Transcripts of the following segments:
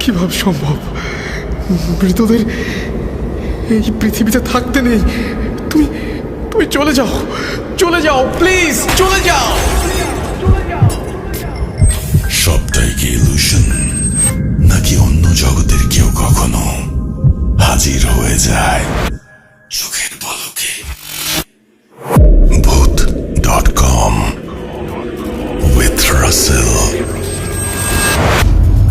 কিভাবে সম্ভব? মৃতদের এই পৃথিবীতে থাকতে নেই। তুমি তুমি চলে যাও, চলে যাও, প্লিজ চলে যাও। সবটাই কি ইলুশন, নাকি অন্য জগতের কেউ কখনো হাজির হয়ে যায় চোখের পলকে? ভূত.com উইথ রাসেল।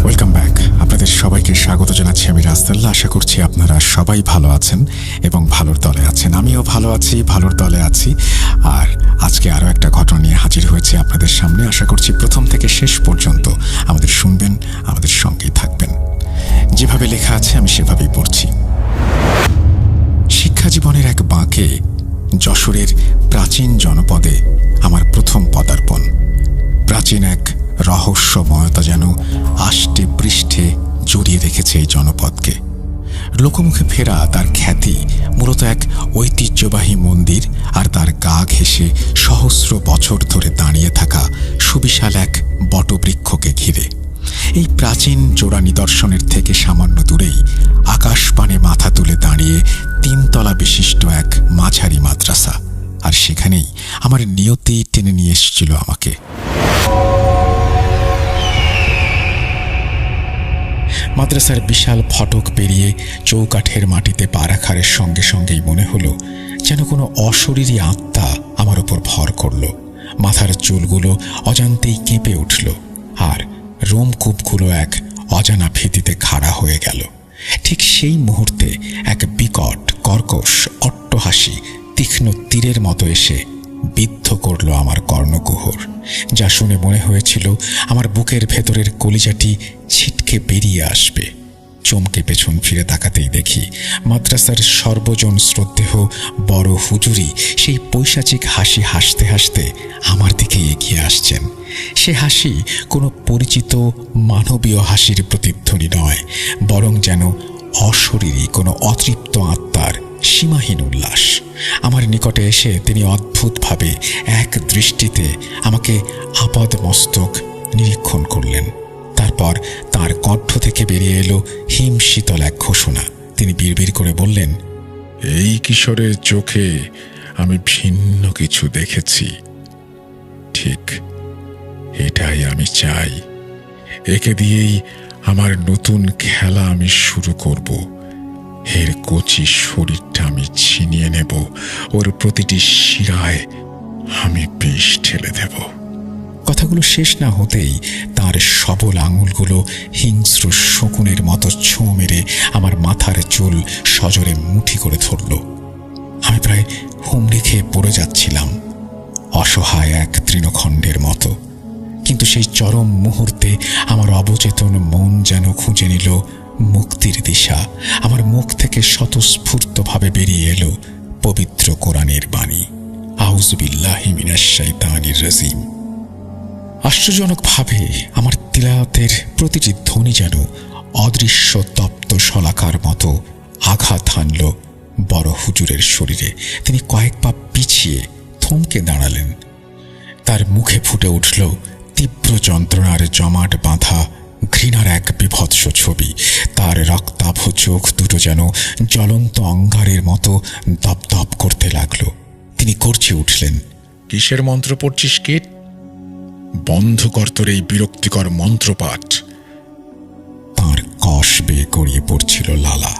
Welcome back. আপনাদের সবাইকে স্বাগত জানাচ্ছি আমি রাসেল। আশা করছি আপনারা সবাই ভালো আছেন এবং ভালোর দলে আছেন। আমিও ভালো আছি, ভালোর দলে আছি। আর আজকে আরও একটা ঘটনা নিয়ে হাজির হয়েছে আপনাদের সামনে। আশা করছি প্রথম থেকে শেষ পর্যন্ত আমাদের শুনবেন, আমাদের সঙ্গেই থাকবেন। যেভাবে লেখা আছে আমি সেভাবেই পড়ছি। শিক্ষা জীবনের এক বাঁকে যশোরের প্রাচীন জনপদে আমার প্রথম পদার্পণ। প্রাচীন এক রহস্যময়তা যেন আষ্টে পৃষ্ঠে জড়িয়ে রেখেছে এই জনপদকে। লোকমুখে ফেরা তার খ্যাতি মূলত এক ঐতিহ্যবাহী মন্দির আর তার গা ঘেঁষে সহস্র বছর ধরে দাঁড়িয়ে থাকা সুবিশাল এক বটবৃক্ষকে ঘিরে। এই প্রাচীন চোরা নিদর্শনের থেকে সামান্য দূরেই আকাশপানে মাথা তুলে দাঁড়িয়ে 3 তলা বিশিষ্ট এক মাঝারি মাদ্রাসা। আর সেখানেই আমার নিয়তি টেনে নিয়ে এসেছিল আমাকে। মাদ্রাসার বিশাল ফটক পেরিয়ে চৌকাঠের মাটিতে পা রাখার সঙ্গে সঙ্গেই মনে হলো যেন কোনো অশরীরী আত্মা আমার ওপর ভর করল। মাথার চুলগুলো অজান্তেই কেঁপে উঠল আর রোমকূপগুলো এক অজানা ভীতিতে খাড়া হয়ে গেল। ঠিক সেই মুহূর্তে এক বিকট কর্কশ অট্টহাসি তীক্ষ্ণ তীরের মতো এসে বিদ্ধ করল আমার কর্ণকুহর। যা শুনে মনে হয়েছিল আমার বুকের ভেতরের কলিজাটি ছিটকে বেরিয়ে আসবে। চমকে পেছন ফিরে তাকাতেই দেখি মাদ্রাসার সর্বজন শ্রদ্ধেয় বড় হুজুরি সেই পৈশাচিক হাসি হাসতে হাসতে আমার দিকে এগিয়ে আসছেন। সে হাসি কোনো পরিচিত মানবীয় হাসির প্রতিধ্বনি নয়, বরং যেন অশরীরী কোনো অতৃপ্ত আত্মার সীমাহীন উল্লাস। আমার নিকটে এসে তিনি অদ্ভুতভাবে এক দৃষ্টিতে আমাকে আপাদ মস্তক নিরীক্ষণ করলেন। তারপর তার কণ্ঠ থেকে বেরিয়ে এলো হিমশীতল এক ঘোষণা। তিনি বিড়বিড় করে বললেন, এই কিশোরের চোখে আমি ভিন্ন কিছু দেখেছি। ঠিক এটাই আমি চাই। একে দিয়েই আমার নতুন খেলা আমি শুরু করব। এর কচি শরীরটা আমি ছিনিয়ে নেব, ওর প্রতিটি শিরায় আমি বিষ ঢেলে দেব। কথাগুলো শেষ না হতেই তার সবল আঙুলগুলো হিংস্র শকুনের মতো ছোঁ মেরে আমার মাথার চুল সজোরে মুঠি করে ধরল। আমি প্রায় হুমড়ি খেয়ে পড়ে যাচ্ছিলাম, অসহায় এক তৃণখণ্ডের মতো। কিন্তু সেই চরম মুহূর্তে আমার অবচেতন মন যেন খুঁজে নিল মুক্তির দিশা। আমার মুখ থেকে স্বতঃস্ফূর্তভাবে বেরিয়ে এলো পবিত্র কোরআনের বাণী, আউযু বিল্লাহি মিনাশ শাইতানির রাজিম। আশ্চর্যজনকভাবে আমার তিলাওয়াতের প্রতিটি ধ্বনি যেন অদৃশ্য তপ্ত শলাকার মতো আঘাত হানল বড় হুজুরের শরীরে। তিনি কয়েক পা পিছিয়ে থমকে দাঁড়ালেন। তার মুখে ফুটে উঠল তীব্র যন্ত্রণার জমাট বাঁধা ঘৃণার এক বিভৎস ছবি। তার রক্তাভ চোখ দুটো যেন জ্বলন্ত অঙ্গারের মতো দপদপ করতে লাগল। তিনি গর্জে উঠলেন, কিসের মন্ত্র পড়ছিস কিট? বন্ধ কর তোর এই বিরক্তিকর মন্ত্রপাঠ। তাঁর কষ বেয়ে গড়িয়ে পড়ছিল লালা।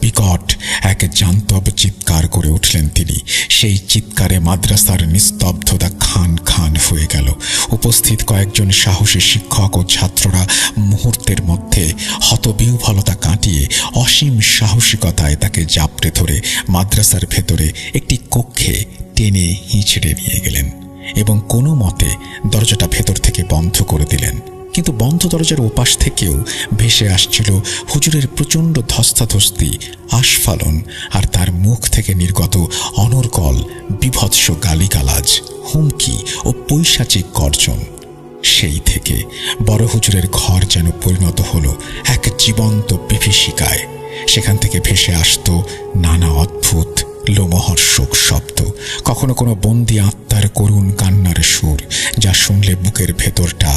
বিকট এক জান্তব চিৎকার করে উঠলেন তিনি। সেই চিৎকারে মাদ্রাসার নিস্তব্ধতা খান খান হয়ে গেল। উপস্থিত কয়েকজন সাহসী শিক্ষক ও ছাত্ররা মুহূর্তের মধ্যে হতবিহ্বলতা কাটিয়ে অসীম সাহসিকতায় তাকে জাপটে ধরে মাদ্রাসার ভেতরে একটি কক্ষে টেনে হিঁচড়ে নিয়ে গেলেন এবং কোনো মতে দরজাটা ভেতর থেকে বন্ধ করে দিলেন। কিন্তু বন্ধ দরজার ওপাশ থেকেও ভেসে আসছিল হুজুরের প্রচণ্ড ধস্তাধস্তি, আস্ফালন আর তার মুখ থেকে নির্গত অনর্গল বিভৎস গালিগালাজ, হুমকি ও পৈশাচিক গর্জন। সেই থেকে বড় হুজুরের ঘর যেন পরিণত হলো এক জীবন্ত বিভীষিকায়। সেখান থেকে ভেসে আসত নানা অদ্ভুত লোমহর্ষক শব্দ, কখনো কোনো বন্দি আত্মার করুণ কান্নার সুর, যা শুনলে বুকের ভেতরটা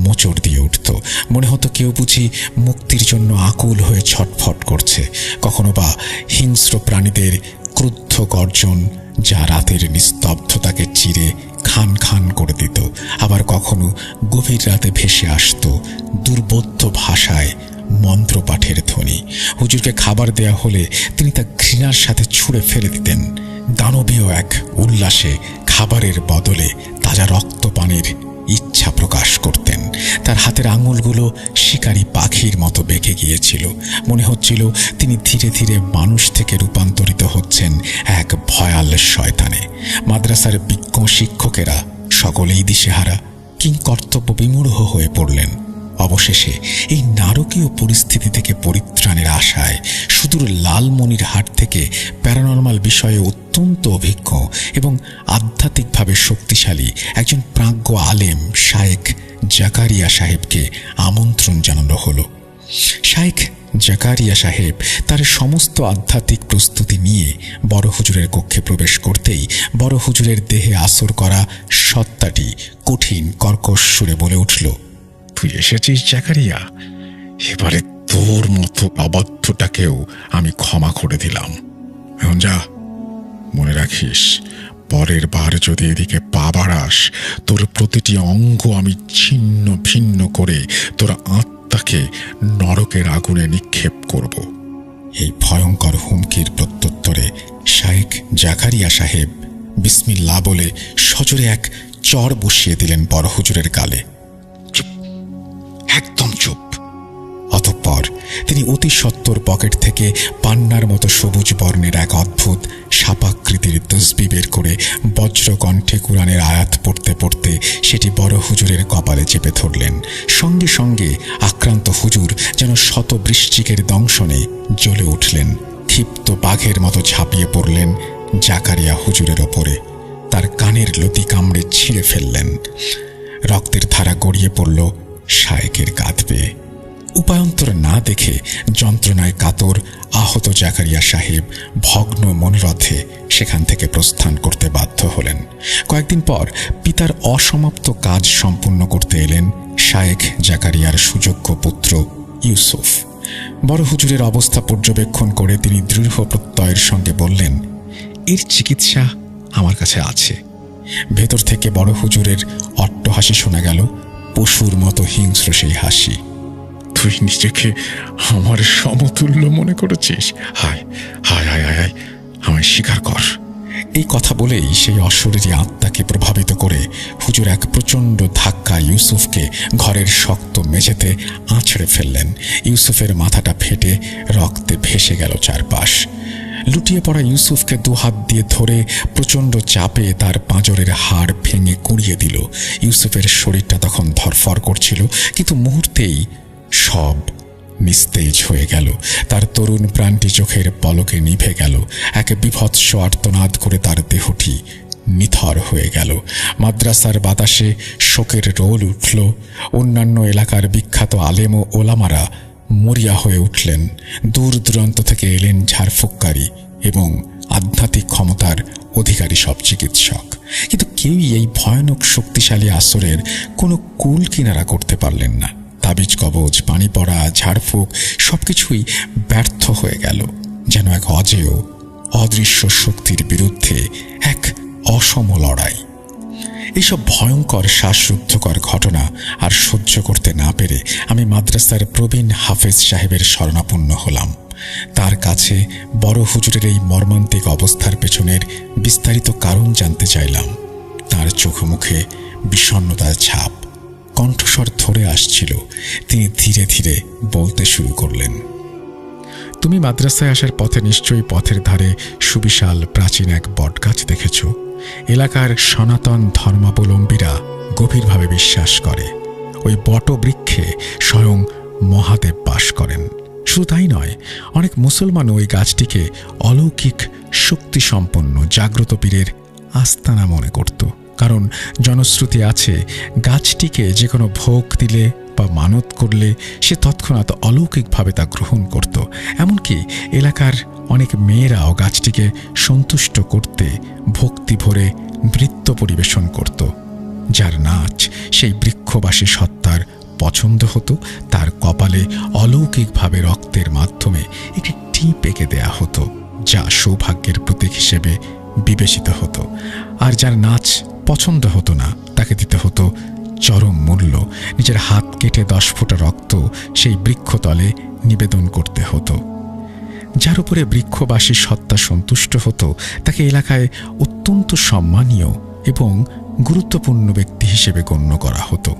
মোচড় দিয়ে উঠত। মনে হতো কেউ বুঝি মুক্তির জন্য আকুল হয়ে ছটফট করছে। কখনো বা হিংস্র প্রাণীদের ক্রুদ্ধ গর্জন যা রাতের নিস্তব্ধতাকে চিরে খান খান করে দিত। আবার কখনো গভীর রাতে ভেসে আসত দুর্বোধ্য ভাষায় মন্ত্রপাঠের ধ্বনি। হুজুরকে খাবার দেয়া হলে তিনি তা ঘৃণার সাথে ছুঁড়ে ফেলে দিতেন। দানবীয় এক উল্লাসে খাবারের বদলে তাজা রক্তপানের ইচ্ছা প্রকাশ করতেন। তার হাতের আঙুলগুলো শিকারী পাখির মতো বেঁকে গিয়েছিল। মনে হচ্ছিল তিনি ধীরে ধীরে মানুষ থেকে রূপান্তরিত হচ্ছেন এক ভয়াল শয়তানে। মাদ্রাসার বিজ্ঞ শিক্ষকেরা সকলেই দিশেহারা, কিংকর্তব্য বিমূঢ় হয়ে পড়লেন। অবশেষে এই নারকীয় পরিস্থিতি থেকে পরিত্রাণের আশায় সুদূর লালমনিরহাট থেকে প্যারানর্মাল বিষয়ে অত্যন্ত অভিজ্ঞ এবং আধ্যাত্মিকভাবে শক্তিশালী একজন প্রাজ্ঞ আলেম শায়েখ জাকারিয়া সাহেবকে আমন্ত্রণ জানানো হলো। শায়েখ জাকারিয়া সাহেব তার সমস্ত আধ্যাত্মিক প্রস্তুতি নিয়ে বড় হুজুরের কক্ষে প্রবেশ করতেই বড় হুজুরের দেহে আসর করা সত্তাটি কঠিন কর্কশ সুরে বলে উঠল, তুই এসেছিস জাকারিয়া, এবারে তোর মতো অবাধ্যটাকেও আমি ক্ষমা করে দিলাম। এখন যা, মনে রাখিস পরের বার যদি এদিকে পা বাড়াস তোর প্রতিটি অঙ্গ আমি ছিন্ন ভিন্ন করে তোর আত্মাকে নরকের আগুনে নিক্ষেপ করব। এই ভয়ঙ্কর হুমকির প্রত্যুত্তরে শায়েখ জাকারিয়া সাহেব বিসমিল্লাহ বলে সজোরে এক চড় বসিয়ে দিলেন বড় হুজুরের গালে। একদম চুপ। অতঃপর তিনি অতি সত্বর পকেট থেকে পান্নার মতো সবুজ বর্ণের এক অদ্ভুত সাপাকৃতির তসবি বের করে বজ্রকণ্ঠে কুরআনের আয়াত পড়তে পড়তে সেটি বড় হুজুরের কপালে চেপে ধরলেন। সঙ্গে সঙ্গে আক্রান্ত হুজুর যেন শত বৃশ্চিকের দংশনে জ্বলে উঠলেন। ক্ষিপ্ত বাঘের মতো ঝাঁপিয়ে পড়লেন জাকারিয়া হুজুরের ওপরে। তার কানের লতি কামড়ে ছিঁড়ে ফেললেন। রক্তের ধারা গড়িয়ে পড়ল শায়েকের কাঁধ বেয়ে। উপায়ন্তর না দেখে যন্ত্রণায় কাতর আহত জাকারিয়া সাহেব ভগ্ন মনোরথে সেখান থেকে প্রস্থান করতে বাধ্য হলেন। কয়েকদিন পর পিতার অসমাপ্ত কাজ সম্পূর্ণ করতে এলেন শায়েখ জাকারিয়ার সুযোগ্য পুত্র ইউসুফ। বড় হুজুরের অবস্থা পর্যবেক্ষণ করে তিনি দৃঢ় প্রত্যয়ের সঙ্গে বললেন, এর চিকিৎসা আমার কাছে আছে। ভেতর থেকে বড় হুজুরের অট্টহাসি শোনা গেল, পশুর মতো হিংস্র সেই হাসি। তুই নিজেকে আমার সমতুল্য মনে করেছিস? হায় হায় হায় হায়, আমায় স্বীকার কর। এই কথা বলেই সেই অশরীরী আত্মাকে প্রভাবিত করে হুজুর এক প্রচণ্ড ধাক্কা ইউসুফকে ঘরের শক্ত মেঝেতে আছড়ে ফেললেন। ইউসুফের মাথাটা ফেটে রক্তে ভেসে গেল চারপাশ। লুটিয়ে পড়া ইউসুফকে দুহাত দিয়ে ধরে প্রচণ্ড চাপে তার পাঁজরের হাড় ভেঙে গুঁড়িয়ে দিল। ইউসুফের শরীরটা তখন ধরফর করছিল, কিন্তু মুহূর্তেই সব নিস্তেজ হয়ে গেল। তার তরুণ প্রাণটি চোখের পলকে নিভে গেল। এক বিভৎস আর্তনাদ করে তার দেহটি নিথর হয়ে গেল। মাদ্রাসার বাতাসে শোকের রোল উঠল। অন্যান্য এলাকার বিখ্যাত আলেম ও ওলামারা মরিয়া হয়ে উঠলেন। দূর দূরান্ত থেকে এলেন ঝাড়ফুঁককারী এবং আধ্যাত্মিক ক্ষমতার অধিকারী সব চিকিৎসক, কিন্তু কেউই এই ভয়ানক শক্তিশালী আসরের কোনো কুল কিনারা করতে পারলেন না। তাবিজ কবজ, পানি পড়া, ঝাড়ফুঁক সবকিছুই ব্যর্থ হয়ে গেল। যেন এক অজেয় অদৃশ্য শক্তির বিরুদ্ধে এক অসম লড়াই। এইসব ভয়ঙ্কর শ্বাসরুদ্ধকর ঘটনা আর সহ্য করতে না পেরে আমি মাদ্রাসার প্রবীণ হাফেজ সাহেবের শরণাপন্ন হলাম। তার কাছে বড় হুজুরের এই মর্মান্তিক অবস্থার পেছনের বিস্তারিত কারণ জানতে চাইলাম। তার চোখ মুখে বিষণ্ণতার ছাপ, কণ্ঠস্বর ধরে আসছিল। তিনি ধীরে ধীরে বলতে শুরু করলেন, তুমি মাদ্রাসায় আসার পথে নিশ্চয়ই পথের ধারে সুবিশাল প্রাচীন এক বটগাছ দেখেছ। এলাকার সনাতন ধর্মাবলম্বীরা গভীরভাবে বিশ্বাস করে ওই বটবৃক্ষে স্বয়ং মহাদেব বাস করেন। শুধু তাই নয়, অনেক মুসলমানও ওই গাছটিকে অলৌকিক শক্তিসম্পন্ন জাগ্রত পীরের আস্তানা মনে করত। কারণ জনশ্রুতি আছে, গাছটিকে যে কোনো ভোগ দিলে বা মানত করলে সে তৎক্ষণাৎ অলৌকিকভাবে তা গ্রহণ করত। এমনকি এলাকার অনেক মেয়েরাও গাছটিকে সন্তুষ্ট করতে ভক্তি ভরে নৃত্য পরিবেশন করত। যার নাচ সেই বৃক্ষবাসী সত্তার পছন্দ হতো, তার কপালে অলৌকিকভাবে রক্তের মাধ্যমে একটি টিপ এঁকে দেয়া হতো, যা সৌভাগ্যের প্রতীক হিসেবে বিবেচিত হতো। আর যার নাচ পছন্দ হতো না, তাকে দিতে হতো চরম মূল্য। নিজের হাত কেটে 10 ফোঁটা রক্ত সেই বৃক্ষতলে নিবেদন করতে হতো। যার উপরে বৃক্ষবাসী সত্তা সন্তুষ্ট হতো, তাকে এলাকায় অত্যন্ত সম্মানীয় এবং গুরুত্বপূর্ণ ব্যক্তি হিসেবে গণ্য করা হতো।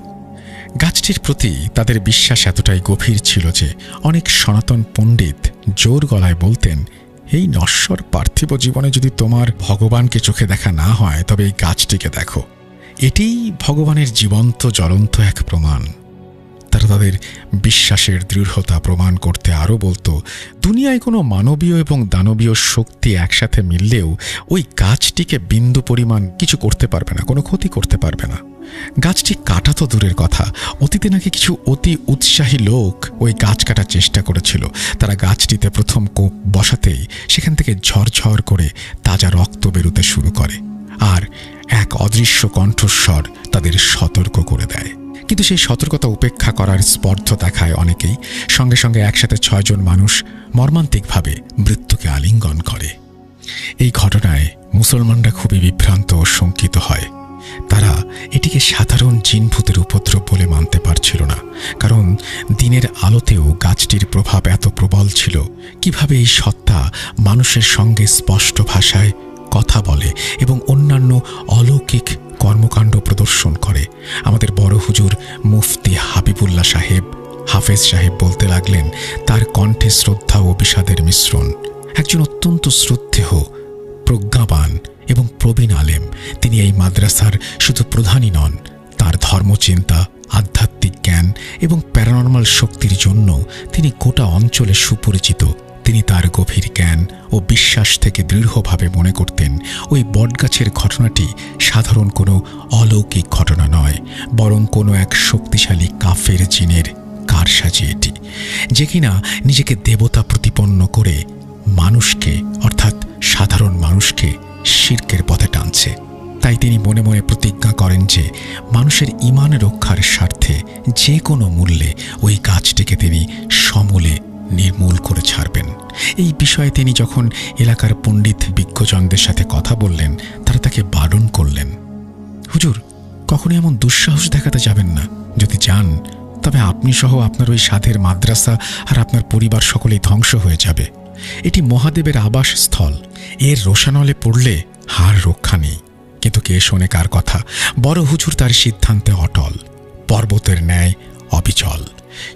গাছটির প্রতি তাদের বিশ্বাস এতটাই গভীর ছিল যে অনেক সনাতন পণ্ডিত জোর গলায় বলতেন, এই নশ্বর পার্থিব জীবনে যদি তোমার ভগবানকে চোখে দেখা না হয়, তবে এই গাছটিকে দেখো, এটিই ভগবানের জীবন্ত জ্বলন্ত এক প্রমাণ। তারা তাদের বিশ্বাসের দৃঢ়তা প্রমাণ করতে আরও বলতো, দুনিয়ায় কোনো মানবীয় এবং দানবীয় শক্তি একসাথে মিললেও ওই গাছটিকে বিন্দু পরিমাণ কিছু করতে পারবে না, কোনো ক্ষতি করতে পারবে না। গাছটি কাটা তো দূরের কথা, অতীতে নাকি কিছু অতি উৎসাহী লোক ওই গাছ কাটার চেষ্টা করেছিল। তারা গাছটিতে প্রথম কোপ বসাতেই সেখান থেকে ঝরঝর করে তাজা রক্ত বেরোতে শুরু করে, আর এক অদৃশ্য কণ্ঠস্বর তাদের সতর্ক করে দেয়। কিন্তু সেই সতর্কতা উপেক্ষা করার স্পর্ধ দেখায় অনেকেই। সঙ্গে সঙ্গে একসাথে 6 জন মানুষ মর্মান্তিকভাবে মৃত্যুকে আলিঙ্গন করে। এই ঘটনায় মুসলমানরা খুবই বিভ্রান্ত ও শঙ্কিত হয়। তারা এটিকে সাধারণ জিনভূতের উপদ্রব বলে মানতে পারছিল না, কারণ দিনের আলোতেও গাছটির প্রভাব এত প্রবল ছিল। কিভাবে এই সত্তা মানুষের সঙ্গে স্পষ্ট ভাষায় কথা বলে এবং অন্যান্য অলৌকিক কর্মকাণ্ড প্রদর্শন করে। আমাদের বড় হুজুর মুফতি হাবিবুল্লাহ সাহেব, হাফেজ সাহেব বলতে লাগলেন, তার কণ্ঠে শ্রদ্ধা ও বিষাদের মিশ্রণ। একজন অত্যন্ত শ্রদ্ধেয়, প্রজ্ঞাবান এবং প্রবীণ আলেম। তিনি এই মাদ্রাসার শুধু প্রধানই নন, তার ধর্মচিন্তা, আধ্যাত্মিক জ্ঞান এবং প্যারানর্মাল শক্তির জন্য তিনি গোটা অঞ্চলে সুপরিচিত। তিনি তার গভীর জ্ঞান ও বিশ্বাস থেকে দৃঢ়ভাবে মনে করতেন ওই বটগাছের ঘটনাটি সাধারণ কোনো অলৌকিক ঘটনা নয়, বরং কোনো এক শক্তিশালী কাফের জিনের কারসাজি এটি, যে কিনা নিজেকে দেবতা প্রতিপন্ন করে মানুষকে, অর্থাৎ সাধারণ মানুষকে শিরকের পথে টানছে। তাই তিনি মনে মনে প্রতিজ্ঞা করেন যে মানুষের ঈমান রক্ষার স্বার্থে যে কোনো মূল্যে ওই গাছটিকে তিনি সমূলে নির্মূল করে ছাড়বেন। এই বিষয়ে তিনি যখন এলাকার পণ্ডিত বিজ্ঞজনদের সাথে কথা বললেন, তারা তাকে বারণ করলেন, হুজুর, কখনো এমন দুঃসাহস দেখাতে যাবেন না। যদি যান, তবে আপনি সহ আপনার ওই সাধের মাদ্রাসা আর আপনার পরিবার সকলেই ধ্বংস হয়ে যাবে। এটি মহাদেবের আবাসস্থল, এর রোশানলে পড়লে হার রক্ষা নেই। কিন্তু কে শোনে কার কথা? বড় হুজুর তার সিদ্ধান্তে অটল, পর্বতের ন্যায় অবিচল।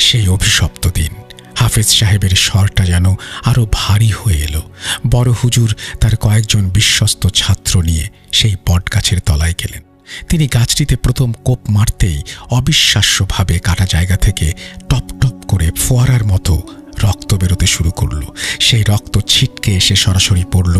সেই অভিশপ্ত দিন হাফেজ সাহেবের স্বরটা যেন আরো ভারী হয়ে এলো। বড় হুজুর তার কয়েকজন বিশ্বস্ত ছাত্র নিয়ে সেই বটগাছের তলায় গেলেন। তিনি গাছটিতে প্রথম কোপ মারতেই অবিশ্বাস্যভাবে কাটা জায়গা থেকে টপ টপ করে ফোয়ারার মতো রক্ত বেরোতে শুরু করলো। সেই রক্ত ছিটকে এসে সরাসরি পড়ল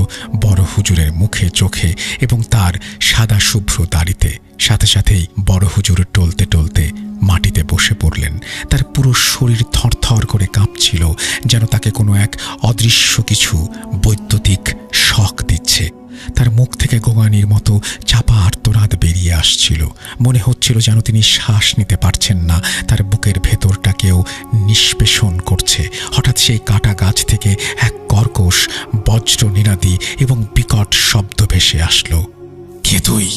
বড় হুজুরের মুখে, চোখে এবং তার সাদা শুভ্র দাড়িতে। সাথে সাথেই বড় হুজুর টলতে টলতে মাটিতে বসে পড়লেন। তার পুরো শরীর থরথর করে কাঁপছিল, যেন তাকে কোনো এক অদৃশ্য কিছু বৈদ্যুতিক শক দিচ্ছে। তার মুখ থেকে গোঙানির মতো চাপা আর্তনাদ বেরিয়ে আসছিল। মনে হচ্ছিল যেন তিনি শ্বাস নিতে পারছেন না, তার বুকের ভেতরটা কেউ নিষ্পেষণ করছে। হঠাৎ সেই কাটা গাছ থেকে এক কর্কশ বজ্র নিনাদি এবং বিকট শব্দ ভেসে আসলো। কে তুই?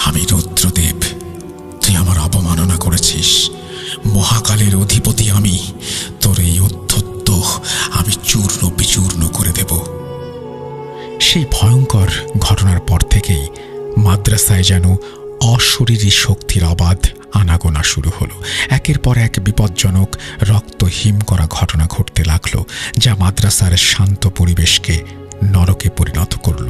আমি রুদ্রদেব। তুই আমার অবমাননা করেছিস। মহাকালের অধিপতি আমি। তোর এই অধ্যত্ত আমি চূর্ণ বিচূর্ণ করে দেব। সেই ভয়ঙ্কর ঘটনার পর থেকেই মাদ্রাসায় যেন অশরীরী শক্তির অবাধ আনাগোনা শুরু হলো। একের পর এক বিপজ্জনক রক্তহিম করা ঘটনা ঘটতে লাগলো, যা মাদ্রাসার শান্ত পরিবেশকে নরকে পরিণত করল।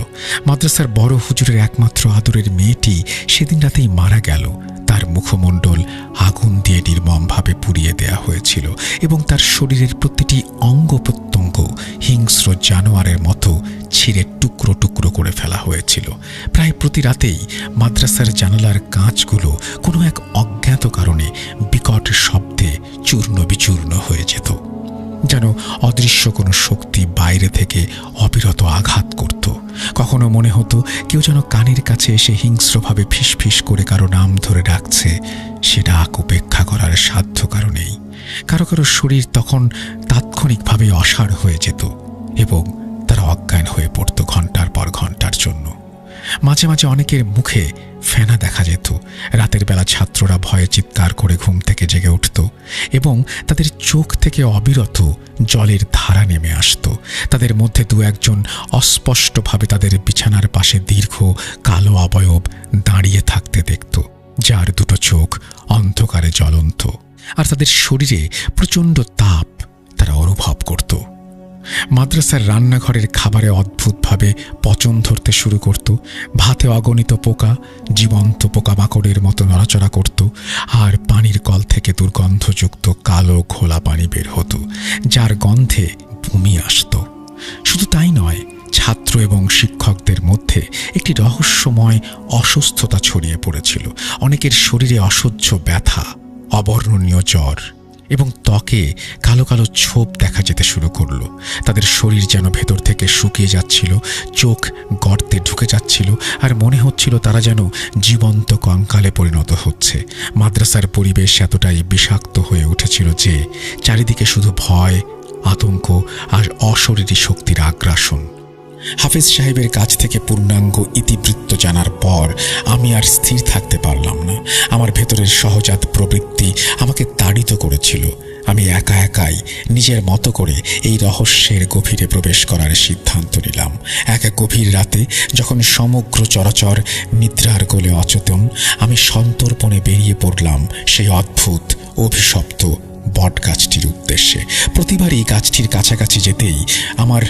মাদ্রাসার বড় হুজুরের একমাত্র আদরের মেয়েটি সেদিন রাতেই মারা গেল। তার মুখমণ্ডল আগুন দিয়ে নির্মমভাবে পুড়িয়ে দেয়া হয়েছিল এবং তার শরীরের প্রতিটি অঙ্গ প্রত্যঙ্গ হিংস্র জানোয়ারের মতো ছিঁড়ে টুকরো টুকরো করে ফেলা হয়েছিল। প্রায় প্রতি রাতেই মাদ্রাসার জানালার কাঁচগুলো কোনো এক অজ্ঞাত কারণে বিকট শব্দে চূর্ণ বিচূর্ণ হয়ে যেত। যেন অদৃশ্য কোনো শক্তি বাইরে থেকে অবিরত আঘাত করত। কখনো মনে হতো কেউ যেন কানের কাছে এসে হিংস্রভাবে ফিসফিস করে কারো নাম ধরে ডাকছে। সে ডাক উপেক্ষা করার সাধ্য কারো নেই। কারো কারো শরীর তখন তাৎক্ষণিকভাবে অসাড় হয়ে যেত এবং তারা অজ্ঞান হয়ে পড়ত ঘন্টার পর ঘন্টার জন্য। মাঝে মাঝে অনেকের মুখে ফেনা দেখা যেত। রাতের বেলা ছাত্ররা ভয়ে চিৎকার করে ঘুম থেকে জেগে উঠত এবং তাদের চোখ থেকে অবিরত জলের ধারা নেমে আসত। তাদের মধ্যে দু একজন অস্পষ্টভাবে তাদের বিছানার পাশে দীর্ঘ কালো অবয়ব দাঁড়িয়ে থাকতে দেখত, যার দুটো চোখ অন্ধকারে জ্বলন্ত, আর তাদের শরীরে প্রচণ্ড তাপ তারা অনুভব করত। মাদ্রাসার রান্নাঘরের খাবারে অদ্ভুতভাবে পচন ধরতে শুরু করত। ভাতে অগণিত পোকা জীবন্ত পোকামাকড়ের মতো নড়াচড়া করত, আর পানির কল থেকে দুর্গন্ধযুক্ত কালো ঘোলা পানি বের হতো, যার গন্ধে বমি আসত। শুধু তাই নয়, ছাত্র এবং শিক্ষকদের মধ্যে একটি রহস্যময় অসুস্থতা ছড়িয়ে পড়েছিল। অনেকের শরীরে অসহ্য ব্যথা, অবর্ণনীয় জ্বর এবং ত্বকে কালো কালো ছোপ দেখা যেতে শুরু করলো। তাদের শরীর যেন ভেতর থেকে শুকিয়ে যাচ্ছিল, চোখ গর্তে ঢুকে যাচ্ছিল, আর মনে হচ্ছিল তারা যেন জীবন্ত কঙ্কালে পরিণত হচ্ছে। মাদ্রাসার পরিবেশ এতটাই বিষাক্ত হয়ে উঠেছিল যে চারিদিকে শুধু ভয়, আতঙ্ক আর অশরীরী শক্তির আগ্রাসন। হাফেজ সাহেবের কাছ থেকে পূর্ণাঙ্গ ইতিবৃত্ত জানার পর আমি আর স্থির থাকতে পারলাম না। আমার ভেতরের সহজাত প্রবৃত্তি আমাকে তাড়িত করেছিল। আমি একা একাই নিজের মতো করে এই রহস্যের গভীরে প্রবেশ করার সিদ্ধান্ত নিলাম। এক গভীর রাতে যখন সমগ্র চরাচর নিদ্রার কোলে অচেতন, আমি সন্তর্পণে বেরিয়ে পড়লাম সেই অদ্ভুত অভিশপ্ত বটগাছটির উদ্দেশ্যে। প্রতিবারই গাছটির কাছাকাছি যেতেই আমার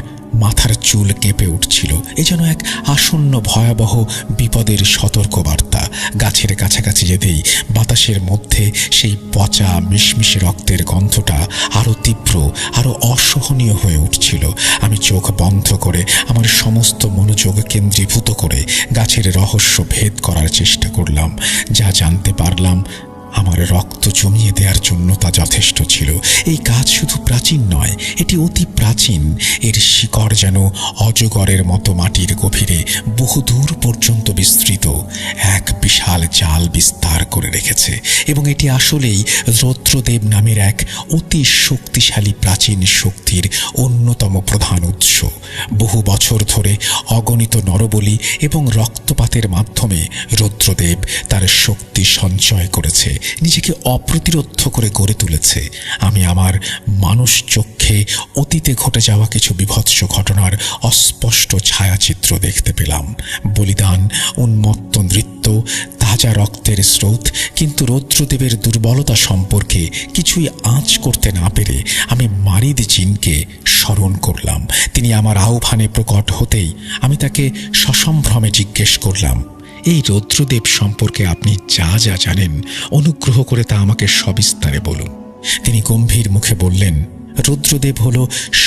মাথার চুল কেঁপে উঠছিল। এ যেন এক আসন্ন ভয়াবহ বিপদের সতর্কবার্তা। গাছের কাছাকাছি যেতেই বাতাসের মধ্যে সেই পচা মিশমিশে রক্তের গন্ধটা আরও তীব্র, আরও অসহনীয় হয়ে উঠছিল। আমি চোখ বন্ধ করে আমার সমস্ত মনোযোগ কেন্দ্রীভূত করে গাছের রহস্য ভেদ করার চেষ্টা করলাম। যা জানতে পারলাম, আমার রক্ত জমিয়ে দেওয়ার জন্য তা যথেষ্ট ছিল। এই গাছ শুধু প্রাচীন নয়, এটি অতি প্রাচীন। এর শিকড় যেন অজগরের মতো মাটির গভীরে বহুদূর পর্যন্ত বিস্তৃত এক বিশাল জাল বিস্তার করে রেখেছে, এবং এটি আসলেই রৌদ্রদেব নামের এক অতি শক্তিশালী প্রাচীন শক্তির অন্যতম প্রধান উৎস। বহু বছর ধরে অগণিত নরবলি এবং রক্তপাতের মাধ্যমে রৌদ্রদেব তার শক্তি সঞ্চয় করেছে, নিজেকে অপ্রতিরোধ করে গড়ে তুলেছে। আমি আমার মানুষ চক্ষে অতীতে ঘটে যাওয়া কিছু বিভৎস ঘটনার অস্পষ্ট ছায়াচিত্র দেখতে পেলাম। বলিদান, উন্মত্ত নৃত্য, তাজা রক্তের স্রোত। কিন্তু রৌদ্রদেবের দুর্বলতা সম্পর্কে কিছুই আঁচ করতে না পেরে আমি মারিদ জিনকে স্মরণ করলাম। তিনি আমার আহ্বানে প্রকট হতেই আমি তাকে সসম্ভ্রমে জিজ্ঞেস করলাম, এই রৌদ্রদেব সম্পর্কে আপনি যা যা জানেন অনুগ্রহ করে তা আমাকে সবিস্তারে বলুন। তিনি গম্ভীর মুখে বললেন, রৌদ্রদেব হল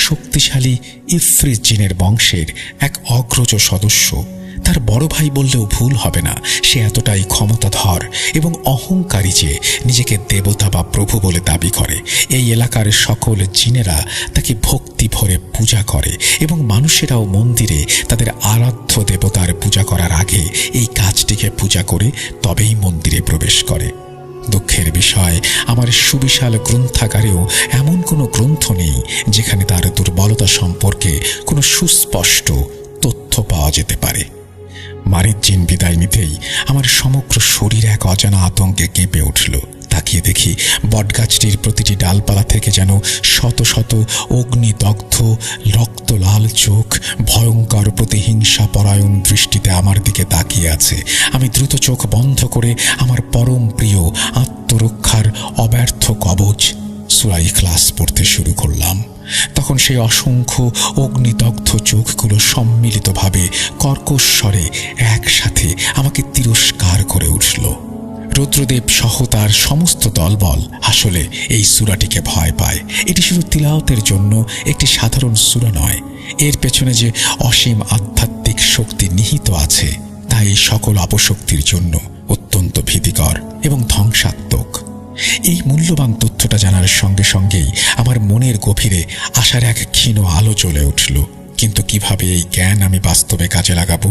শক্তিশালী ইফরিত জিনের বংশের এক অগ্রজ সদস্য। তার বড় ভাই বললেও ভুল হবে না। সে এতটাই ক্ষমতাধর এবং অহংকারী যে নিজেকে দেবতা বা প্রভু বলে দাবি করে। এই এলাকার সকল জিনেরা তাকে ভক্তি ভরে পূজা করে এবং মানুষেরাও মন্দিরে তাদের আরাধ্য দেবতার পূজা করার আগে এই গাছটিকে পূজা করে তবেই মন্দিরে প্রবেশ করে। দুঃখের বিষয়, আমার সুবিশাল গ্রন্থাগারেও এমন কোনো গ্রন্থ নেই যেখানে তার দুর্বলতা সম্পর্কে কোনো সুস্পষ্ট তথ্য পাওয়া যেতে পারে। মারিদ জিন বিদায় নিতেই আমার সমগ্র শরীর এক অজানা আতঙ্কে কেঁপে উঠল। তাকিয়ে দেখি বটগাছটির প্রতিটি ডালপালা থেকে যেন শত শত অগ্নিদগ্ধ রক্ত লাল চোখ ভয়ঙ্কর প্রতিহিংসা পরায়ণ দৃষ্টিতে আমার দিকে তাকিয়ে আছে। আমি দ্রুত চোখ বন্ধ করে আমার পরম প্রিয় আত্মরক্ষার অব্যর্থ কবচ সূরা ইখলাস পড়তে শুরু করলাম। তখন সেই অসংখ্য অগ্নিদগ্ধ চোখগুলো সম্মিলিতভাবে কর্কশ স্বরে একসাথে আমাকে তিরস্কার করে উঠল। রৌদ্রদেব সহ তার সমস্ত দলবল আসলে এই সূরাটিকে ভয় পায়। এটি শুধু তিলাওয়াতের জন্য একটি সাধারণ সূরা নয়, এর পেছনে যে অসীম আধ্যাত্মিক শক্তি নিহিত আছে তা এই সকল অপশক্তির জন্য অত্যন্ত ভীতিকর এবং ধ্বংসাত্মক। এই মূল্যবান তথ্যটা জানার সঙ্গে সঙ্গেই আমার মনের গভীরে আশার এক ক্ষীণ আলো জ্বলে উঠল। কিন্তু কিভাবে এই জ্ঞান আমি বাস্তবে কাজে লাগাবো?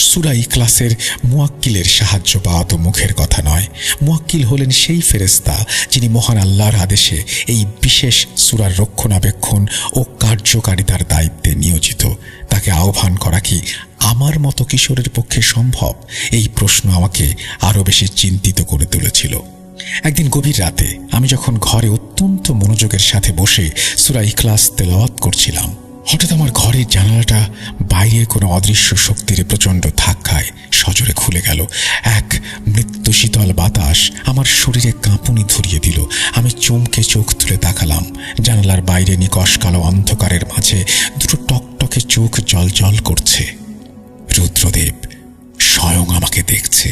সূরা ইখলাসের মুয়াক্কিলের সাহায্য পাওয়া তো মুখের কথা নয়। মুয়াক্কিল হলেন সেই ফেরেশতা যিনি মহান আল্লাহর আদেশে এই বিশেষ সূরার রক্ষণাবেক্ষণ ও কার্যকারিতার দায়িত্বে নিয়োজিত। তাকে আহ্বান করা কি আমার মতো কিশোরের পক্ষে সম্ভব? এই প্রশ্ন আমাকে আরো বেশি চিন্তিত করে তুলেছিল। একদিন গভীর রাতে আমি যখন ঘরে অত্যন্ত মনোযোগের সাথে বসে সূরা ইখলাস তেলাওয়াত করছিলাম, হঠাৎ আমার ঘরের জানালাটা বাইরের কোনো অদৃশ্য শক্তির প্রচণ্ড ধাক্কায় সজোরে খুলে গেল। এক মৃত্যু শীতল বাতাস আমার শরীরে কাঁপুনি ধরিয়ে দিল। আমি চমকে চোখ তুলে তাকালাম। জানালার বাইরে নিকষ কালো অন্ধকারের মাঝে দুটো টকটকে চোখ জলজল করছে। রুদ্রদেব স্বয়ং আমাকে দেখছে।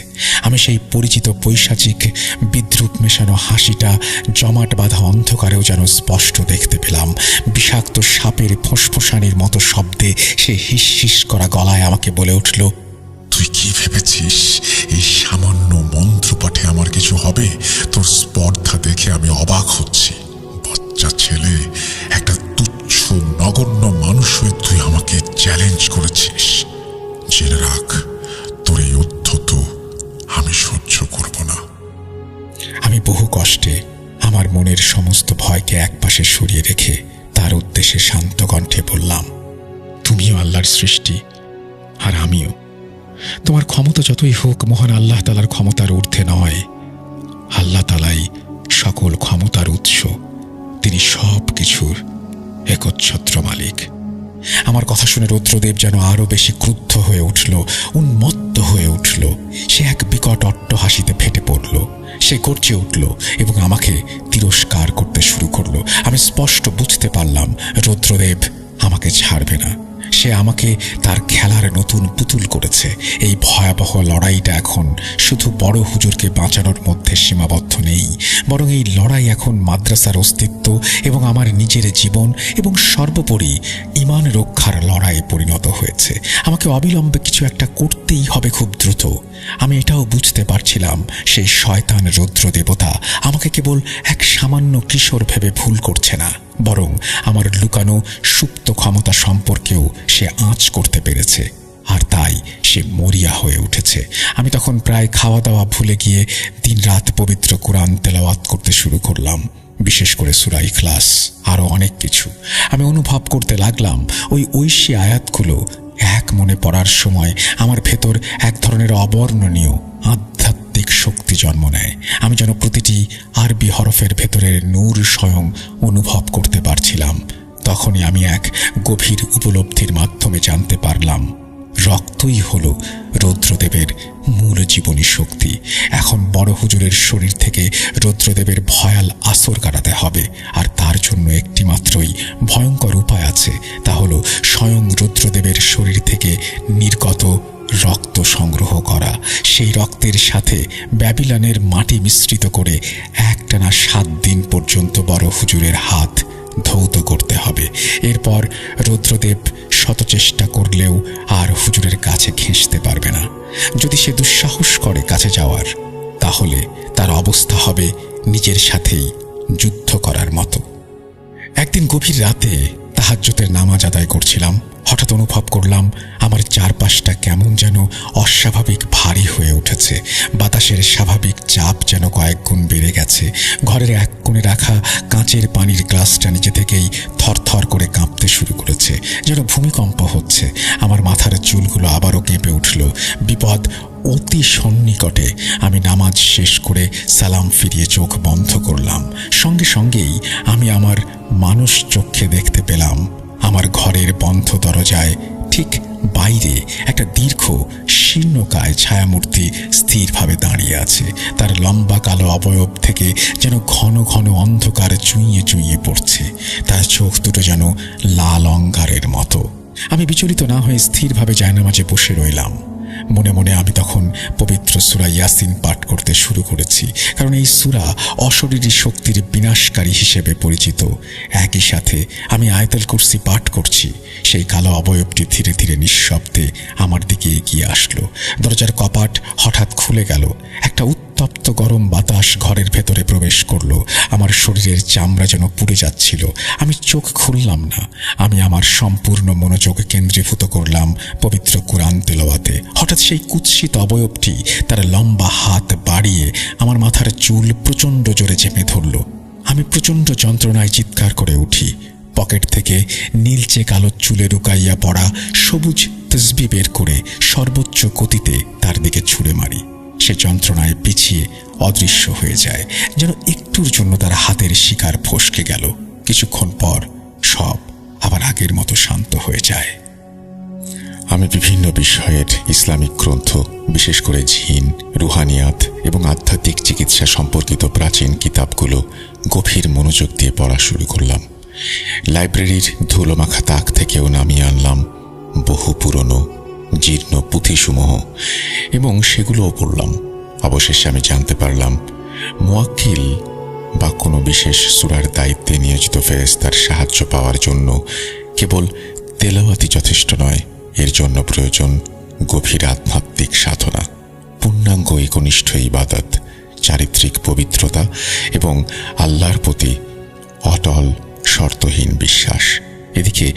আমি সেই পরিচিত পৈশাচিক বিদ্রুপ মেশানো হাসিটা জমাট বাঁধা অন্ধকারেও যেন স্পষ্ট দেখতে পেলাম। বিষাক্ত সাপের ফোঁসফোঁসানির মতো শব্দে সে হিস হিস করা গলায় আমাকে বলে উঠল, তুই কি ভেবেছিস এই সামান্য মন্ত্রপাঠে আমার কিছু হবে? তোর স্পর্ধা দেখে আমি অবাক হচ্ছি। বাচ্চা ছেলে, একটা তুচ্ছ নগণ্য মানুষ হয়ে তুই আমাকে চ্যালেঞ্জ করেছিস। জেনে রাখ, তোর এই উদ্ধত আমি সহ্য করব না। আমি বহু কষ্টে আমার মনের সমস্ত ভয়কে একপাশে সরিয়ে রেখে তার উদ্দেশ্যে শান্ত কণ্ঠে বললাম, তুমিও আল্লাহর সৃষ্টি, আর আমিও। তোমার ক্ষমতা যতই হোক মহান আল্লাহ তাআলার ক্ষমতার ঊর্ধ্বে নয়। আল্লাহ তাআলাই সকল ক্ষমতার উৎস, তিনি সব কিছুর একচ্ছত্র মালিক। আমার কথা শুনে রুদ্রদেব যেন আরো বেশি ক্রুদ্ধ হয়ে উঠল, উন্মত্ত হয়ে উঠল। সে এক বিকট অট্টহাসিতে ফেটে পড়ল। সে গর্জে উঠল এবং আমাকে তিরস্কার করতে শুরু করলো। আমি স্পষ্ট বুঝতে পারলাম রুদ্রদেব আমাকে ছাড়বে না। সে আমাকে তার খেলার নতুন পুতুল করেছে। এই ভয়াবহ লড়াইটা এখন শুধু বড় হুজুরকে বাঁচানোর মধ্যে সীমাবদ্ধ নেই, বরং এই লড়াই এখন মাদ্রাসার অস্তিত্ব এবং আমার নিজের জীবন এবং সর্বোপরি ঈমান রক্ষার লড়াইয়ে পরিণত হয়েছে। আমাকে অবিলম্বে কিছু একটা করতেই হবে, খুব দ্রুত। আমি এটাও বুঝতে পারছিলাম সেই শয়তান রুদ্র দেবতা আমাকে কেবল এক সামান্য কিশোর ভেবে ভুল করছে না, বরং আমার লুকানো সুপ্ত ক্ষমতা সম্পর্কেও সে আঁচ করতে পেরেছে, আর তাই সে মরিয়া হয়ে উঠেছে। আমি তখন প্রায় খাওয়া দাওয়া ভুলে গিয়ে দিনরাত পবিত্র কোরআন তেলাওয়াত করতে শুরু করলাম, বিশেষ করে সূরা ইখলাস, আরও অনেক কিছু। আমি অনুভব করতে লাগলাম ওই ঐশী আয়াতগুলো এক মনে পড়ার সময় আমার ভেতর এক ধরনের অবর্ণনীয় আধ্যাত্মিক শক্তি জন্ম নেয়। আমি যেন প্রতিটি আরবি হরফের ভেতরের নূর স্বয়ং অনুভব করতে পারছিলাম। তখনই আমি এক গভীর উপলব্ধির মাধ্যমে জানতে পারলাম, রক্তই হল রুদ্রদেবের মূল জীবনী শক্তি। এখন বড় হুজুরের শরীর থেকে রুদ্রদেবের ভয়াল আসর কাটাতে হবে, আর তার জন্য একটি মাত্রই ভয়ঙ্কর উপায় আছে, তা হল স্বয়ং রুদ্রদেবের শরীর থেকে নির্গত রক্ত সংগ্রহ করা। সেই রক্তের সাথে ব্যাবিলনের মাটি মিশ্রিত করে একটানা 7 দিন পর্যন্ত বড় হুজুরের হাত ধৌত করতে হবে। এরপর রুদ্রদেব শত চেষ্টা করলেও আর হুজুরের কাছে ঘেঁষতে পারবে না। যদি সে দুঃসাহস করে কাছে যাওয়ার, তাহলে তার অবস্থা হবে নিজের সাথেই যুদ্ধ করার মতো। একদিন গভীর রাতে তাহাজ্জুদের নামাজ আদায় করছিলাম। হঠাৎ অনুভব করলাম আমার চারপাশটা কেমন যেন অস্বাভাবিক ভারী হয়ে উঠেছে। বাতাসের স্বাভাবিক চাপ যেন কয়েক গুণ বেড়ে গেছে। ঘরের এক কোণে রাখা কাঁচের পানির গ্লাসটা নিজে থেকেই থরথর করে কাঁপতে শুরু করেছে, যেন ভূমিকম্প হচ্ছে। আমার মাথার চুলগুলো আবারও কেঁপে উঠল। বিপদ অতি সন্নিকটে। আমি নামাজ শেষ করে সালাম ফিরিয়ে চোখ বন্ধ করলাম। সঙ্গে সঙ্গেই আমি আমার মানুষ চোখে দেখতে পেলাম আমার ঘরের বন্ধ দরজায় ঠিক বাইরে একটা দীর্ঘ শীর্ণকায় ছায়ামূর্তি স্থিরভাবে দাঁড়িয়ে আছে। তার লম্বা কালো অবয়ব থেকে যেন ঘন ঘন অন্ধকার চুইয়ে চুইয়ে পড়ছে। তার চোখ দুটো যেন লাল অঙ্গারের মতো। আমি বিচলিত না হয়ে স্থিরভাবে জায়নামাজে বসে রইলাম। মনে মনে আমি তখন পবিত্র সূরা ইয়াসিন পাঠ করতে শুরু করেছি, কারণ এই সূরা অশরীরী শক্তির বিনাশকারী হিসেবে পরিচিত। একই সাথে আমি আয়াতুল কুরসি পাঠ করছি। সেই কালো অবয়বটি ধীরে ধীরে নিঃশব্দে আমার দিকে এগিয়ে আসলো। দরজার কপাট হঠাৎ খুলে গেল। একটা উত্তপ্ত উত্তপ্ত গরম বাতাস ঘরের ভেতরে প্রবেশ করলো। আমার শরীরের চামড়া যেন পুড়ে যাচ্ছিল। আমি চোখ খুললাম না। আমি আমার সম্পূর্ণ মনোযোগ কেন্দ্রীভূত করলাম পবিত্র কুরআন তেলাওয়াতে। হঠাৎ সেই কুৎসিত অবয়বটি তার লম্বা হাত বাড়িয়ে আমার মাথার চুল প্রচণ্ড জোরে চেপে ধরল। আমি প্রচণ্ড যন্ত্রণায় চিৎকার করে উঠি। পকেট থেকে নীলচে কালো চুলে লুকাইয়া পড়া সবুজ তসবি বের করে সর্বোচ্চ গতিতে তার দিকে ছুঁড়ে মারি। সে যন্ত্রণায় পিছিয়ে অদৃশ্য হয়ে যায়, যেন একটুর জন্য তার হাতের শিকার ফসকে গেল। কিছুক্ষণ পর সব আবার আগের মতো শান্ত হয়ে যায়। আমি বিভিন্ন বিষয়ের ইসলামিক গ্রন্থ, বিশেষ করে জিন, রুহানিয়াত এবং আধ্যাত্মিক চিকিৎসা সম্পর্কিত প্রাচীন কিতাবগুলো গভীর মনোযোগ দিয়ে পড়া শুরু করলাম। লাইব্রেরির ধুলোমাখা তাক থেকেও নামিয়ে আনলাম বহু পুরনো জীর্ণ পুঁথিসমূহ এবং সেগুলোও পড়লাম। অবশেষে আমি জানতে পারলাম মুয়াক্কিল বা কোনো বিশেষ সূরার দায়িত্বে নিয়োজিত ফেরেশতার সাহায্য পাওয়ার জন্য কেবল তেলাওয়াতই যথেষ্ট নয়, এর জন্য প্রয়োজন গভীর আধ্যাত্মিক সাধনা, পূর্ণাঙ্গ একনিষ্ঠ ইবাদত, চারিত্রিক পবিত্রতা এবং আল্লাহর প্রতি অটল শর্তহীন বিশ্বাস। এদিকে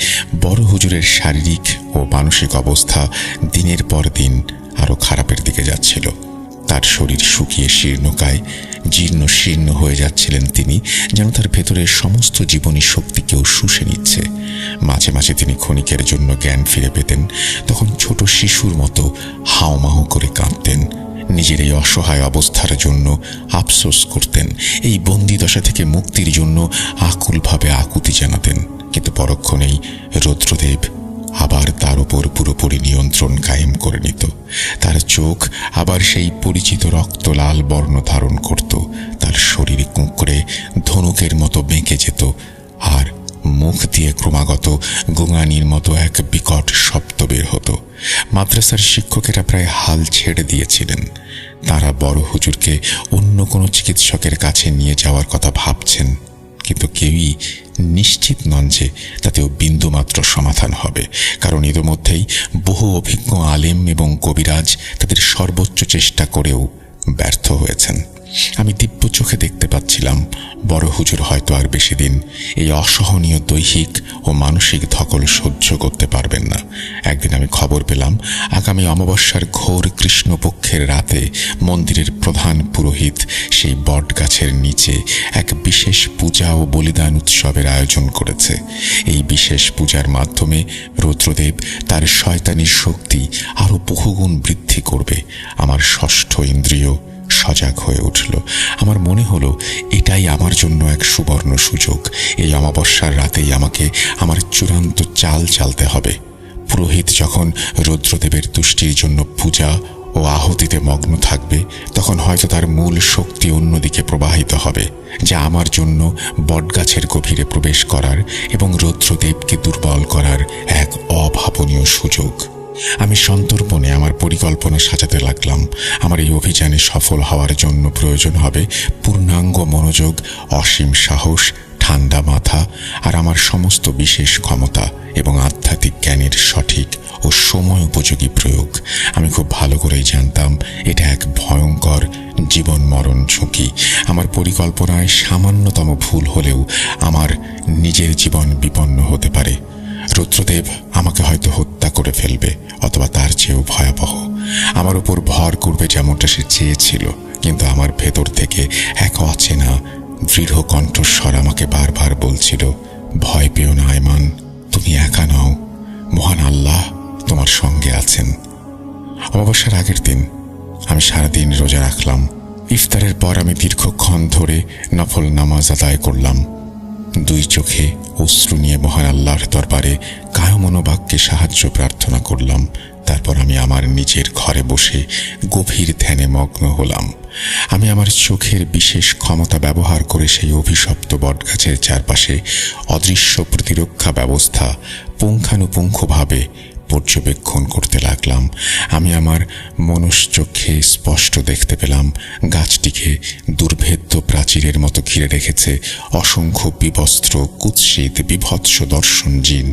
বড় হুজুরের শারীরিক ও মানসিক অবস্থা দিনের পর দিন আরো খারাপের দিকে যাচ্ছিল। তার শরীর শুকিয়ে শীর্ণকায় জীর্ণ শীর্ণ হয়ে যাচ্ছিলেন তিনি, যেন তার ভেতরের সমস্ত জীবনী শক্তিকেও শুষে নিচ্ছে। মাঝে মাঝে তিনি ক্ষণিকের জন্য জ্ঞান ফিরে পেতেন, তখন ছোট শিশুর মতো হাউমাউ করে কাঁদতেন। নিজের এই অসহায় অবস্থার জন্য আফসোস করতেন, এই বন্দিদশা থেকে মুক্তির জন্য আকুলভাবে আকুতি জানাতেন। কিন্তু পরক্ষণেই রুদ্রদেব আবার তার উপর পুরোপুরি নিয়ন্ত্রণ কায়েম করে নিত। তার চোখ আবার সেই পরিচিত রক্ত লাল বর্ণ ধারণ করত, তার শরীর কুঁকড়ে ধনুকের মতো বেঁকে যেত, আর মুখ দিয়ে ক্রমাগত গোঙানির মতো এক বিকট শব্দ বের হতো। মাদ্রাসার শিক্ষকেরা প্রায় হাল ছেড়ে দিয়েছিলেন। তারা বড় হুজুরকে অন্য কোনো চিকিৎসকের কাছে নিয়ে যাওয়ার কথা ভাবছেন, কিন্তু কেউই নিশ্চিত নন যে তাতেও বিন্দুমাত্র সমাধান হবে, কারণ ইতোমধ্যেই বহু অভিজ্ঞ আলেম এবং কবিরাজ তাদের সর্বোচ্চ চেষ্টা করেও ব্যর্থ হয়েছেন। আমি দিব্য চোখে দেখতে পাচ্ছিলাম বড় হুজুর হয়তো আর বেশি দিন এই অসহনীয় দৈহিক ও মানসিক ধকল সহ্য করতে পারবেন না। একদিন আমি খবর পেলাম আগামী অমাবস্যার ঘোর কৃষ্ণপক্ষের রাতে মন্দিরের প্রধান পুরোহিত সেই বট গাছের নিচে এক বিশেষ পূজা ও বলিদান উৎসবের আয়োজন করেছে। এই বিশেষ পূজার মাধ্যমে রুদ্রদেব তার শয়তানি শক্তি আরো বহুগুণ বৃদ্ধি করবে। আমার ষষ্ঠ ইন্দ্রিয় সজাগ হয়ে উঠল। আমার মনে হলো এটাই আমার জন্য এক সুবর্ণ সুযোগ। এই অমাবস্যার রাতেই আমাকে আমার চূড়ান্ত চাল চালতে হবে। পুরোহিত যখন রুদ্রদেবের তুষ্টির জন্য পূজা ও আহুতিতে মগ্ন থাকবে, তখন হয়তো তার মূল শক্তি অন্যদিকে প্রবাহিত হবে, যা আমার জন্য বটগাছের গভীরে প্রবেশ করার এবং রুদ্রদেবকে দুর্বল করার এক অভাবনীয় সুযোগ। আমি সন্তর্পণে আমার পরিকল্পনা সাজাতে লাগলাম। আমার এই অভিযানে সফল হওয়ার জন্য প্রয়োজন হবে পূর্ণাঙ্গ মনোযোগ, অসীম সাহস, ঠান্ডা মাথা আর আমার সমস্ত বিশেষ ক্ষমতা এবং আধ্যাত্মিক জ্ঞানের সঠিক ও সময় উপযোগী প্রয়োগ। আমি খুব ভালো করেই জানতাম এটা এক ভয়ঙ্কর জীবন মরণ ঝুঁকি। আমার পরিকল্পনায় সামান্যতম ভুল হলেও আমার নিজের জীবন বিপন্ন হতে পারে। রুদ্রদেব আমাকে হয়তো হত্যা করে ফেলবে, অথবা তার চেয়েও ভয়াবহ আমার উপর ভর করবে, যেমনটা সে চেয়েছিল। কিন্তু আমার ভেতর থেকে এক অচেনা দৃঢ় কণ্ঠস্বর আমাকে বারবার বলছিল, ভয় পেও না আয়মান, তুমি একা নও, মহান আল্লাহ তোমার সঙ্গে আছেন। অমাবস্যার আগের দিন আমি সারাদিন রোজা রাখলাম। ইফতারের পর আমি দীর্ঘক্ষণ ধরে নফল নামাজ আদায় করলাম। দুই চোখে অশ্রু নিয়ে মহান আল্লাহর দরবারে কায়মনোবাক্যে সাহায্য প্রার্থনা করলাম। তারপর আমি আমার নিজের ঘরে বসে গভীর ধ্যানে মগ্ন হলাম। আমি আমার চোখের বিশেষ ক্ষমতা ব্যবহার করে সেই অভিশপ্ত বটগাছের চারপাশে অদৃশ্য প্রতিরক্ষা ব্যবস্থা পুঙ্খানুপুঙ্খভাবে পর্যবেক্ষণ করতে লাগলাম। আমি আমার মনশ্চক্ষে স্পষ্ট দেখতে পেলাম গাছটিকে দুর্ভেদ্য প্রাচীরের মতো ঘিরে রেখেছে অসংখ্য বিবস্ত্র কুৎসিত বিভৎস দর্শন জিন।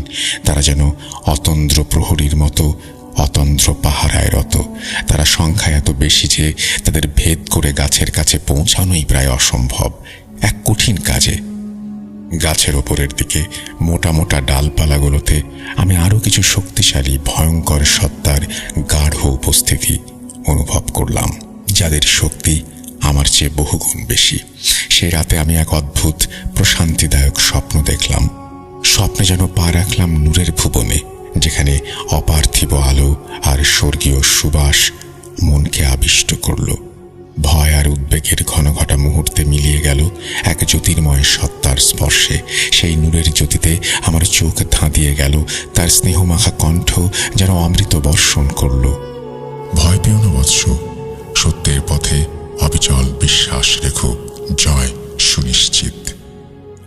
তারা যেন অতন্দ্র প্রহরীর মতো অতন্দ্র পাহারায় রত। তারা সংখ্যায় এত বেশি যে তাদের ভেদ করে গাছের কাছে পৌঁছানোই প্রায় অসম্ভব, এক কঠিন কাজে। গাছের ওপরের দিকে মোটা মোটা ডালপালাগুলোতে আমি আরো কিছু শক্তিশালী ভয়ঙ্কর সত্তার গাঢ় উপস্থিতি অনুভব করলাম, যাদের শক্তি আমার চেয়ে বহুগুণ বেশি। সেই রাতে আমি এক অদ্ভুত প্রশান্তিদায়ক স্বপ্ন দেখলাম। স্বপ্নে যেন পা রাখলাম নূরের ভুবনে, যেখানে অপার্থিব আলো আর স্বর্গীয় সুবাস মনকে আবিষ্ট করল। ভয় আর উদ্বেগের ঘনঘটা মুহূর্তে মিলিয়ে গেল এক জ্যোতির্ময় সত্তার স্পর্শে। সেই নূরের জ্যোতিতে আমার চোখ ধাঁধিয়ে গেল, তার স্নেহমাখা কণ্ঠ যেন অমৃত বর্ষণ করল। ভয় পেও না বৎস, সত্যের পথে অবিচল বিশ্বাস রেখো, জয় সুনিশ্চিত।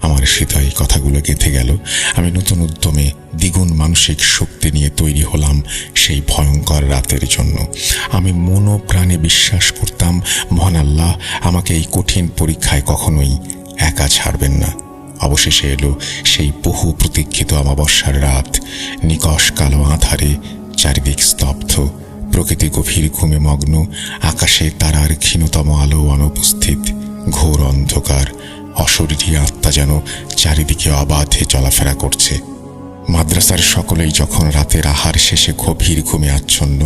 আমার হৃদয়ে কথাগুলো গেঁথে গেল। আমি নতুন উদ্যমে দ্বিগুণ মানসিক শক্তি নিয়ে তৈরি হলাম সেই ভয়ঙ্কর রাতের জন্য। আমি মনোপ্রাণে বিশ্বাস করতাম মহান আল্লাহ আমাকে এই কঠিন পরীক্ষায় কখনোই একা ছাড়বেন না। অবশেষে এলো সেই বহু প্রতীক্ষিত অমাবস্যার রাত। নিকষ কালো আঁধারে চারিদিক স্তব্ধ, প্রকৃতি গভীর ঘুমে মগ্ন, আকাশে তারার ক্ষীণতম আলো অনুপস্থিত। ঘোর অন্ধকার, অশরীরী আত্মা যেন চারিদিকে অবাধে চলাফেরা করছে। মাদ্রাসার সকলেই যখন রাতের আহার শেষে গভীর ঘুমে আচ্ছন্ন,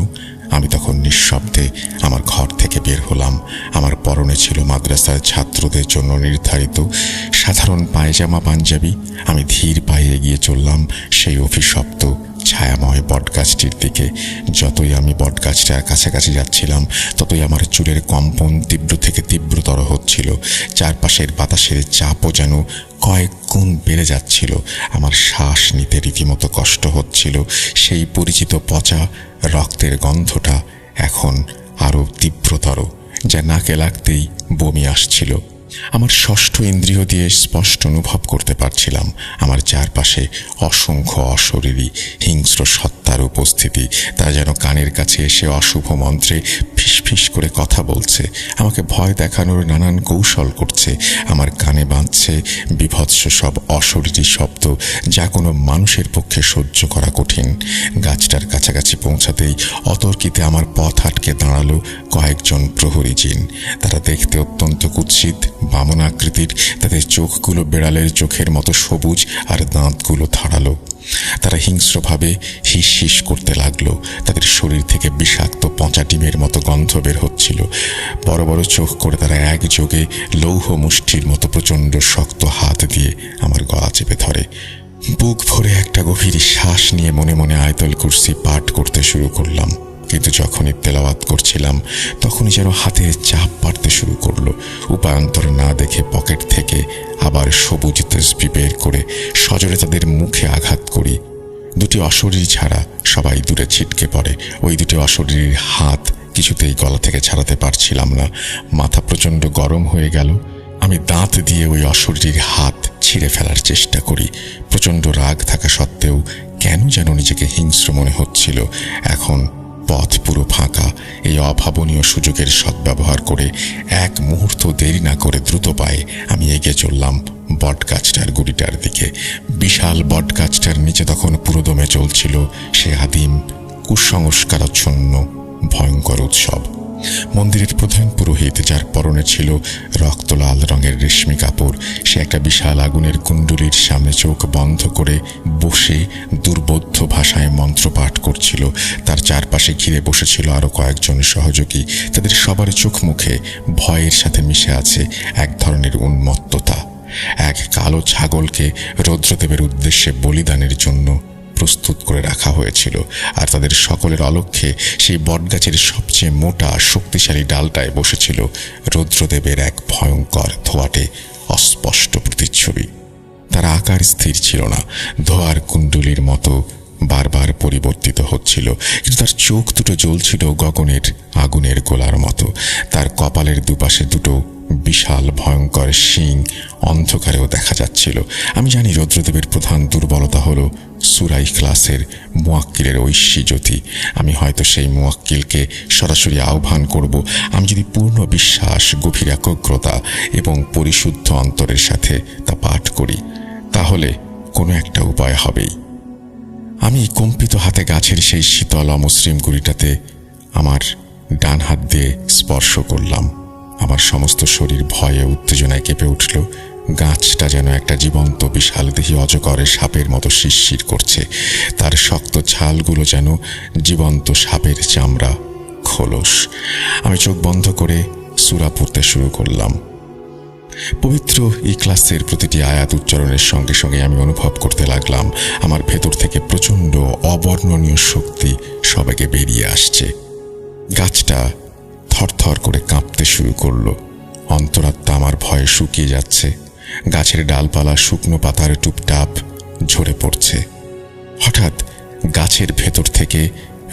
আমি তখন নিঃশব্দে আমার ঘর থেকে বের হলাম। আমার পরনে ছিল মাদ্রাসার ছাত্রদের জন্য নির্ধারিত সাধারণ পায়জামা পাঞ্জাবি। আমি ধীর পায়ে এগিয়ে চললাম সেই অভিশপ্ত ছায়াময় বটগাছটির দিকে। যতই আমি বটগাছটার কাছাকাছি যাচ্ছিলাম, ততই আমার চুলের কম্পন তীব্র থেকে তীব্রতর হচ্ছিল। চারপাশের বাতাসের চাপও যেন কয়েক গুণ বেড়ে যাচ্ছিল। আমার শ্বাস নিতে রীতিমতো কষ্ট হচ্ছিল। সেই পরিচিত পচা রক্তের গন্ধটা এখন আরো তীব্রতর, যা নাকে লাগতেই বমি আসছিল। আমার ষষ্ঠ ইন্দ্রিয় দিয়ে স্পষ্ট অনুভব করতে পারছিলাম আমার চারপাশে অসংখ্য অশরীরী হিংস্র সত্তার উপস্থিতি। তারা যেন কানের কাছে এসে অশুভ মন্ত্রে ফিসফিস করে কথা বলছে, আমাকে ভয় দেখানোর নানান কৌশল করছে। আমার কানে বাঁধছে বিভৎস সব অশরীরী শব্দ, যা কোনো মানুষের পক্ষে সহ্য করা কঠিন। গাছটার কাছাকাছি পৌঁছাতেই অতর্কিতে আমার পথ আটকে দাঁড়ালো কয়েকজন প্রহরী জিন। তারা দেখতে অত্যন্ত কুৎসিত, বামন আকৃতির। তাদের চোখগুলো বেড়ালের চোখের মতো সবুজ আর দাঁতগুলো ধারালো। তারা হিংস্রভাবে হিস হিস করতে লাগলো। তাদের শরীর থেকে বিষাক্ত পচা ডিমের মতো গন্ধ বের হচ্ছিল। বড় বড় চোখ করে তারা একযোগে লৌহ মুষ্টির মতো প্রচণ্ড শক্ত হাত দিয়ে আমার গলা চেপে ধরে। বুক ভরে একটা গভীর শ্বাস নিয়ে মনে মনে আয়াতুল কুরসি পাঠ করতে শুরু করলাম। কিন্তু যখনই তেলাওয়াত করছিলাম, তখনই যেন হাতে চাপ বাড়তে শুরু করলো। উপায়ান্তর না দেখে পকেট থেকে আবার সবুজ তসবি বের করে সজোরে তাদের মুখে আঘাত করি। দুটি অশরীরী ছাড়া সবাই দূরে ছিটকে পড়ে। ওই দুটি অশরীরীর হাত কিছুতেই গলা থেকে ছাড়াতে পারছিলাম না। মাথা প্রচণ্ড গরম হয়ে গেল। আমি দাঁত দিয়ে ওই অশরীরীর হাত ছিঁড়ে ফেলার চেষ্টা করি। প্রচণ্ড রাগ থাকা সত্ত্বেও কেন যেন নিজেকে হিংস্র মনে হচ্ছিল। এখন পথ পুরো ফাঁকা। এই অভাবনীয় সুযোগের সদ্ব্যবহার করে এক মুহূর্ত দেরি না করে দ্রুত পায়ে আমি এগিয়ে চললাম বটগাছটার গুড়িটার দিকে। বিশাল বটগাছটার নিচে তখন পুরোদমে চলছিল সে আদিম কুসংস্কারাচ্ছন্ন ভয়ঙ্কর উৎসব। মন্দিরের প্রধান পুরোহিত, যার পরনে ছিল রক্তলাল রঙের রেশমি কাপড়, সে একটা বিশাল আগুনের কুণ্ডুলির সামনে চোখ বন্ধ করে বসে দুর্বোধ্য ভাষায় মন্ত্রপাঠ করছিল। তার চারপাশে ঘিরে বসেছিল আরো কয়েকজন সহযোগী। তাদের সবার চোখ মুখে ভয়ের সাথে মিশে আছে এক ধরনের উন্মত্ততা। এক কালো ছাগলকে রৌদ্রদেবের উদ্দেশ্যে বলিদানের জন্য প্রস্তুত করে রাখা হয়েছিল। আর তাদের সকলের অলক্ষ্যে সেই বটগাছের সবচেয়ে মোটা শক্তিশালী ডালটায় বসেছিল রৌদ্রদেবের এক ভয়ঙ্কর ধোঁয়াটে অস্পষ্ট প্রতিচ্ছবি। তার আকার স্থির ছিল না, ধোঁয়ার কুণ্ডুলির মতো বারবার পরিবর্তিত হচ্ছিল। কিন্তু তার চোখ দুটো জ্বলছিল গগনের আগুনের গোলার মতো। তার কপালের দুপাশে দুটো বিশাল ভয়ঙ্কর শিং অন্ধকারেও দেখা যাচ্ছিল। আমি জানি রৌদ্রদেবের প্রধান দুর্বলতা হলো সূরা ইখলাসের মুয়াক্কিলের ঐশী জ্যোতি। আমি হয়তো সেই মুয়াক্কিলকে সরাসরি আহ্বান করব। আমি যদি পূর্ণ বিশ্বাস, গভীর একাগ্রতা এবং পরিশুদ্ধ অন্তরের সাথে তা পাঠ করি, তাহলে কোনো একটা উপায় হবেই। আমি কম্পিত হাতে গাছের সেই শীতল অমসৃণ গুড়িটাতে আমার ডান হাত দিয়ে স্পর্শ করলাম। আমার সমস্ত শরীর ভয়ে উত্তেজনায় কেঁপে উঠল। গাছটা যেন একটা জীবন্ত বিশালদেহী অজগরের সাপের মতো শিরশির করছে। তার শক্ত ছালগুলো যেন জীবন্ত সাপের চামড়া, খোলস। আমি চোখ বন্ধ করে সূরা পড়তে শুরু করলাম। পবিত্র ইখলাসের প্রতিটি আয়াত উচ্চারণের সঙ্গে সঙ্গে আমি অনুভব করতে লাগলাম আমার ভেতর থেকে প্রচণ্ড অবর্ণনীয় শক্তি সবাইকে বেরিয়ে আসছে। গাছটা থরথর করে কাঁপতে শুরু করলো। অন্তরাত্মা আমার ভয়ে শুকিয়ে যাচ্ছে। গাছের ডালপালা শুকনো পাতার টুপটাপ ঝরে পড়ছে। হঠাৎ গাছের ভেতর থেকে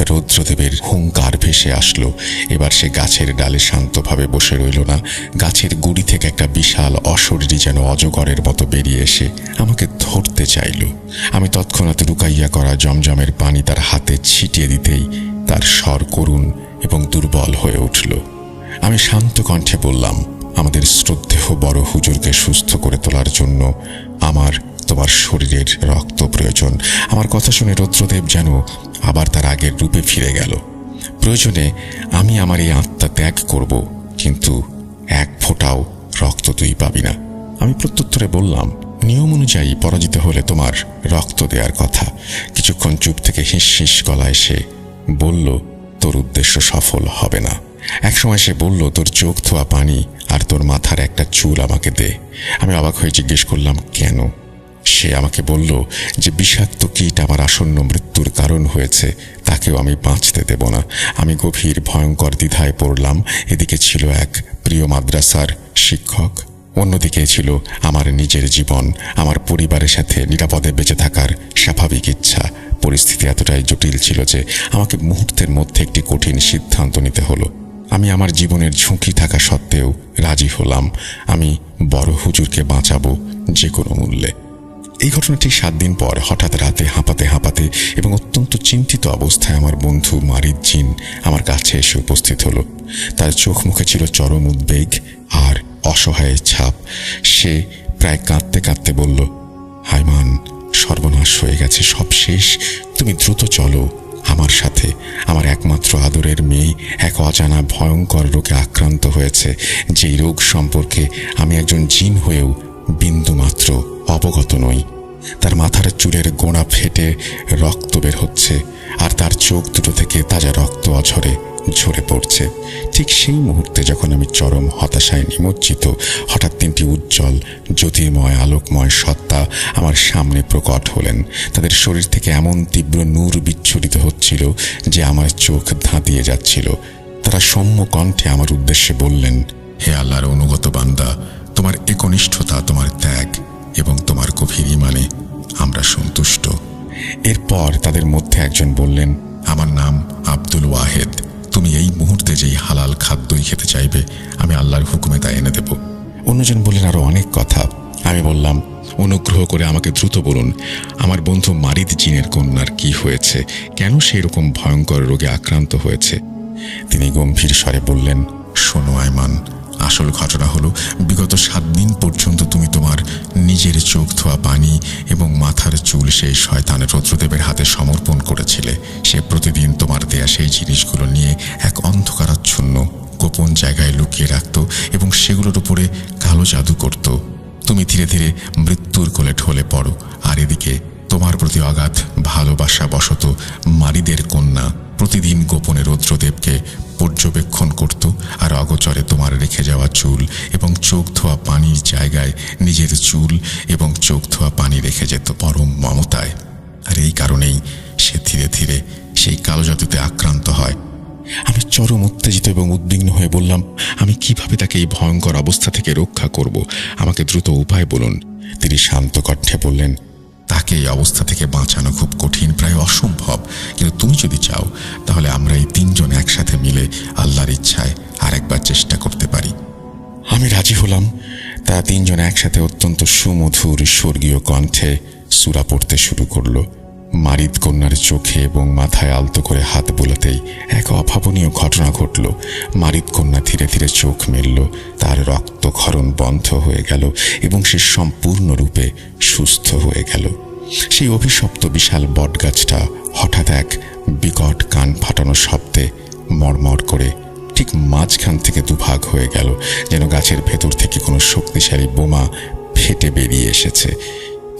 রৌদ্রদেবের হুঙ্কার ভেসে আসলো। এবার সে গাছের ডালে শান্তভাবে বসে রইল না। গাছের গুড়ি থেকে একটা বিশাল অশরীরী যেন অজগরের মতো বেরিয়ে এসে আমাকে ধরতে চাইল। আমি তৎক্ষণাৎ লুকাইয়া করা জমজমের পানি তার হাতে ছিটিয়ে দিতেই তার স্বর করুণ এবং দুর্বল হয়ে উঠল। আমি শান্ত কণ্ঠে বললাম, আমাদের শ্রদ্ধেয় বড় হুজুরকে সুস্থ করে তোলার জন্য তোমার শরীরের রক্ত প্রয়োজন। আমার কথা শুনে রৌদ্রদেব যেন আবার তার আগের রূপে ফিরে গেল। প্রয়োজনে আমি আমার এই আত্মা ত্যাগ করব, কিন্তু এক ফোঁটাও রক্ত তুই পাবি না। আমি প্রত্যুত্তরে বললাম, নিয়ম অনুযায়ী পরাজিত হলে তোমার রক্ত দেওয়ার কথা। কিছুক্ষণ চুপ থেকে হিস হিস গলায় সে বলল, তোর উদ্দেশ্য সফল হবে না। একসময় সে বলল, তোর চোখ ধোয়া পানি আর তোর মাথার একটা চুল আমাকে দে। আমি অবাক হয়ে জিজ্ঞেস করলাম, কেন? সে আমাকে বলল যে বিষাক্ত কীট আমার আসন্ন মৃত্যুর কারণ হয়েছে, তাকেও আমি বাঁচতে দেব না। আমি গভীর ভয়ঙ্কর দ্বিধায় পড়লাম। এদিকে ছিল এক প্রিয় মাদ্রাসার শিক্ষক, অন্যদিকে ছিল আমার নিজের জীবন, আমার পরিবারের সাথে নিরাপদে বেঁচে থাকার স্বাভাবিক ইচ্ছা। পরিস্থিতি এতটাই জটিল ছিল যে আমাকে মুহূর্তের মধ্যে একটি কঠিন সিদ্ধান্ত নিতে হলো। আমি আমার জীবনের ঝুঁকি থাকা সত্ত্বেও রাজি হলাম। আমি বড় হুজুরকে বাঁচাবো যে কোনো মূল্যে। এই ঘটনাটি 7 দিন পর হঠাৎ রাতে হাঁপাতে হাঁপাতে এবং অত্যন্ত চিন্তিত অবস্থায় আমার বন্ধু মারিদ জিন আমার কাছে এসে উপস্থিত হলো। তার চোখ মুখে ছিল চরম উদ্বেগ আর অসহায়ের ছাপ। সে প্রায় কাঁদতে কাঁদতে বলল, হায়মান, সর্বনাশ হয়ে গেছে, সব শেষ। তুমি দ্রুত চলো আমার সাথে। আমার একমাত্র আদরের মেয়ে এক অজানা ভয়ঙ্কর রোগে আক্রান্ত হয়েছে, যেই রোগ সম্পর্কে আমি একজন জিন হয়েও বিন্দুমাত্র অবগত নই। তার মাথার চুলের গোড়া ফেটে রক্ত বের হচ্ছে আর তার চোখ দুটো থেকে তাজা রক্ত অঝরে ঝরে পড়ছে। ঠিক সেই মুহূর্তে যখন আমি চরম হতাশায় নিমজ্জিত, হঠাৎ 3টি উজ্জ্বল জ্যোতির্ময় আলোকময় সত্তা আমার সামনে প্রকট হলেন। তাদের শরীর থেকে এমন তীব্র নূর বিচ্ছুরিত হচ্ছিল যে আমার চোখ ধাঁধিয়ে যাচ্ছিল। তারা সৌম্য কণ্ঠে আমার উদ্দেশ্যে বললেন, হে আল্লাহর অনুগত বান্দা, তোমার একনিষ্ঠতা, তোমার ত্যাগ এবং তোমার গভীর ঈমানে আমরা সন্তুষ্ট। এরপর তাদের মধ্যে একজন বললেন, আমার নাম আব্দুল ওয়াহেদ। তুমি এই মুহূর্তে যেই হালাল খাদ্যই খেতে চাইবে, আমি আল্লাহর হুকুমে তা এনে দেব। অন্যজন বললেন আরো অনেক কথা। আমি বললাম, অনুগ্রহ করে আমাকে দ্রুত বলুন, আমার বন্ধু মারিদ জিনের কন্যার কি হয়েছে, কেন সেই রকম ভয়ঙ্কর রোগে আক্রান্ত হয়েছে। তিনি গম্ভীর স্বরে বললেন, শোনো আয়মান, আসল ঘটনা হলো বিগত 7 দিন পর্যন্ত তুমি তোমার নিজের চোখ ধোয়া পানি এবং মাথার চুল সেই শয়তানের রৌদ্রদেবের হাতে সমর্পণ করেছিলে। সে প্রতিদিন তোমার দেয়া সেই জিনিসগুলো নিয়ে এক অন্ধকারাচ্ছন্ন গোপন জায়গায় লুকিয়ে রাখত এবং সেগুলোর উপরে কালো জাদু করত। তুমি ধীরে ধীরে মৃত্যুর কোলে ঢলে পড়ো। আর এদিকে তোমার প্রতি অগাধ ভালোবাসা বশত মারিদের কন্যা প্রতিদিন গোপনে রৌদ্রদেবকে পর্যবেক্ষণ করত আর অগোচরে তোমার রেখে যাওয়া চুল এবং চোখ ধোয়া পানির জায়গায় নিজের চুল এবং চোখ ধোয়া পানি রেখে যেত পরম মমতায়। আর এই কারণেই সে ধীরে ধীরে সেই কালো জাদুতে আক্রান্ত হয়। আমি চরম উত্তেজিত এবং উদ্বিগ্ন হয়ে বললাম, আমি কিভাবে তাকে এই ভয়ঙ্কর অবস্থা থেকে রক্ষা করব? আমাকে দ্রুত উপায় বলুন। তিনি শান্ত কণ্ঠে বললেন, তাকে এই অবস্থা থেকে বাঁচানো খুব কঠিন, প্রায় অসম্ভব। কিন্তু তুমি যদি চাও তাহলে আমরা এই 3 জন একসাথে মিলে আল্লাহর ইচ্ছায় আরেকবার চেষ্টা করতে পারি। আমি রাজি হলাম। তারা 3 জন একসাথে অত্যন্ত সুমধুর স্বর্গীয় কণ্ঠে সূরা পড়তে শুরু করলো। মারিদ কন্যার চোখে এবং মাথায় আলতো করে হাত বোলাতেই এক অভাবনীয় ঘটনা ঘটল। মারিদ কন্যা ধীরে ধীরে চোখ মেলল, তার রক্তক্ষরণ বন্ধ হয়ে গেল এবং সে সম্পূর্ণরূপে সুস্থ হয়ে গেল। সেই অভিশপ্ত বিশাল বটগাছটা হঠাৎ এক বিকট কান ফাটানো শব্দে মড়মড় করে ঠিক মাঝখান থেকে দুভাগ হয়ে গেল, যেন গাছের ভেতর থেকে কোনো শক্তিশালী বোমা ফেটে বেরিয়ে এসেছে।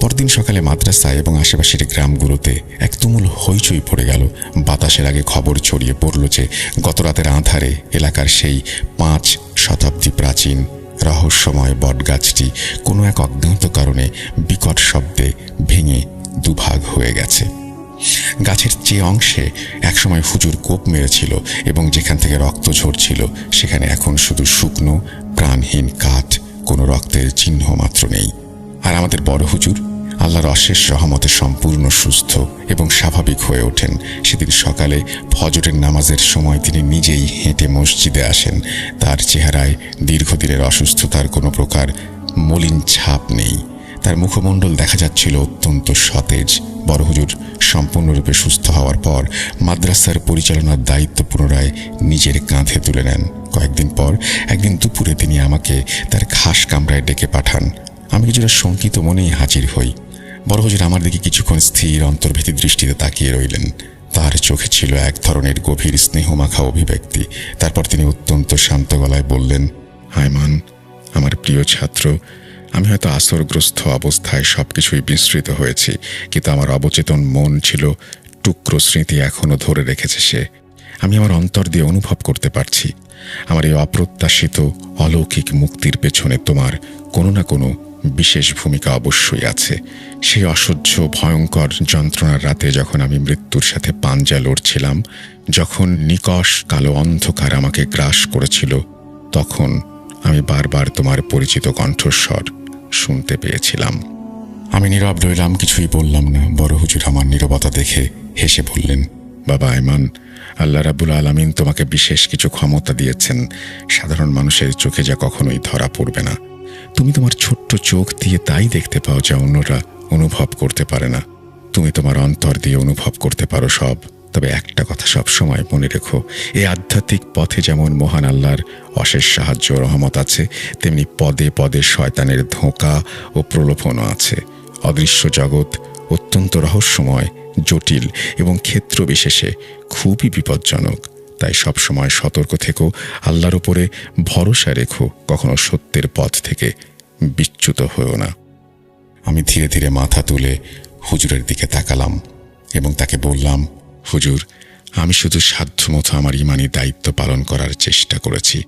পরদিন সকালে মাদ্রাসায় এবং আশেপাশের গ্রামগুলোতে এক তুমুল হইচই পড়ে গেল। বাতাসের আগে খবর ছড়িয়ে পড়ল যে গত রাতের আঁধারে এলাকার সেই 5 শতাব্দী প্রাচীন রহস্যময় বটগাছটি কোনো এক অজ্ঞাত কারণে বিকট শব্দে ভেঙে দুভাগ হয়ে গেছে। গাছের যে অংশে একসময় হুজুর কোপ মেরেছিল এবং যেখান থেকে রক্ত ঝরছিল, সেখানে এখন শুধু শুকনো প্রাণহীন কাঠ, কোনো রক্তের চিহ্ন মাত্র নেই। আর আমাদের বড় হুজুর আল্লাহর অশেষ রহমতে সম্পূর্ণ সুস্থ এবং স্বাভাবিক হয়ে ওঠেন। সেদিন সকালে ফজরের নামাজের সময় তিনি নিজেই হেঁটে মসজিদে আসেন। তার চেহারায় দীর্ঘদিনের অসুস্থতার কোনো প্রকার মলিন ছাপ নেই। তার মুখমণ্ডল দেখা যাচ্ছিল অত্যন্ত সতেজ। বড় হুজুর সম্পূর্ণরূপে সুস্থ হওয়ার পর মাদ্রাসার পরিচালনার দায়িত্ব পুনরায় নিজের কাঁধে তুলে নেন। কয়েকদিন পর একদিন দুপুরে তিনি আমাকে তার খাস কামরায় ডেকে পাঠান। আমি কিছুটা শঙ্কিত মনেই হাজির হই। বড় হুজুর আমার দিকে কিছুক্ষণ স্থির অন্তর্ভীতি দৃষ্টিতে তাকিয়ে রইলেন। তার চোখে ছিল এক ধরনের গভীর স্নেহমাখা অভিব্যক্তি। তারপর তিনি অত্যন্ত শান্ত গলায় বললেন, আয়মান, আমার প্রিয় ছাত্র, আমি হয়তো আসরগ্রস্ত অবস্থায় সবকিছুই বিস্মৃত হয়েছি, কিন্তু আমার অবচেতন মন ছিল টুকরো স্মৃতি এখনো ধরে রেখেছে সে। আমি আমার অন্তর দিয়ে অনুভব করতে পারছি আমার এই অপ্রত্যাশিত অলৌকিক মুক্তির পেছনে তোমার কোনো না কোনো বিশেষ ভূমিকা অবশ্যই আছে। সেই অসহ্য ভয়ঙ্কর যন্ত্রণার রাতে যখন আমি মৃত্যুর সাথে পাঞ্জা লড়ছিলাম, যখন নিকষ কালো অন্ধকার আমাকে গ্রাস করেছিল, তখন আমি বারবার তোমার পরিচিত কণ্ঠস্বর শুনতে পেয়েছিলাম। আমি নীরব রইলাম, কিছুই বললাম না। বড় হুজুর আমার নীরবতা দেখে হেসে বললেন, বাবা আয়মান, আল্লাহ রাব্বুল আলামিন তোমাকে বিশেষ কিছু ক্ষমতা দিয়েছেন, সাধারণ মানুষের চোখে যা কখনোই ধরা পড়বে না। তুমি তোমার ছোট্ট চোখ দিয়ে তাই দেখতে পাও যা অন্যরা অনুভব করতে পারে না। তুমি তোমার অন্তর দিয়ে অনুভব করতে পারো সব। তবে একটা কথা সব সময় মনে রেখো, এই আধ্যাত্মিক পথে যেমন মহান আল্লাহর অশেষ সাহায্য রহমত আছে, তেমনি পদে পদে শয়তানের ধোঁকা ও প্রলোভনও আছে। অদৃশ্য জগৎ অত্যন্ত রহস্যময়, জটিল এবং ক্ষেত্র বিশেষে খুবই বিপজ্জনক। তাই সবসময় সতর্ক থেকো, আল্লাহর উপরে ভরসা রেখো, কখনো সত্যের পথ থেকে বিচ্যুত হয়েও না। আমি ধীরে ধীরে মাথা তুলে হুজুরের দিকে তাকালাম এবং তাকে বললাম, হুজুর, আমি শুধু সাধ্যমতো আমার ইমানি দায়িত্ব পালন করার চেষ্টা করেছি।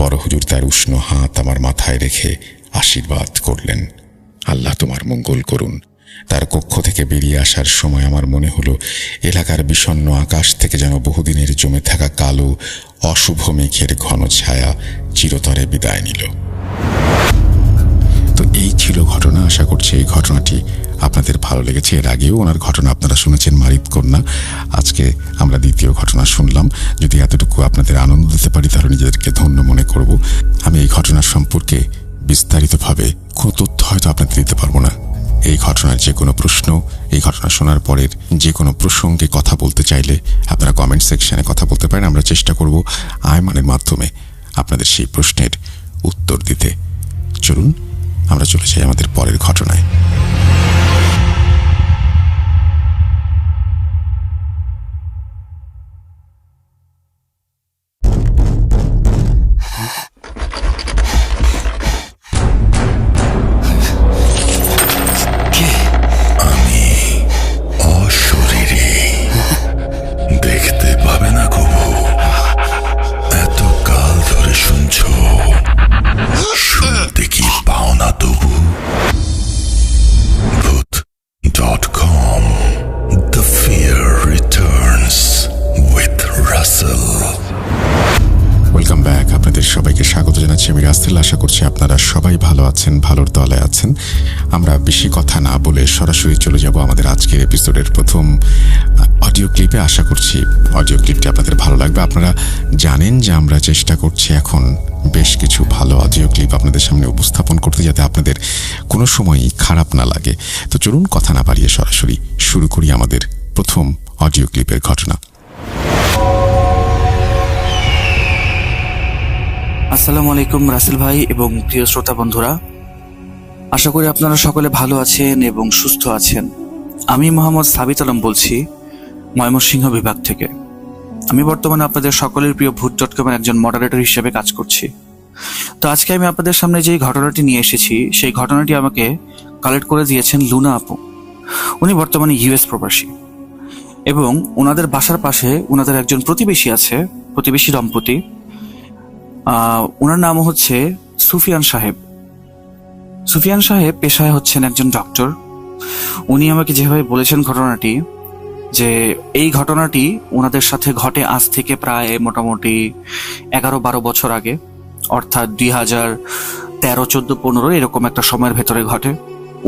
বড় হুজুর তার উষ্ণ হাত আমার মাথায় রেখে আশীর্বাদ করলেন। আল্লাহ তোমার মঙ্গল করুন। তার কক্ষ থেকে বেরিয়ে আসার সময় আমার মনে হলো এলাকার বিষণ্ণ আকাশ থেকে যেন বহুদিনের জমে থাকা কালো অশুভ মেঘের ঘন ছায়া চিরতরে বিদায় নিল। তো এই ছিল ঘটনা। আশা করছি এই ঘটনাটি আপনাদের ভালো লেগেছে। এর আগেও ওনার ঘটনা আপনারা শুনেছেন, মারিদ কন্যা। আজকে আমরা দ্বিতীয় ঘটনা শুনলাম। যদি এতটুকু আপনাদের আনন্দ দিতে পারি তাহলে নিজেদেরকে ধন্য মনে করব। আমি এই ঘটনার সম্পর্কে বিস্তারিতভাবে কোনো তথ্য হয়তো আপনাদের দিতে পারবো না। এই ঘটনার যে কোনো প্রশ্ন, এই ঘটনা শোনার পরের যে কোনো প্রসঙ্গে কথা বলতে চাইলে আপনারা কমেন্ট সেকশনে কথা বলতে পারেন। আমরা চেষ্টা করব আয়মানের মাধ্যমে আপনাদের সেই প্রশ্নের উত্তর দিতে। চলুন আমরা চলে যাই আমাদের পরের ঘটনায়। দেখতে পাবে না কবু, এত কাল ধরে শুনছো, শুনতে কি পাও না তবু। Voot.com, The Fear Returns with Russell. Welcome back. আপনাদের সবাইকে স্বাগত জানাচ্ছি আমি রাসেল। আশা করছি আপনারা সবাই ভালো আছেন, ভালোর দলে আছেন। আমরা বেশি কথা না বলে সরাসরি চলে যাব আমাদের আজকের এপিসোডের প্রথম অডিও ক্লিপে। আশা করছি অডিও ক্লিপটি আপনাদের ভালো লাগবে। আপনারা জানেন যে আমরা চেষ্টা করছি এখন বেশ কিছু ভালো অডিও ক্লিপ আপনাদের সামনে উপস্থাপন করতে, যাতে আপনাদের কোনো সময়ই খারাপ না লাগে। তো চলুন কথা না বাড়িয়ে সরাসরি শুরু করি আমাদের প্রথম অডিও ক্লিপের ঘটনা। আসসালামু আলাইকুম রাসেল ভাই এবং প্রিয় শ্রোতা বন্ধুরা, আশা করি আপনারা সকলে ভালো আছেন এবং সুস্থ আছেন। আমি মোহাম্মদ সাবিত আলম বলছি ময়মনসিংহ বিভাগ থেকে। আমি বর্তমানে আপনাদের সকলের প্রিয় ভূত.com-এর একজন মডারেটর হিসেবে কাজ করছি। তো আজকে আমি আপনাদের সামনে যে ঘটনাটি নিয়ে এসেছি সেই ঘটনাটি আমাকে কালেক্ট করে দিয়েছেন লুনা আপু। উনি বর্তমানে ইউএস প্রবাসী এবং ওনাদের বাসার পাশে ওনাদের একজন প্রতিবেশী আছে, প্রতিবেশী দম্পতি। ওনার নাম হচ্ছে সুফিয়ান সাহেব। সুফিয়ান সাহেব পেশায় হচ্ছেন একজন ডক্টর। উনি আমাকে যেভাবে বলেছেন ঘটনাটি, যে এই ঘটনাটি ওনাদের সাথে ঘটে আজ থেকে প্রায় মোটামুটি 11-12 বছর আগে, অর্থাৎ 2013-14-15 এরকম একটা সময়ের ভেতরে ঘটে।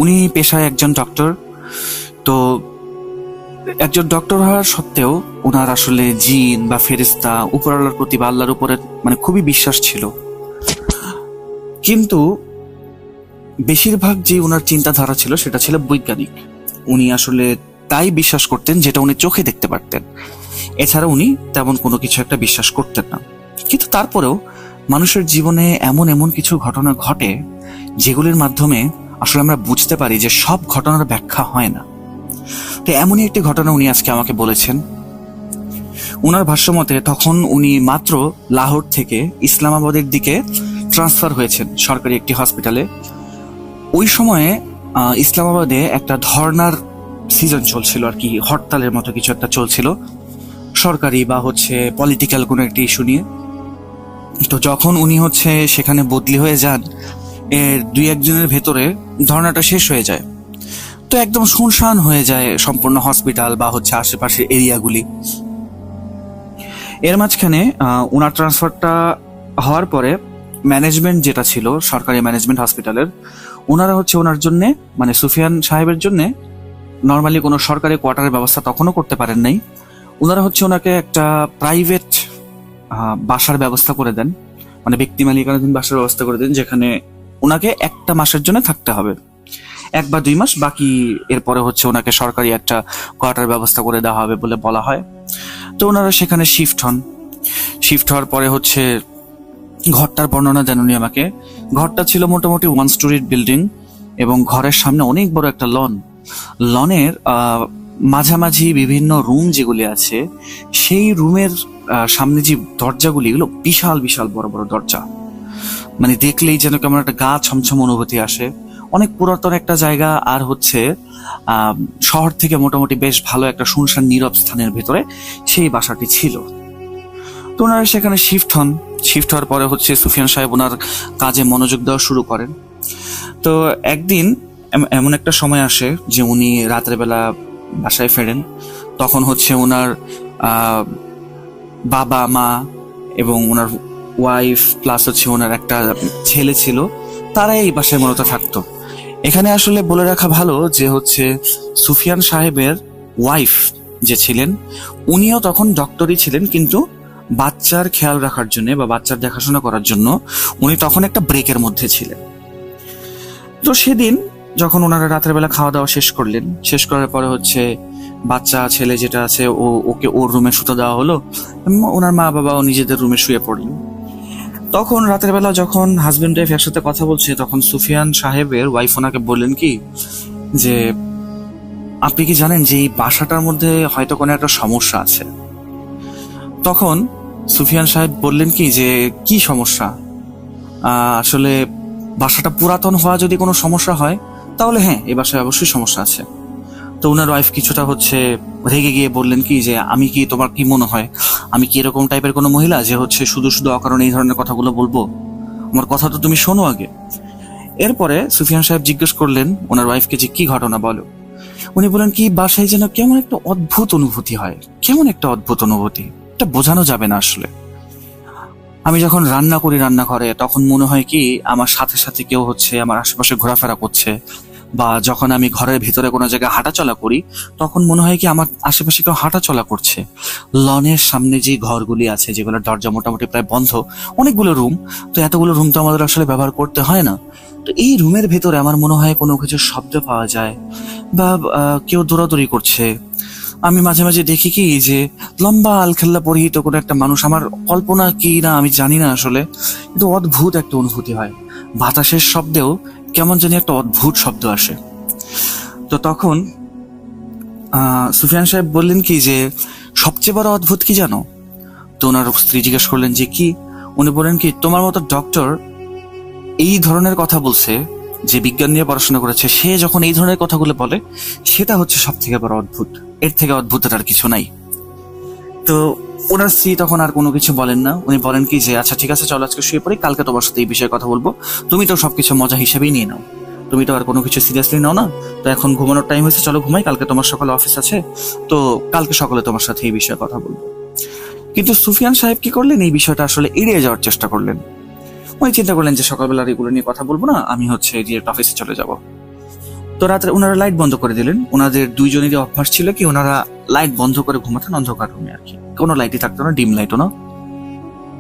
উনি পেশায় একজন ডক্টর। তো একজন ডক্টর হওয়ার সত্ত্বেও ওনার আসলে জিন বা ফেরেশতা উপরওয়ালার প্রতি বা আল্লাহর উপরে মানে খুবই বিশ্বাস ছিল। কিন্তু বেশিরভাগ যে ওনার চিন্তাধারা ছিল সেটা ছিল বৈজ্ঞানিক। উনি আসলে তাই বিশ্বাস করতেন যেটা উনি চোখে দেখতে পারতেন, এছাড়া উনি তেমন কোনো কিছু একটা বিশ্বাস করতেন না। কিন্তু তারপরেও মানুষের জীবনে এমন এমন কিছু ঘটনা ঘটে যেগুলির মাধ্যমে আসলে আমরা বুঝতে পারি যে সব ঘটনার ব্যাখ্যা হয় না। তো এমনই একটি ঘটনা উনি আজকে আমাকে বলেছেন। ওনার ভাষ্যমতে তখন উনি মাত্র লাহোর থেকে ইসলামাবাদের দিকে ট্রান্সফার হয়েছেন সরকারি একটি হসপিটালে। ওই সময়ে ইসলামাবাদে একটা ধর্নার সিজন চলছিল আর কি, হরতালের মতো কিছু একটা চলছিল সরকারি বা হচ্ছে পলিটিক্যাল কোনো একটা ইস্যু নিয়ে। তো যখন উনি হচ্ছে সেখানে বদলি হয়ে যান, এর 2-1 দিনের ভেতরে ধর্নাটা শেষ হয়ে যায়। তো একদম শুনশান হয়ে যায় সম্পূর্ণ হসপিটাল বা হচ্ছে আশেপাশের এরিয়াগুলি। এর মাঝখানে ওনার ট্রান্সফারটা হওয়ার পরে ম্যানেজমেন্ট যেটা ছিল সরকারি ম্যানেজমেন্ট হসপিটালের, ওনারা হচ্ছে ওনার জন্যে মানে সুফিয়ান সাহেবের জন্যে নর্মালি কোনো সরকারি কোয়ার্টারের ব্যবস্থা তখনও করতে পারেন নাই। ওনারা হচ্ছে ওনাকে একটা প্রাইভেট বাসার ব্যবস্থা করে দেন, মানে ব্যক্তি মালিকানাধীন বাসার ব্যবস্থা করে দেন, যেখানে ওনাকে 1 মাসের জন্য থাকতে হবে, 1 বা 2 মাস, বাকি এরপরে হচ্ছে ওনাকে সরকারি একটা কোয়ার্টার ব্যবস্থা করে দেওয়া হবে বলে বলা হয়। তো ওনারা সেখানে শিফট হন। শিফট হওয়ার পরে হচ্ছে ঘরটার বর্ণনা দেন উনি আমাকে। ঘরটা ছিল মোটামুটি 1 স্টোরির বিল্ডিং এবং ঘরের সামনে অনেক বড় একটা লনের মাঝামাঝি বিভিন্ন রুম যেগুলি আছে, সেই রুমের সামনে যে দরজাগুলি, এগুলো বিশাল বিশাল বড় বড় দরজা, মানে দেখলেই যেন কেমন একটা গা ছমছম অনুভূতি আসে। অনেক পুরাতন একটা জায়গা, আর হচ্ছে শহর থেকে মোটামুটি বেশ ভালো একটা শুনশান নীরব স্থানের ভেতরে সেই বাসাটি ছিল। তো ওনারা সেখানে শিফট হন। শিফট হওয়ার পরে হচ্ছে সুফিয়ান সাহেব ওনার কাজে মনোযোগ দেওয়া শুরু করেন। তো একদিন এমন একটা সময় আসে যে উনি রাতের বেলা বাসায় ফেরেন। তখন হচ্ছে ওনার বাবা মা এবং ওনার ওয়াইফ প্লাস হচ্ছে ওনার একটা ছেলে ছিল, তারাই এই বাসায় মূলত থাকতো। এখানে আসলে বলে রাখা ভালো যে হচ্ছে সুফিয়ান সাহেবের ওয়াইফ যে ছিলেন উনিও তখন ডক্টরই ছিলেন, কিন্তু বাচ্চার খেয়াল রাখার জন্য বা বাচ্চার দেখাশোনা করার জন্য উনি তখন একটা ব্রেকের মধ্যে ছিলেন। তো সেদিন যখন ওনারা রাতের বেলা খাওয়া দাওয়া শেষ করলেন, শেষ করার পরে হচ্ছে বাচ্চা ছেলে যেটা আছে ওকে ওর রুমে শুতে দেওয়া হলো, ওনার মা বাবাও নিজেদের রুমে শুয়ে পড়লেন। তখন রাতের বেলা যখন হাজবেন্ড ওয়াইফ একসাথে কথা বলছে, তখন সুফিয়ান সাহেবের ওয়াইফ ওনাকে বললেন কি যে আপনি কি জানেন যে এই বাসাটার মধ্যে হয়তো কোনো একটা সমস্যা আছে। তখন সুফিয়ান সাহেব বললেন কি যে কি সমস্যা, আসলে বাসাটা পুরাতন হওয়া যদি কোনো সমস্যা হয় তাহলে হ্যাঁ, এই বাসায় অবশ্যই সমস্যা আছে। তো ওনার ওয়াইফ কিছুটা হচ্ছে রেগে গিয়ে বললেন কি যে আমি কি, তোমার কি মনে হয় আমি কি এরকম টাইপের কোনো মহিলা যে হচ্ছে শুধু শুধু অকারণে এই ধরনের কথাগুলো বলবো? আমার কথা তো তুমি শোনো আগে। এরপরে সুফিয়ান সাহেব জিজ্ঞেস করলেন ওনার ওয়াইফকে যে কি ঘটনা বলো। উনি বলেন কি বাসায় যেন কেমন একটা অদ্ভুত অনুভূতি হয়, কেমন একটা অদ্ভুত অনুভূতি, এটা বোঝানো যাবে না আসলে। আমি যখন রান্না করি রান্নাঘরে, তখন মনে হয় কি আমার সাথে সাথে কেউ হচ্ছে আমার আশেপাশে ঘোরাফেরা করছে, বা যখন আমি ঘরের ভিতরে কোনো জায়গায় হাঁটাচলা করি তখন মনে হয় কি আমার আশেপাশে কেউ হাঁটাচলা করছে। লনের সামনে যে ঘরগুলি আছে যেগুলোর দরজা মোটামুটি প্রায় বন্ধ, অনেকগুলো রুম, তো এতগুলো রুম তো আমাদের আসলে ব্যবহার করতে হয় না। তো এই রুমের ভেতরে আমার মনে হয় কোনো কিছু শব্দ পাওয়া যায় বা কেউ দৌড়াদৌড়ি করছে। আমি মাঝে মাঝে দেখি কি যে লম্বা আলখেল্লা পরিহিত কোনো একটা মানুষ, আমার কল্পনা কি না আমি জানি না আসলে, কিন্তু অদ্ভুত একটা অনুভূতি হয়। বাতাসের শব্দেও কেমন জানি একটা অদ্ভুত শব্দ আসে। তো তখন সুফিয়ান সাহেব বললেন কি যে সবচেয়ে বড় অদ্ভুত কি জানো? তো ওনার স্ত্রী জিজ্ঞেস করলেন যে কি? উনি বললেন কি তোমার মতো ডক্টর এই ধরনের কথা বলছে, যে বিজ্ঞান নিয়ে পড়াশোনা করেছে, সে যখন এই ধরনের কথাগুলো বলে সেটা হচ্ছে সব থেকে বড় অদ্ভুত, এর থেকে অদ্ভুত আর কিছু নাই। তো ওনার স্ত্রী তখন আর কোনো কিছু বলেন না। উনি বলেন কি যে আচ্ছা ঠিক আছে, চলো আজকে শুয়ে পড়ি, কালকে তোমার সাথে এই বিষয়ে কথা বলবো। তুমি তো সবকিছু মজা হিসেবেই নিয়ে নাও, তুমি তো আর কোনো কিছু সিরিয়াসলি নাও না। তো এখন ঘুমানোর টাইম হয়েছে, চলো ঘুমাই, কালকে তোমার সকালে অফিস আছে, তো কালকে সকালে তোমার সাথে এই বিষয়ে কথা বলবো। কিন্তু সুফিয়ান সাহেব কি করলেন, এই বিষয়টা আসলে এড়িয়ে যাওয়ার চেষ্টা করলেন। উনি চিন্তা করলেন যে সকালবেলা আর এগুলো নিয়ে কথা বলবো না, আমি হচ্ছে ডিরেক্ট অফিসে চলে যাব। তো রাত্রে ওনারা লাইট বন্ধ করে দিলেন। ওনাদের দুইজনেরই অভ্যাস ছিল কি ওনারা লাইট বন্ধ করে ঘুমাতেন অন্ধকার রুমে আর কি, কোনো লাইটই থাকতো না, ডিম লাইটও না।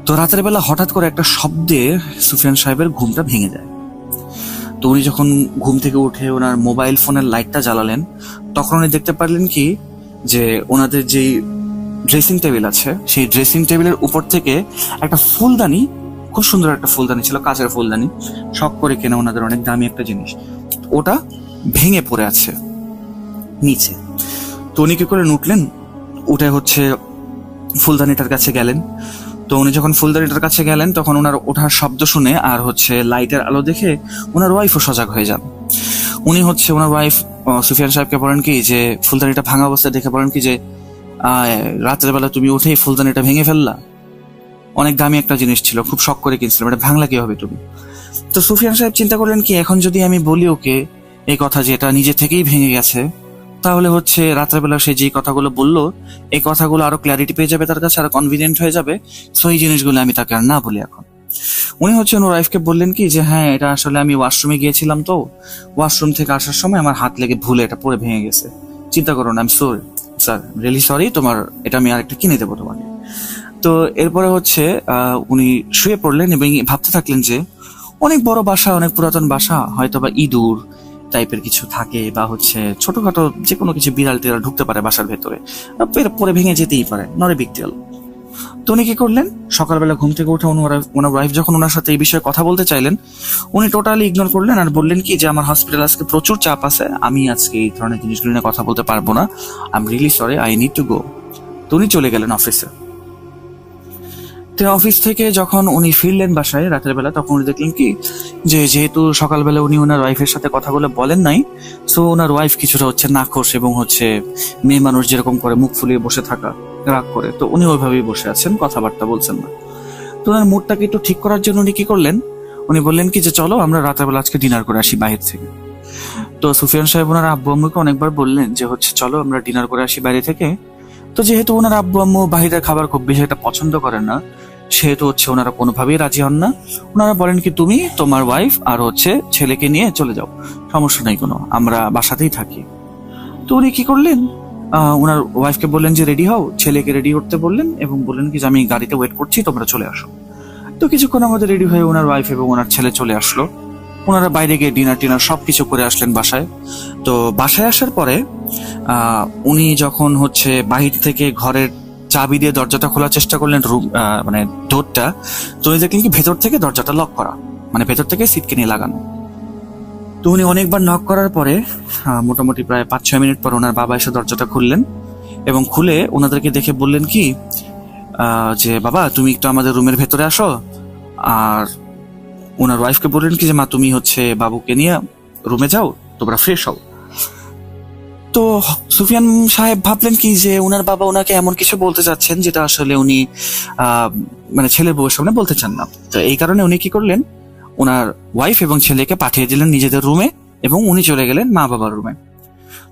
তো রাতের বেলা হঠাৎ করে একটা শব্দে সুফিয়ান সাহেবের ঘুমটা ভেঙে যায়। তো উনি যখন ঘুম থেকে উঠে ওনার মোবাইল ফোনের লাইটটা জ্বালালেন, তখন উনি দেখতে পারলেন কি যে ওনাদের যেই ড্রেসিং টেবিল আছে, সেই ড্রেসিং টেবিলের উপর থেকে একটা ফুলদানি, খুব সুন্দর একটা ফুলদানি ছিল, কাঁচের ফুলদানি, শখ করে কেনা ওনাদের, অনেক দামি একটা জিনিস, ওটা ভেঙে পড়ে আছে নিচে। তো উনি কি করে উঠলেন, উঠে হচ্ছে ফুলদানিটার কাছে গেলেন। তো উনি যখন ফুলদানিটার কাছে গেলেন তখন ওনার ওঠার শব্দ শুনে আর হচ্ছে লাইটের আলো দেখে ওনার ওয়াইফও সজাগ হয়ে যান। উনি হচ্ছে ওনার ওয়াইফ সুফিয়ান সাহেবকে বলেন কি যে ফুলদানিটা ভাঙা অবস্থায় দেখে বলেন কি যে রাতের বেলা তুমি উঠেই ফুলদানিটা ভেঙে ফেললা, অনেক দামি একটা জিনিস ছিল, খুব শখ করে কিনছিলাম, এটা ভাঙলা কিভাবে তুমি? তো সুফিয়ান সাহেব চিন্তা করলেন কি এখন যদি আমি বলি ওকে এই কথা যে এটা নিজে থেকেই ভেঙে গেছে, তাহলে হচ্ছে রাত্রেবেলা সে যে কথাগুলো বললো এই কথাগুলো আরো ক্ল্যারিটি পেয়ে যাবে তার কাছে, আরো কনভিনিয়েন্ট হয়ে যাবে। সো এই জিনিসগুলো আমি তাকে আর না বলি এখন। উনি হচ্ছে ওনার ওয়াইফকে বললেন কি যে হ্যাঁ এটা আসলে আমি ওয়াশরুমে গিয়েছিলাম, তো ওয়াশরুম থেকে আসার সময় আমার হাত লেগে ভুলে এটা পরে ভেঙে গেছে, চিন্তা করো না, আমি সরি স্যার, রিয়েলি সরি, তোমার এটা আমি আরেকটা কিনে দেবো তোমাকে। তো এরপরে হচ্ছে উনি শুয়ে পড়লেন এবং ভাবতে থাকলেন যে অনেক বড় বাসা, অনেক পুরাতন বাসা, হয়তো বা ইঁদুর টাইপের কিছু থাকে বা হচ্ছে ছোটখাটো যে কোনো কিছু বিড়াল টিড়াল ঢুকতে পারে বাসার ভেতরে, পরে ভেঙে যেতেই পারে, নট এ বিগ ডিল। তো উনি কি করলেন, সকালবেলা ঘুম থেকে উঠে ওনার ওয়াইফ যখন ওনার সাথে এই বিষয়ে কথা বলতে চাইলেন, উনি টোটালি ইগনোর করলেন আর বললেন কি যে আমার হসপিটাল আজকে প্রচুর চাপ আছে, আমি আজকে এই ধরনের জিনিসগুলো নিয়ে কথা বলতে পারবো না, I am really sorry, I need to go. তো উনি চলে গেলেন অফিসে। তো অফিস থেকে যখন উনি ফিরলেন বাসায় রাতের বেলা, তখন উনি দেখলেন কি যে যেহেতু সকালবেলা উনি ওনার ওয়াইফের সাথে কথাগুলো বলেন নাই, সো ওনার ওয়াইফ কিছুটা হচ্ছে নাখোশ এবং হচ্ছে মেয়ে মানুষ যেরকম করে মুখ ফুলিয়ে বসে থাকা, রাগ করে, তো উনি ওইভাবেই বসে আছেন, কথাবার্তা বলছেন না। তো ওনার মুডটাকে একটু ঠিক করার জন্য উনি কি করলেন, উনি বললেন কি যে চলো আমরা রাতের বেলা আজকে ডিনার করে আসি বাইরে থেকে। তো সুফিয়ান সাহেব ওনার আব্বু আম্মুকে অনেকবার বললেন যে হচ্ছে চলো আমরা ডিনার করে আসি বাইরে থেকে। তো যেহেতু ওনার আব্বু আম্মু বাহিরের খাবার খুব বেশি একটা পছন্দ করেন না, সেহেতু হচ্ছে ওনারা কোনোভাবেই রাজি হন না। ওনারা বলেন কি তুমি তোমার ওয়াইফ আর হচ্ছে ছেলেকে নিয়ে চলে যাও, সমস্যা নেই কোনো, আমরা বাসাতেই থাকি। তো উনি কি করলেন, ওনার ওয়াইফকে বললেন যে রেডি হও, ছেলেকে রেডি করতে বললেন এবং বললেন কি যে আমি গাড়িতে ওয়েট করছি, তোমরা চলে আসো। তো কিছুক্ষণের মধ্যে রেডি হয়ে ওনার ওয়াইফ এবং ওনার ছেলে চলে আসলো। ওনারা বাইরে গিয়ে ডিনার টিনার সবকিছু করে আসলেন বাসায়। তো বাসায় আসার পরে উনি যখন হচ্ছে বাহির থেকে ঘরের চাবি দিয়ে দরজাটা খোলার চেষ্টা করলেন, রুম মানে ডোরটা, তো উনি দেখলেন কি ভেতর থেকে দরজাটা লক করা, মানে ভেতর থেকে সিটকে নিয়ে লাগানো। তো উনি অনেকবার নক করার পরে মোটামুটি প্রায় 5-6 মিনিট পর ওনার বাবা এসে দরজাটা খুললেন এবং খুলে ওনাদেরকে দেখে বললেন কি যে বাবা তুমি একটু আমাদের রুমের ভেতরে আসো। আর ওনার ওয়াইফকে বললেন কি যে মা তুমি হচ্ছে বাবুকে নিয়ে রুমে যাও, তোমরা ফ্রেশ হও। তো সুফিয়ান সাহেব ভাবলেন কি যে ওনার বাবা ওনাকে এমন কিছু বলতে চাচ্ছেন যেটা আসলে উনি মানে ছেলের বউয়ের সামনে বলতে চান না। তো এই কারণে উনি কি করলেন, ওনার ওয়াইফ এবং ছেলেকে পাঠিয়ে দিলেন নিজেদের রুমে এবং উনি চলে গেলেন মা বাবার রুমে।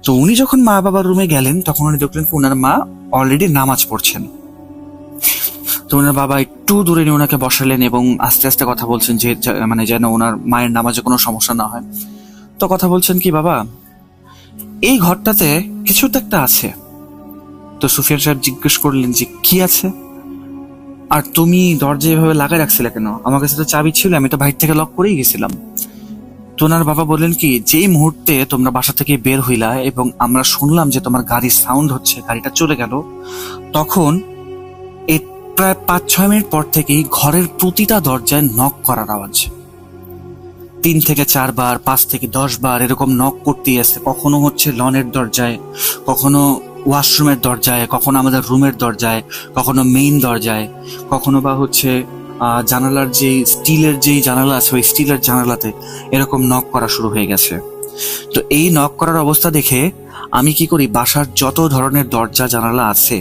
তো উনি যখন মা বাবার রুমে গেলেন তখন উনি দেখলেন কি ওনার মা অলরেডি নামাজ পড়ছেন। তো ওনার বাবা একটু দূরে নিয়ে ওনাকে বসালেন এবং আস্তে আস্তে কথা বলছেন যে মানে যেন ওনার মায়ের নামাজে কোনো সমস্যা না হয়। তো কথা বলছেন কি বাবা এই ঘরটাতে কিছু তো একটা আছে। তো সুফিয়ান সাহেব জিজ্ঞেস করলেন যে কি আছে, আর তুমি দরজা এভাবে লাগাই রাখছিলে কেন, আমার কাছে তো চাবি ছিল, আমি তো বাইরে থেকে লক করেই গেছিলাম। তো ওনার বাবা বললেন কি যেই মুহূর্তে তোমরা বাসা থেকে বের হইলা এবং আমরা শুনলাম যে তোমার গাড়ির সাউন্ড হচ্ছে, গাড়িটা চলে গেল, তখন এই প্রায় 5-6 মিনিট পর থেকেই ঘরের প্রতিটা দরজায় নক করার আওয়াজ। 3 থেকে 4 বার, 5 থেকে 10 বার এরকম নক করতেই আছে। কখনো হচ্ছে লনের দরজায়, কখনো ওয়াশরুমের দরজায়, কখনো আমাদের রুমের দরজায়, কখনো মেইন দরজায়, কখনো বা হচ্ছে জানালার যে স্টিলের যেই জানালা আছে ওই স্টিলের জানালাতে এরকম নক করা শুরু হয়ে গেছে। তো এই নক করার অবস্থা দেখে আমি কি করি, বাসার যত ধরনের দরজা জানালা আছে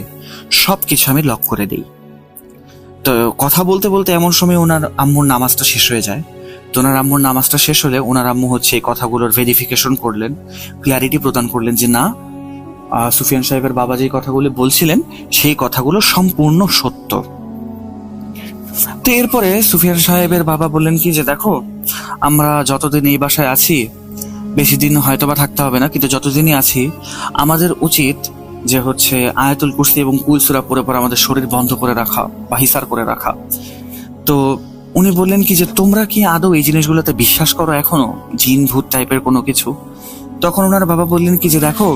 সবকিছু আমি লক করে দিই। তো কথা বলতে বলতে এমন সময় ওনার আম্মুর নামাজটা শেষ হয়ে যায়। তো ওনার আম্মুর নামাজটা শেষ হলে ওনার আম্মু হচ্ছে এই কথাগুলোর ভেরিফিকেশন করলেন, ক্লিয়ারিটি প্রদান করলেন যে না, সুফিয়ান সাহেবের বাবা যে কথাগুলো বলছিলেন সেই কথাগুলো সম্পূর্ণ সত্য। তো এরপরে সুফিয়ান সাহেবের বাবা বললেন কি যে দেখো, আমরা যতদিন এই বাসায় আছি, বেশি দিন হয়তো বা থাকতে হবে না, কিন্তু যতদিনই আছি আমাদের উচিত যে হচ্ছে আয়াতুল কুরসি এবং কুল সূরা পড়ে পড়ে আমাদের শরীর বন্ধ করে রাখা বা হিসার করে রাখা। তো উনি বললেন কি যে তোমরা কি আদৌ এই জিনিসগুলোতে বিশ্বাস করো এখনো, জিন ভূত টাইপের কোনো কিছু? তখন ওনার বাবা বললেন কি যে দেখো,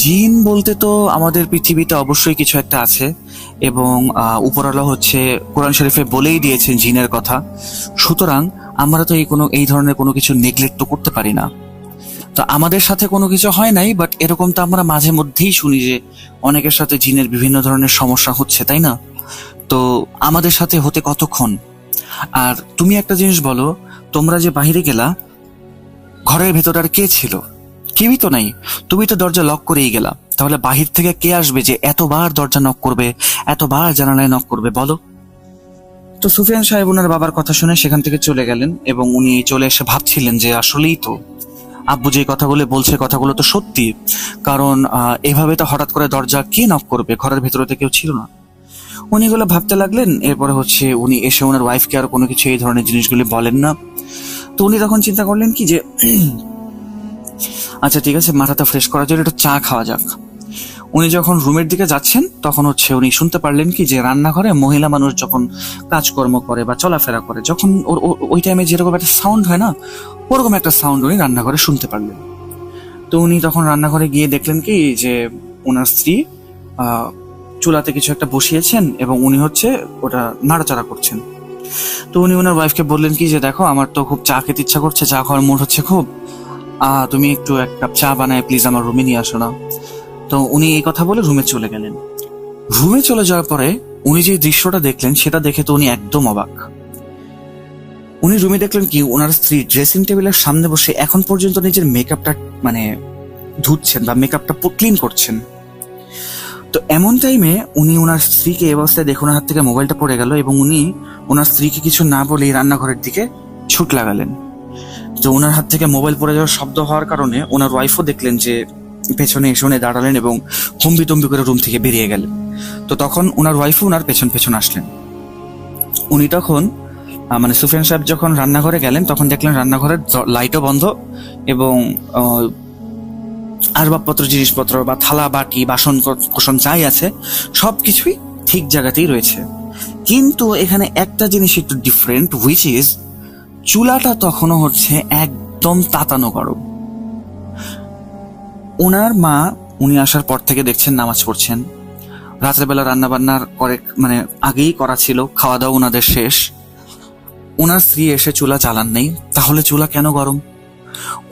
জিন বলতে তো আমাদের পৃথিবীতে অবশ্যই কিছু একটা আছে, এবং উপরওয়ালা হচ্ছে কোরআন শরীফে বলেই দিয়েছেন জিনের কথা। সুতরাং আমরা তো এই ধরনের কোনো কিছু নেগলেক্ট তো করতে পারি না। তো আমাদের সাথে কোনো কিছু হয় নাই, বাট এরকম তো আমরা মাঝে মধ্যেই শুনি যে অনেকের সাথে জিনের বিভিন্ন ধরনের সমস্যা হচ্ছে, তাই না? তো আমাদের সাথে হতে কতক্ষণ? আর তুমি একটা জিনিস বলো, তোমরা যে বাহিরে গেলা, ঘরের ভেতর আর কে ছিল? কেউই তো নাই, তুমি তো দরজা লক করেই গেলা। তাহলে বাহির থেকে কে আসবে যে এতবার দরজা নক করবে, এতবার জানালায় নক করবে, বলো? তো সুফিয়ান সাহেব ওনার বাবার কথা শুনে সেখান থেকে চলে গেলেন, এবং উনি চলে এসে ভাবছিলেন যে আসলেই তো আব্বু যে কথাগুলো বলছে কথাগুলো তো সত্যি, কারণ এভাবে তো হঠাৎ করে দরজা কে নক করবে, ঘরের ভেতরে তো কেউ ছিল না। উনি এগুলো ভাবতে লাগলেন। এরপরে হচ্ছে উনি এসে ওনার ওয়াইফকে আর কোনো কিছু এই ধরনের জিনিসগুলি বলেন না। তো উনি তখন চিন্তা করলেন কি যে আচ্ছা ঠিক আছে, মাথাটা ফ্রেশ করার জন্য একটু চা খাওয়া যাক। উনি যখন রুমের দিকে যাচ্ছেন তখন হচ্ছে উনি শুনতে পারলেন কি যে রান্নাঘরে মহিলা মানুষ যখন কাজকর্ম করে বা চলাফেরা করে, যখন ওই টাইমে যেরকম একটা সাউন্ড হয় না, ওরকম একটা সাউন্ড উনি রান্নাঘরে শুনতে পারলেন। তো উনি তখন রান্নাঘরে গিয়ে দেখলেন কি যে ওনার স্ত্রী চুলাতে কিছু একটা বসিয়েছেন এবং উনি হচ্ছে ওটা নাড়াচাড়া করছেন। তো উনি ওনার ওয়াইফকে বললেন কি যে দেখো, আমার তো খুব চা খেতে ইচ্ছা করছে, চা খাওয়ার মুড হচ্ছে খুব, তুমি একটু 1 কাপ চা বানায় প্লিজ আমার রুমে নিয়ে আসো না। তো উনি এই কথা বলে রুমে চলে গেলেন। রুমে চলে যাওয়ার পরে উনি যে দৃশ্যটা দেখলেন সেটা দেখে তো উনি একদম অবাক। উনি রুমে দেখলেন কি ওনার স্ত্রী ড্রেসিং টেবিলের সামনে বসে এখন পর্যন্ত নিজের মেকআপটা মানে ধুচ্ছেন বা মেকআপটা ক্লিন করছেন। তো এমন টাইমে উনি ওনার স্ত্রীকে এই অবস্থায় দেখে ওনার হাত থেকে মোবাইলটা পড়ে গেল, এবং উনি ওনার স্ত্রীকে কিছু না বলেই রান্নাঘরের দিকে ছুট লাগালেন। তো ওনার হাত থেকে মোবাইল পড়ে যাওয়ার শব্দ হওয়ার কারণে ওনার ওয়াইফও দেখলেন যে পেছনে এসে উনি দাঁড়ালেন এবং হম্বি তম্বি করে রুম থেকে বেরিয়ে গেলেন। তো তখন ওনার ওয়াইফও ওনার পেছন পেছন আসলেন। উনি তখন মানে সুফিয়ান সাহেব যখন রান্নাঘরে গেলেন তখন দেখলেন রান্নাঘরের লাইটও বন্ধ, এবং আসবাবপত্র জিনিসপত্র বা থালা বাটি বাসন কোসন যাই আছে সবকিছুই ঠিক জায়গাতেই রয়েছে। কিন্তু এখানে একটা জিনিস একটু ডিফারেন্ট, হুইচ ইজ চুলাটা তখনও হচ্ছে একদম তাতানো গরম। ওনার মা উনি আসার পর থেকে দেখছেন নামাজ পড়ছেন, রাত্রেবেলা রান্না বান্নার করে মানে আগেই করা ছিল, খাওয়া দাওয়া ওনাদের শেষ। ওনার স্ত্রী এসে চুলা চালান নেই, তাহলে চুলা কেন গরম?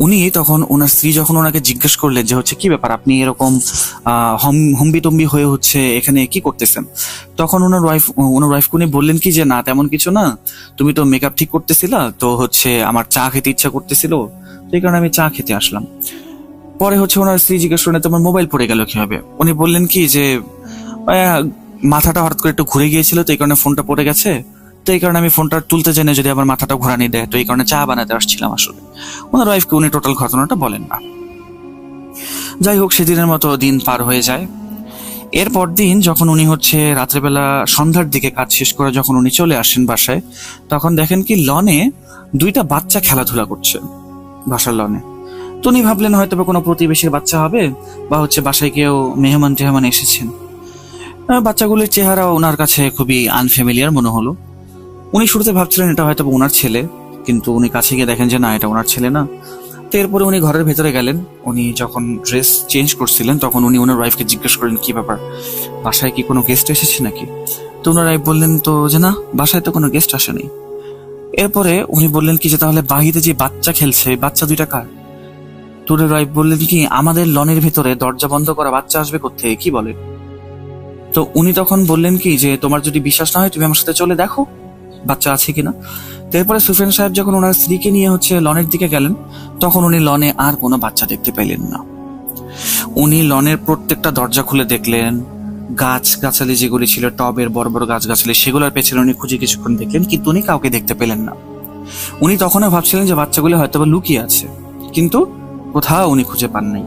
উনি তখন ওনার স্ত্রী যখন ওনাকে জিজ্ঞেস করলেন যে হচ্ছে কি ব্যাপার, আপনি এরকম হম্বি হয়ে হচ্ছে এখানে কি করতেছেন, তখন ওনার ওয়াইফকে উনি বললেন কি যে না তেমন কিছু না, তুমি তো মেকআপ ঠিক করতেছিলা, তো হচ্ছে আমার চা খেতে ইচ্ছা করতেছিল, তো এই কারণে আমি চা খেতে আসলাম। পরে হচ্ছে ওনার স্ত্রী জিজ্ঞেস করলেন তোমার মোবাইল পড়ে গেল কিভাবে? উনি বললেন কি যে মাথাটা হঠাৎ করে একটু ঘুরে গিয়েছিল, তো এই কারণে ফোনটা পড়ে গেছে, তো এই কারণে আমি ফোনটা তুলতে জেনে যদি আমার মাথাটা ঘোরানি দেয়, তো এই কারণে চা বানাতে আসছিলাম। আসলে ওনার ওয়াইফকে উনি টোটাল ঘটনাটা বলেন না। যাই হোক, সেদিনের মতো দিন পার হয়ে যায়। এরপর দিন যখন উনি হচ্ছে রাত্রেবেলা সন্ধ্যার দিকে কাজ শেষ করে যখন উনি চলে আসেন বাসায়, তখন দেখেন কি লনে 2টা বাচ্চা খেলাধুলা করছে বাসার লনে। তো উনি ভাবলেন হয়তো বা কোনো প্রতিবেশীর বাচ্চা হবে, বা হচ্ছে বাসায় কেউ মেহমান এসেছেন। বাচ্চাগুলির চেহারা ওনার কাছে খুবই আনফ্যামিলিয়ার মনে হলো। উনি শুরুতে ভাবছিলেন এটা হয়তো ওনার ছেলে, কিন্তু উনি কাছে গিয়ে দেখেন যে না, এটা ওনার ছেলে না। তো এরপরে উনি ঘরের ভেতরে গেলেন। উনি যখন ড্রেস চেঞ্জ করছিলেন তখন উনি ওনার ওয়াইফকে জিজ্ঞেস করলেন কি ব্যাপার, বাসায় কি কোনো গেস্ট এসেছে নাকি? তো ওনার ওয়াইফ বললেন তো যে না, বাসায় তো কোনো গেস্ট আসেনি। এরপরে উনি বললেন কি যে তাহলে বাহিরে যে বাচ্চা খেলছে, বাচ্চা দুইটা কার? টুনের ওয়াইফ বললেন কি আমাদের লনের ভিতরে দরজা বন্ধ করা বাচ্চা আসবে কোত্থেকে, কি বলে? তো উনি তখন বললেন কি যে তোমার যদি বিশ্বাস না হয় তুমি আমার সাথে চলে দেখো বাচ্চা আছে কিনা। তো এরপরে সুফিয়ান সাহেব যখন ওনার স্ত্রীকে নিয়ে লনের দিকে গেলেন, তখন উনি লনে আর কোনো বাচ্চা দেখতে পেলেন না। উনি লনের প্রত্যেকটা দরজা খুলে দেখলেন, গাছ গাছালি যেগুলি ছিল টবের বড় বড় গাছ গাছালি সেগুলোর পেছনে উনি খুঁজে কিছুক্ষণ দেখলেন, কিন্তু উনি কাউকে দেখতে পেলেন না। উনি তখনও ভাবছিলেন যে বাচ্চাগুলো হয়তো বা লুকিয়ে আছে, কিন্তু কোথাও উনি খুঁজে পান নাই।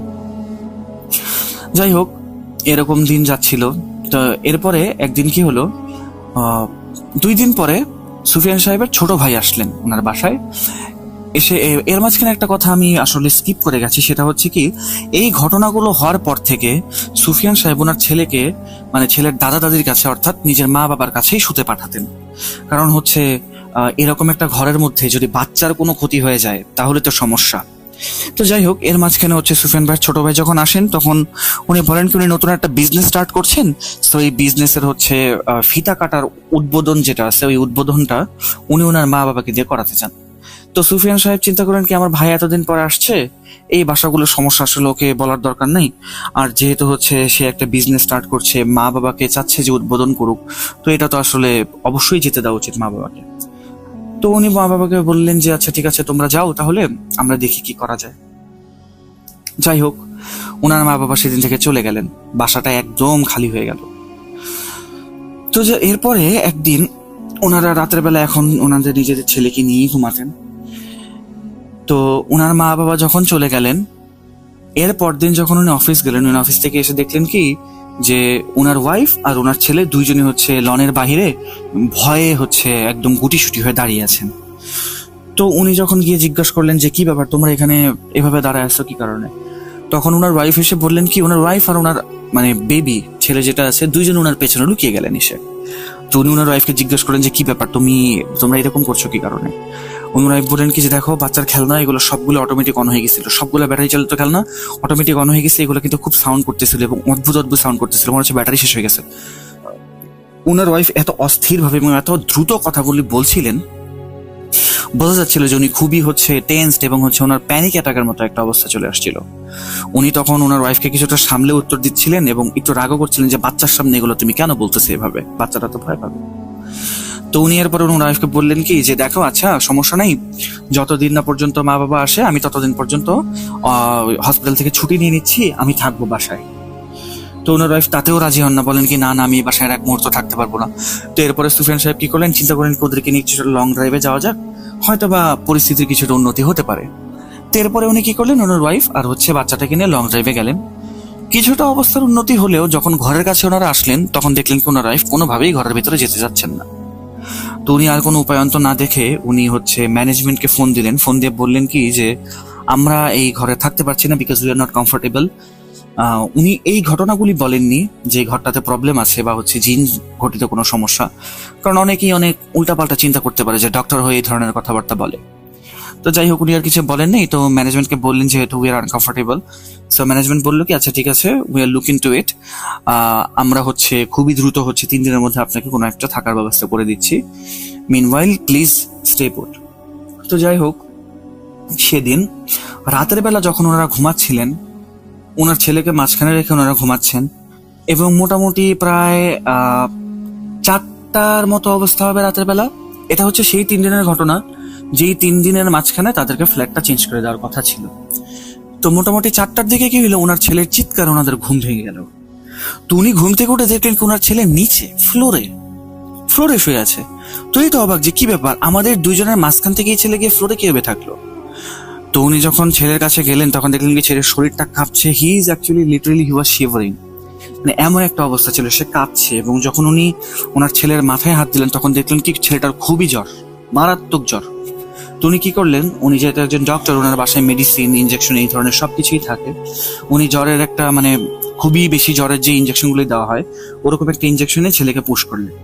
যাই হোক, এরকম দিন যাচ্ছিল। তো এরপরে একদিন কি হলো, 2 দিন পরে সুফিয়ান সাহেবের ছোট ভাই আসলেন ওনার বাসায়। এসে এর মাঝখানে একটা কথা আমি আসলে স্কিপ করে গেছি, সেটা হচ্ছে কি এই ঘটনাগুলো হওয়ার পর থেকে সুফিয়ান সাহেব ওনার ছেলেকে মানে ছেলের দাদা দাদির কাছে অর্থাৎ নিজের মা বাবার কাছেই শুতে পাঠাতেন। কারণ এরকম একটা ঘরের মধ্যে যদি বাচ্চার কোনো ক্ষতি হয়ে যায় তাহলে তো সমস্যা। তো যাই হোক, এর মাঝখানে সুফিয়ান ভাইয়ের ছোট ভাই যখন আসেন তখন উনি বলেন কি উনি নতুন একটা বিজনেস স্টার্ট করছেন। তো এই বিজনেসের ফিতা কাটার উদ্বোধন যেটা আছে, ওই উদ্বোধনটা উনি ওনার মা বাবাকে দিয়ে করাতে চান। তো সুফিয়ান সাহেব চিন্তা করেন কি আমার ভাই এতদিন পরে আসছে, এই বাসাগুলোর সমস্যা আসলে ওকে বলার দরকার নেই। আর যেহেতু সে একটা বিজনেস স্টার্ট করছে, মা বাবাকে চাচ্ছে যে উদ্বোধন করুক, তো এটা তো আসলে অবশ্যই যেতে দেওয়া উচিত মা বাবাকে। তো উনি মা বাবাকে বললেন যে আচ্ছা ঠিক আছে তোমরা যাও, তাহলে আমরা দেখি কি করা যায়। যাই হোক, ওনার মা বাবা সেদিন থেকে চলে গেলেন, বাসাটা একদম খালি হয়ে গেল। তো যে এরপরে একদিন ওনারা রাতের বেলা এখন ওনাদের নিজেদের ছেলেকে নিয়েই ঘুমাতেন। তো ওনার মা বাবা যখন চলে গেলেন, এর পরদিন যখন উনি অফিস গেলেন, উনি অফিস থেকে এসে দেখলেন কি যে ওনার ওয়াইফ আর ওনার ছেলে দুইজনই লনের বাহিরে ভয়ে একদম গুটিসুটি হয়ে দাঁড়িয়ে আছেন। তো উনি যখন গিয়ে জিজ্ঞাসা করলেন যে কি ব্যাপার, তোমরা এখানে এভাবে দাঁড়ায় আসছো কি কারণে? তখন ওনার ওয়াইফ এসে বললেন কি ওনার ওয়াইফ আর ওনার বেবি ছেলে যেটা আছে দুইজন ওনার পেছনে লুকিয়ে গেলেন এসে। তো উনি ওনার ওয়াইফকে জিজ্ঞেস করেন যে কি ব্যাপার, তোমরা এরকম করছো কি কারণে? ওনার ওয়াইফ বলেন কি যে দেখো বাচ্চার খেলনা এগুলো সবগুলো অটোমেটিক অন হয়ে গেছিল, সবগুলো ব্যাটারি চালিত খেলনা অটোমেটিক অন হয়ে গেছে, এগুলো কিন্তু খুব সাউন্ড করতেছিল এবং অদ্ভুত অদ্ভুত সাউন্ড করতেছিল, মনে হচ্ছে ব্যাটারি শেষ হয়ে গেছে। ওনার ওয়াইফ এত অস্থির ভাবে এবং এত দ্রুত কথাগুলি বলছিলেন, বোঝা যাচ্ছিল যে উনি খুবই টেন্সড এবং ওনার প্যানিক অ্যাটাকের মতো একটা অবস্থা চলে আসছিল। উনি তখন ওনার ওয়াইফকে কিছুটা সামলে উত্তর দিচ্ছিলেন এবং একটু রাগও করছিলেন যে বাচ্চার সামনে এগুলো তুমি কেন বলতেছো এভাবে, বাচ্চাটা তো ভয় পাবে। তো উনি এরপরে ওনার ওয়াইফকে বললেন কি যে দেখো আচ্ছা সমস্যা নেই, যতদিন না পর্যন্ত মা বাবা আসে আমি ততদিন পর্যন্ত হসপিটাল থেকে ছুটি নিয়ে নিচ্ছি, আমি থাকবো বাসায়। তো ওনার ওয়াইফ তাতেও রাজি হন না, বলেন কি না আমি এই বাসায় এক মুহূর্ত থাকতে পারবো না। তো এরপরে সুফিয়ান সাহেব কি করলেন, চিন্তা করেন ওদেরকে নিয়ে কিছুটা লং ড্রাইভে যাওয়া যাক, হয়তো বা পরিস্থিতির কিছুটা উন্নতি হতে পারে। তো এরপরে উনি কি করলেন, ওনার ওয়াইফ আর বাচ্চাটাকে নিয়ে লং ড্রাইভে গেলেন। কিছুটা অবস্থার উন্নতি হলেও যখন ঘরের কাছে ওনারা আসলেন তখন দেখলেন কি ওনার ওয়াইফ কোনোভাবেই ঘরের ভিতরে যেতে যাচ্ছেন না। তো উনি আর কোনো উপায়ন্ত না দেখে উনি ম্যানেজমেন্টকে ফোন দিলেন, ফোন দিয়ে বললেন কি যে আমরা এই ঘরে থাকতে পারছি না, because we are not comfortable. উনি এই ঘটনাগুলি বলেননি যে ঘরটাতে প্রবলেম আছে বা জিন ঘটিত কোনো সমস্যা, কারণ অনেকেই অনেক উল্টাপাল্টা চিন্তা করতে পারে যে ডক্টর হয়ে এই ধরনের কথাবার্তা বলে। তো যাই হোক, উনি আর কিছু বলেননি। তো ম্যানেজমেন্টকে বললেন যেহেতু we are uncomfortable, so management বললো কি আচ্ছা ঠিক আছে, উই আর লুক ইনটু ইট, আমরা খুবই দ্রুত 3 দিনের মধ্যে আপনাকে কোনো একটা থাকার ব্যবস্থা করে দিচ্ছি, মিনওয়াইল প্লিজ স্টে পুট। তো যাই হোক, সেদিন রাতের বেলা যখন ওনারা ঘুমাচ্ছিলেন, ওনার ছেলেকে মাঝখানে রেখে ওনারা ঘুমাচ্ছেন এবং মোটামুটি প্রায় 4টার মতো অবস্থা হবে রাতের বেলা। এটা সেই 3 দিনের ঘটনা, যেই 3 দিনের মাঝখানে তাদেরকে ফ্ল্যাটটা চেঞ্জ করে দেওয়ার কথা ছিল। তো মোটামুটি 4টার দিকে কি হলো, ওনার ছেলের চিৎকার ওনাদের ঘুম ভেঙে গেল। তো উনি ঘুম থেকে উঠে দেখলেন ওনার ছেলে নিচে ফ্লোরে শুয়ে আছে। তো এই তো অবাক যে কি ব্যাপার, আমাদের দুইজনের মাঝখান থেকে এই ছেলে গিয়ে ফ্লোরে কিভাবে থাকলো। তো উনি যখন ছেলের কাছে গেলেন তখন দেখলেন কি ছেলের শরীরটা কাঁপছে, he is actually literally he was shivering, এমন একটা অবস্থা ছিল, সে কাঁপছে। এবং যখন উনি ওনার ছেলের মাথায় হাত দিলেন তখন দেখলেন কি ছেলেটার খুবই জ্বর, মারাত্মক জ্বর। তো উনি কি করলেন, উনি যেহেতু একজন ডক্টর, ওনার বাসায় মেডিসিন ইনজেকশন এই ধরনের সবকিছুই থাকে, উনি জ্বরের একটা খুবই বেশি জ্বরের যে ইনজেকশনগুলি দেওয়া হয় ওরকম একটা ইনজেকশনে ছেলেকে পুশ করলেন।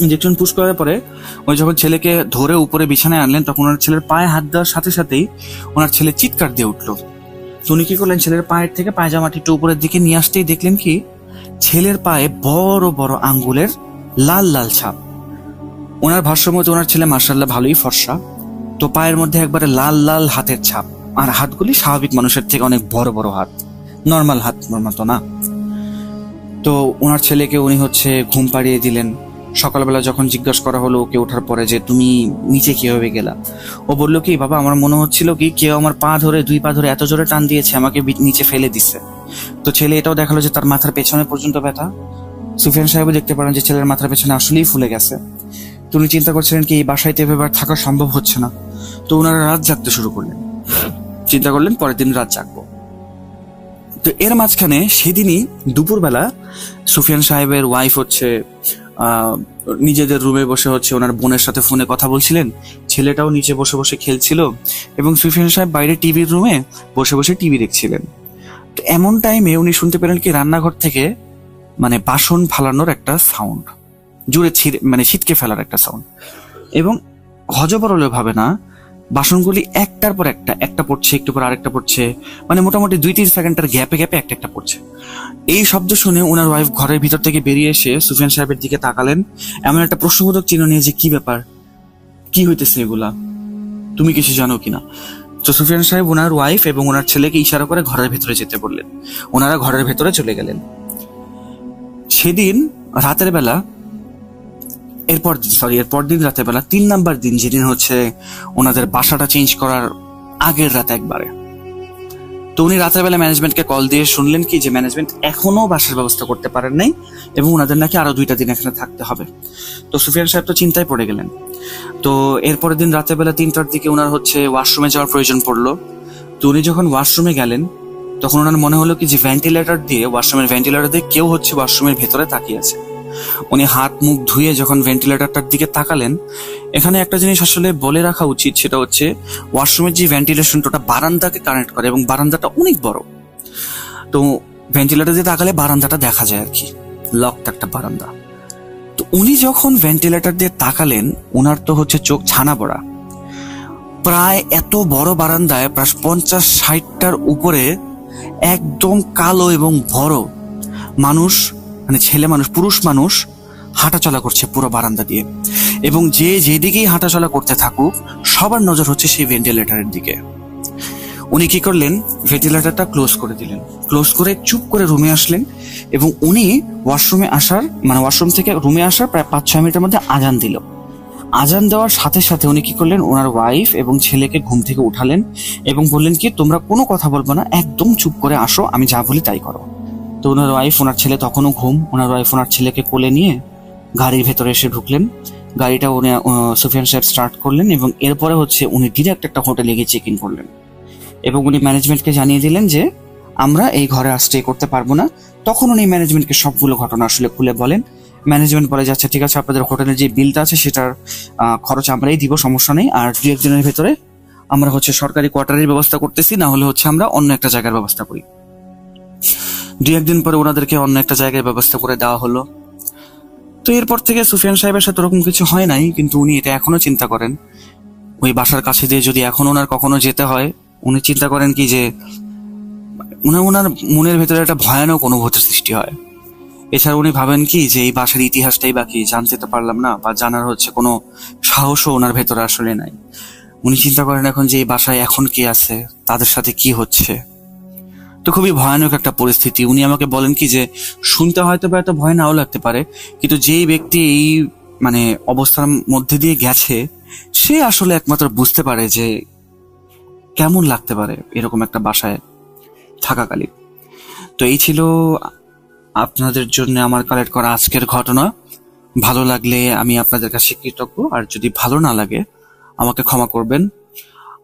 ইনজেকশন পুশ করার পরে উনি যখন ছেলেকে ধরে উপরে বিছানায় আনলেন তখন ওনার ছেলের পায়ে হাত দেওয়ার সাথে সাথেই ওনার ছেলে চিৎকার দিয়ে উঠলো। তো উনি কি করলেন, ছেলের পায়ের থেকে পায়জামাটি একটু উপরের দিকে নিয়ে আসতেই দেখলেন কি ছেলের পায়ে বড় বড় আঙ্গুলের লাল লাল ছাপ। ওনার ভাষ্য মতে ওনার ছেলে মার্শাল্লাহ ভালোই ফর্সা, তো পায়ের মধ্যে একবারে লাল লাল হাতের ছাপ, আর হাতগুলি স্বাভাবিক মানুষের থেকে অনেক বড় বড় হাত, নর্মাল হাত মতো না। তো ওনার ছেলেকে উনি হচ্ছে ঘুম পাড়িয়ে দিলেন। সকালবেলা যখন জিজ্ঞাসা করা হলো ওকে ওঠার পরে যে তুমি নিচে কিভাবে গেলা, ও বললো কি বাবা আমার মনে হচ্ছিল কি কেউ আমার দুই পা ধরে এত জোরে টান দিয়েছে আমাকে নিচে ফেলে দিচ্ছে। তো ছেলে এটাও দেখালো যে তার মাথার পেছনে পর্যন্ত ব্যথা। সুফিয়ান সাহেবও দেখতে পারেন যে ছেলের মাথার পেছনে আসলেই ফুলে গেছে। তো উনি চিন্তা করছিলেন কি এই বাসায় তো এভাবে আর থাকা সম্ভব হচ্ছে না। তো ওনারা রাত জাগতে শুরু করলেন, চিন্তা করলেন পরের দিন রাত জাগবো। তো এর মাঝখানে সেদিনই দুপুরবেলা সুফিয়ান সাহেবের ওয়াইফ হচ্ছে নিজেদের রুমে বসে হচ্ছে ওনার বোনের সাথে ফোনে কথা বলছিলেন, ছেলেটাও নিচে বসে বসে খেলছিল এবং সুফিয়ান সাহেব বাইরে টিভির রুমে বসে বসে টিভি দেখছিলেন। তো এমন টাইমে উনি শুনতে পেলেন কি রান্নাঘর থেকে মানে বাসন ফালানোর একটা সাউন্ড, জুড়ে ছিটকে ফেলার একটা সাউন্ড, এবং হজবরল ভাবে না বাসনগুলি একটার পর একটা পড়ছে, একটু পর আরেকটা পড়ছে, মানে মোটামুটি 2-3 সেকেন্ডের গ্যাপে গ্যাপে একটা পড়ছে। এই শব্দ শুনে ওনার ওয়াইফ ঘরের ভিতর থেকে বেরিয়ে এসে সুফিয়ান সাহেবের দিকে তাকালেন এমন একটা প্রশ্নবোধক চিহ্ন নিয়ে যে কি ব্যাপার, কি হইতেছে এগুলা, তুমি কিছু জানো কিনা। তো সুফিয়ান সাহেব ওনার ওয়াইফ এবং ওনার ছেলেকে ইশারা করে ঘরের ভেতরে যেতে বললেন। ওনারা ঘরের ভেতরে চলে গেলেন। সেদিন রাতের বেলা এরপর দিন রাতের বেলা 3 নাম্বার দিন, যেদিন হচ্ছে ওনাদের বাসাটা চেঞ্জ করার আগের রাত একবারে। তো উনি রাতের বেলা ম্যানেজমেন্টকে কল দিয়ে শুনলেন কি যে ম্যানেজমেন্ট এখনো বাসার ব্যবস্থা করতে পারেন নাই এবং ওনাদের নাকি আরো 2টা দিন এখানে থাকতে হবে। তো সুফিয়ান সাহেব তো চিন্তায় পড়ে গেলেন। তো এরপরের দিন রাতের বেলা 3টার দিকে ওনার হচ্ছে ওয়াশরুমে যাওয়ার প্রয়োজন পড়লো। তো উনি যখন ওয়াশরুমে গেলেন তখন ওনার মনে হলো কি যে ওয়াশরুমের ভেন্টিলেটর দিয়ে কেউ হচ্ছে ওয়াশরুমের ভেতরে তাকিয়ে আছে। উনি হাত মুখ ধুয়ে যখন ভেন্টিলেটরটার দিকে তাকালেন, এখানে একটা জিনিস আসলে বলে রাখা উচিত, সেটা হচ্ছে ওয়াশরুমের যে ভেন্টিলেশনটা ওটা বারান্দাকে কানেক্ট করে এবং বারান্দাটা অনেক বড়। তো ভেন্টিলেটর দিয়ে তাকালে বারান্দাটা দেখা যায় আর কি, লকড একটা বারান্দা। তো উনি যখন ভেন্টিলেটর দিয়ে তাকালেন ওনার তো হচ্ছে চোখ ছানা পড়া। প্রায় এত বড় বারান্দায় প্রায় 50-60টার উপরে একদম কালো এবং বড় মানুষ, মানে ছেলে মানুষ, পুরুষ মানুষ হাঁটাচলা করছে পুরো বারান্দা দিয়ে, এবং যে যেদিকেই হাঁটাচলা করতে থাকুক সবার নজর হচ্ছে সেই ভেন্টিলেটরের দিকে। উনি কি করলেন, ভেন্টিলেটরটা ক্লোজ করে দিলেন, ক্লোজ করে চুপ করে রুমে আসলেন এবং উনি ওয়াশরুম থেকে রুমে আসার প্রায় 5-6 মিনিটের মধ্যে আজান দিল। আজান দেওয়ার সাথে সাথে উনি কি করলেন, ওনার ওয়াইফ এবং ছেলেকে ঘুম থেকে উঠালেন এবং বললেন কি তোমরা কোনো কথা বলবো না, একদম চুপ করে আসো, আমি যা বলি তাই করো। তো ওনার ওয়াইফ ওনার ছেলে তখনও ঘুম, ওনার ওয়াইফ ওনার ছেলেকে কোলে নিয়ে গাড়ির ভেতরে এসে ঢুকলেন। গাড়িটা উনি সুফিয়ান সাহেব স্টার্ট করলেন এবং এরপরে হচ্ছে উনি ডিরেক্ট একটা হোটেলে গিয়ে চেক ইন করলেন এবং উনি ম্যানেজমেন্টকে জানিয়ে দিলেন যে আমরা এই ঘরে আর স্টে করতে পারবো না। তখন উনি ম্যানেজমেন্টকে সবগুলো ঘটনা আসলে খুলে বলেন। ম্যানেজমেন্ট বলে যাচ্ছে ঠিক আছে, আপনাদের হোটেলের যে বিলটা আছে সেটার খরচ আমরাই দিব, সমস্যা নেই, আর 2-1 দিনের ভেতরে আমরা হচ্ছে সরকারি কোয়ার্টারের ব্যবস্থা করতেছি, না হলে হচ্ছে আমরা অন্য একটা জায়গার ব্যবস্থা করি। 2-1 দিন পরে ওনাদেরকে অন্য একটা জায়গায় ব্যবস্থা করে দেওয়া হলো। তো এরপর থেকে সুফিয়ান সাহেবের সাথে ওরকম কিছু হয় নাই, কিন্তু উনি এটা এখনো চিন্তা করেন ওই বাসার কাছে দিয়ে যদি এখন ওনার কখনো যেতে হয়, উনি চিন্তা করেন কি যে ওনার মনের ভেতরে একটা ভয়ানক অনুভূতির সৃষ্টি হয়। এছাড়া উনি ভাবেন কি যে এই বাসার ইতিহাসটাই বাকি, জানতে তো পারলাম না, বা জানার হচ্ছে কোনো সাহসও ওনার ভেতরে আসলে নাই। উনি চিন্তা করেন এখন যে এই বাসায় এখন কে আছে, তাদের সাথে কি হচ্ছে। তো খুবই ভয়ানক একটা পরিস্থিতি। উনি আমাকে বলেন কি যে শুনতে হয়তো বা এত ভয় নাও লাগতে পারে, কিন্তু যেই ব্যক্তি এই মানে অবস্থার মধ্যে দিয়ে গেছে সে আসলে একমাত্র বুঝতে পারে যে কেমন লাগতে পারে এরকম একটা বাসায় থাকাকালীন। তো এই ছিল আপনাদের জন্য আমার কালেক্ট করা আজকের ঘটনা। ভালো লাগলে আমি আপনাদের কাছে কৃতজ্ঞ, আর যদি ভালো না লাগে আমাকে ক্ষমা করবেন।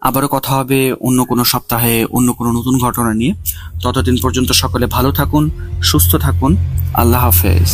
আবারও কথা হবে অন্য কোনো সপ্তাহে অন্য কোনো নতুন ঘটনা নিয়ে। ততদিন পর্যন্ত সকলে ভালো থাকুন, সুস্থ থাকুন। আল্লাহ হাফেজ।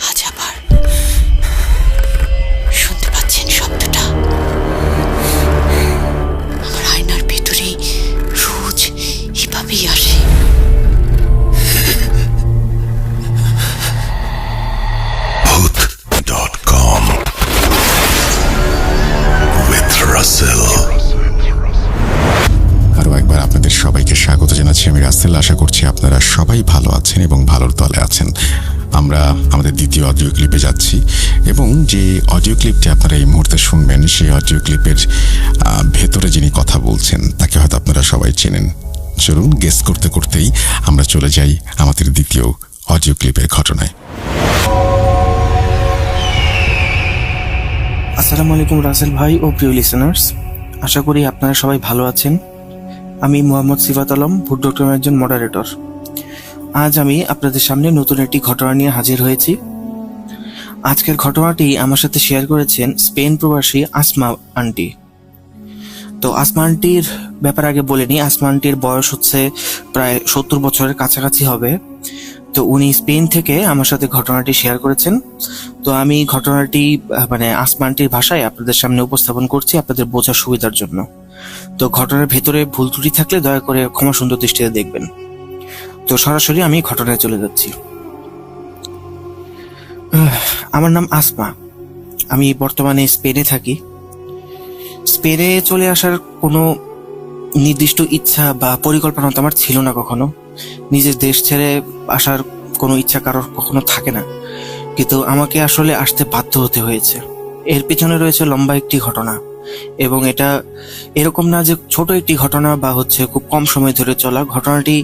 আজ আবার শুনতে পাচ্ছেন শব্দটা? আছি আমি রাসেল। আশা করছি আপনারা সবাই ভালো আছেন এবং ভালোর তলে আছেন। আমরা আমাদের দ্বিতীয় অডিও ক্লিপে যাচ্ছি এবং যে অডিও ক্লিপটি আপনারা এই মুহূর্তে শুনবেন সেই অডিও ক্লিপের ভেতরে যিনি কথা বলছেন তাকে হয়তো আপনারা সবাই চেনেন। চলুন গেস করতে করতেই আমরা চলে যাই আমাদের দ্বিতীয় অডিও ক্লিপের ঘটনায়। আসসালামু আলাইকুম রাসেল ভাই ও প্রিয় লিসেনার্স, আশা করি আপনারা সবাই ভালো আছেন। আমি মোহাম্মদ সিফাত আলম, ভুট.কমের একজন মডারেটর। আজ আমি আপনাদের সামনে নতুন একটি ঘটনা নিয়ে হাজির হয়েছি। আজকের ঘটনাটি আমার সাথে শেয়ার করেছেন স্পেন প্রবাসী আসমা আন্টি। তো আসমা আন্টির ব্যাপারে আগে বলে নিই। আসমা আন্টির বয়স হচ্ছে প্রায় 70 বছরের কাছাকাছি হবে। তো উনি স্পেন থেকে আমার সাথে ঘটনাটি শেয়ার করেছেন। তো আমি ঘটনাটি আসমা আন্টির ভাষায় আপনাদের সামনে উপস্থাপন করছি আপনাদের বোঝার সুবিধার জন্য। তো ঘটনার ভেতরে ভুল ত্রুটি থাকলে দয়া করে ক্ষমা সুন্দর দৃষ্টিতে দেখবেন। তো সরাসরি আমি ঘটনায় চলে যাচ্ছি। আমার নাম আসমা, আমি বর্তমানে স্পেনে থাকি। স্পেনে চলে আসার কোনো নির্দিষ্ট ইচ্ছা বা পরিকল্পনা তো আমার ছিল না কখনো। নিজের দেশ ছেড়ে আসার কোনো ইচ্ছা কারোর কখনো থাকে না, কিন্তু আমাকে আসলে আসতে বাধ্য হতে হয়েছে। এর পিছনে রয়েছে লম্বা একটি ঘটনা, এবং এটা এরকম না যে ছোট একটি ঘটনা বা খুব কম সময় ধরে চলা। ঘটনাটি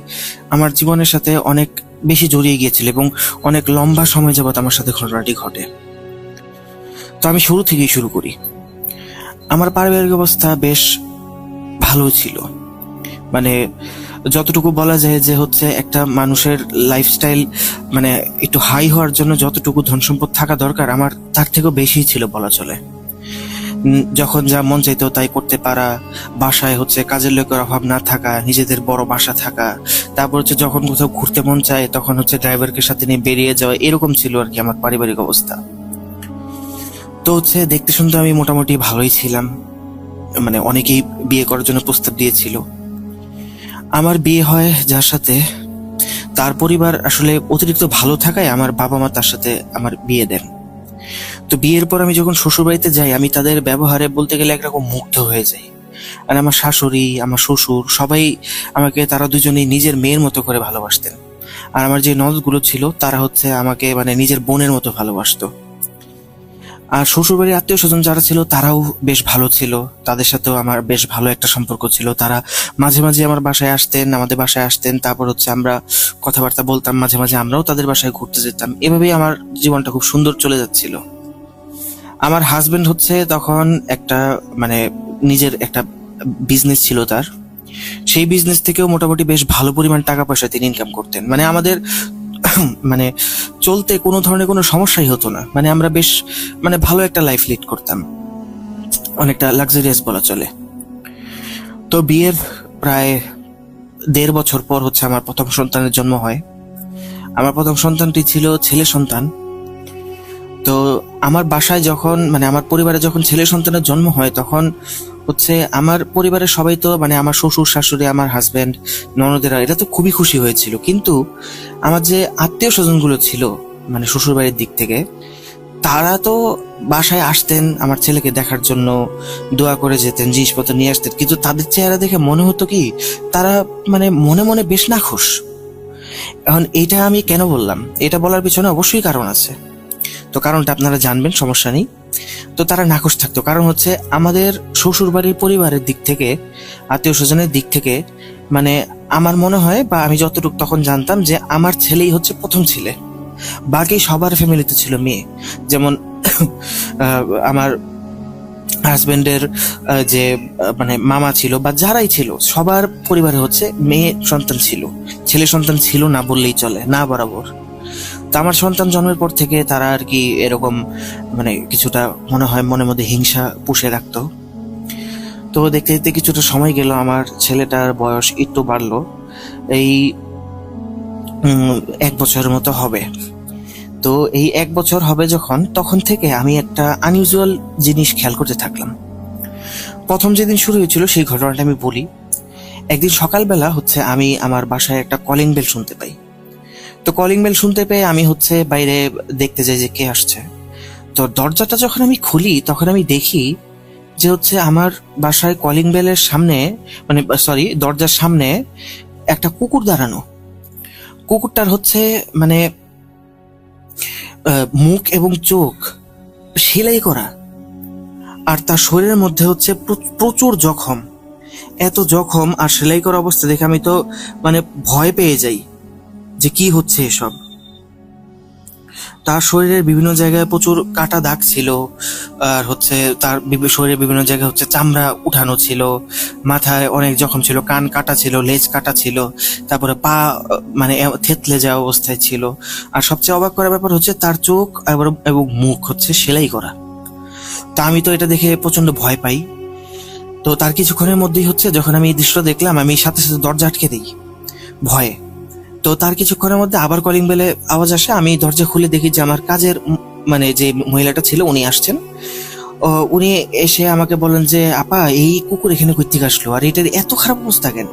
আমার জীবনের সাথে অনেক বেশি জড়িয়ে গিয়েছিল এবং অনেক লম্বা সময় যাবৎ আমার সাথে ঘটনাটি ঘটে। তো আমি শুরু থেকেই শুরু করি। আমার পারিবারিক অবস্থা বেশ ভালো ছিল, যতটুকু বলা যায় যে একটা মানুষের লাইফস্টাইল একটু হাই হওয়ার জন্য যতটুকু ধন সম্পদ থাকা দরকার আমার তার থেকেও বেশি ছিল বলা চলে। যখন যা মন চাইতো তাই করতে পারা, বাসায় কাজের লোকের অভাব না থাকা, নিজেদের বড় বাসা থাকা, তারপর যখন কোথাও ঘুরতে মন চায় তখন ড্রাইভারকে সাথে নিয়ে বেরিয়ে যাওয়া, এরকম ছিল আর কি আমার পারিবারিক অবস্থা। তো দেখতে শুনতে আমি মোটামুটি ভালোই ছিলাম। অনেকেই বিয়ে করার জন্য প্রস্তাব দিয়েছিল। আমার বিয়ে হয় যার সাথে, তার পরিবার আসলে অতিরিক্ত ভালো থাকায় আমার বাবা মা তার সাথে আমার বিয়ে দেন। তো বিয়ের পর আমি যখন শ্বশুর বাড়িতে যাই, আমি তাদের ব্যবহারে বলতে গেলে একরকম মুগ্ধ হয়ে যাই। আর আমার শাশুড়ি, আমার শ্বশুর সবাই আমাকে, তারা দুজনেই নিজের মেয়ের মতো করে ভালোবাসতেন। আর আমার যে ননদগুলো ছিল তারা আমাকে নিজের বোনের মতো ভালোবাসতো। আর শ্বশুরবাড়ির আত্মীয় স্বজন যারা ছিল তারাও বেশ ভালো ছিল, তাদের সাথেও আমার বেশ ভালো একটা সম্পর্ক ছিল। তারা মাঝে মাঝে আমার বাসায় আসতেন, আমাদের বাসায় আসতেন, তারপর আমরা কথাবার্তা বলতাম, মাঝে মাঝে আমরাও তাদের বাসায় ঘুরতে যেতাম। এভাবেই আমার জীবনটা খুব সুন্দর চলে যাচ্ছিল। আমার হাজবেন্ড তখন একটা নিজের একটা বিজনেস ছিল তার। সেই বিজনেস থেকেও মোটামুটি বেশ ভালো পরিমাণ টাকা পয়সা তিনি ইনকাম করতেন। আমাদের চলতে কোনো ধরনের কোনো সমস্যাই হতো না। আমরা বেশ ভালো একটা লাইফ লিড করতাম, অনেকটা লাক্সারিয়াস বলা চলে। তো বিয়ের প্রায় 1.5 বছর পর আমার প্রথম সন্তানের জন্ম হয়। আমার প্রথম সন্তানটি ছিল ছেলে সন্তান। তো আমার বাসায় যখন আমার পরিবারে যখন ছেলে সন্তানের জন্ম হয় তখন আমার পরিবারের সবাই তো আমার শ্বশুর শাশুড়ি, আমার হাজবেন্ড, ননদেরা, এরা তো খুবই খুশি হয়েছিল। কিন্তু আমার যে আত্মীয় স্বজন গুলো ছিল শ্বশুর বাড়ির দিক থেকে, তারা তো বাসায় আসতেন আমার ছেলেকে দেখার জন্য, দোয়া করে যেতেন, জিনিসপত্র নিয়ে আসতেন। কিন্তু তাদের চেহারা দেখে মনে হতো কি তারা মনে মনে বেশ নাখুশ। এখন এইটা আমি কেন বললাম, এটা বলার পিছনে অবশ্যই কারণ আছে। তো কারণটা আপনারা জানবেন, সমস্যা নেই। তো তারা নাখুশ থাকতো কারণ আমাদের শ্বশুর বাড়ির পরিবারের দিক থেকে, আত্মীয় স্বজনের দিক থেকে আমার মনে হয় বা আমি যতটুকু তখন জানতাম যে আমার ছেলেই প্রথম ছেলে, বাকি সবার ফ্যামিলিতে ছিল মেয়ে। যেমন আমার হাজবেন্ডের যে মামা ছিল বা যারাই ছিল সবার পরিবারে মেয়ে সন্তান ছিল, ছেলে সন্তান ছিল না বললেই চলে, না বরাবর। তো আমার সন্তান জন্মের পর থেকে তারা আর কি এরকম কিছুটা মনে হয় মনের মধ্যে হিংসা পুষে রাখতো। তো দেখতে দেখতে কিছুটা সময় গেল, আমার ছেলেটার বয়স একটু বাড়লো, এই 1 বছরের মতো হবে। তো এই 1 বছর হবে যখন, তখন থেকে আমি একটা আনইউজুয়াল জিনিস খেয়াল করতে থাকলাম। প্রথম যেদিন শুরু হয়েছিল সেই ঘটনাটা আমি বলি। একদিন সকালবেলা আমি আমার বাসায় একটা কলিং বেল শুনতে পাই। তো কলিং বেল শুনতে পেয়ে আমি বাইরে দেখতে যাই যে কে আসছে। তো দরজাটা যখন আমি খুলি তখন আমি দেখি যে আমার বাসায় কলিং বেলের সামনে দরজার সামনে একটা কুকুর দাঁড়ানো। কুকুরটার হচ্ছে মানে মুখ এবং চোখ সেলাই করা, আর তার শরীরের মধ্যে হচ্ছে প্রচুর জখম। এত জখম আর সেলাই করা অবস্থা দেখে আমি তো মানে ভয় পেয়ে যাই যে কি হচ্ছে এসব। তার শরীরের বিভিন্ন জায়গায় প্রচুর কাটা দাগ ছিল, আর হচ্ছে তার শরীরের বিভিন্ন জায়গায় হচ্ছে চামড়া উঠানো ছিল, মাথায় অনেক জখম ছিল, কান কাটা ছিল, লেজ কাটা ছিল, তারপরে পা মানে থেতলে যাওয়া অবস্থায় ছিল। আর সবচেয়ে অবাক করার ব্যাপার হচ্ছে তার চোখ এবং মুখ হচ্ছে সেলাই করা। তা আমি তো এটা দেখে প্রচন্ড ভয় পাই। তো তার কিছুক্ষণের মধ্যেই হচ্ছে যখন আমি এই দৃশ্য দেখলাম, আমি সাথে সাথে দরজা আটকে দিই ভয়ে। তো তার কিছুক্ষণের মধ্যে আবার কলিং বেলে আওয়াজ আসে। আমি দরজা খুলে দেখি যে আমার কাজের মানে যে মহিলাটা ছিল উনি আসছেন। উনি এসে আমাকে বলেন যে আপা, এই কুকুর এখানে কই থেকে আসলো, আর এটার এত খারাপ অবস্থা কেন?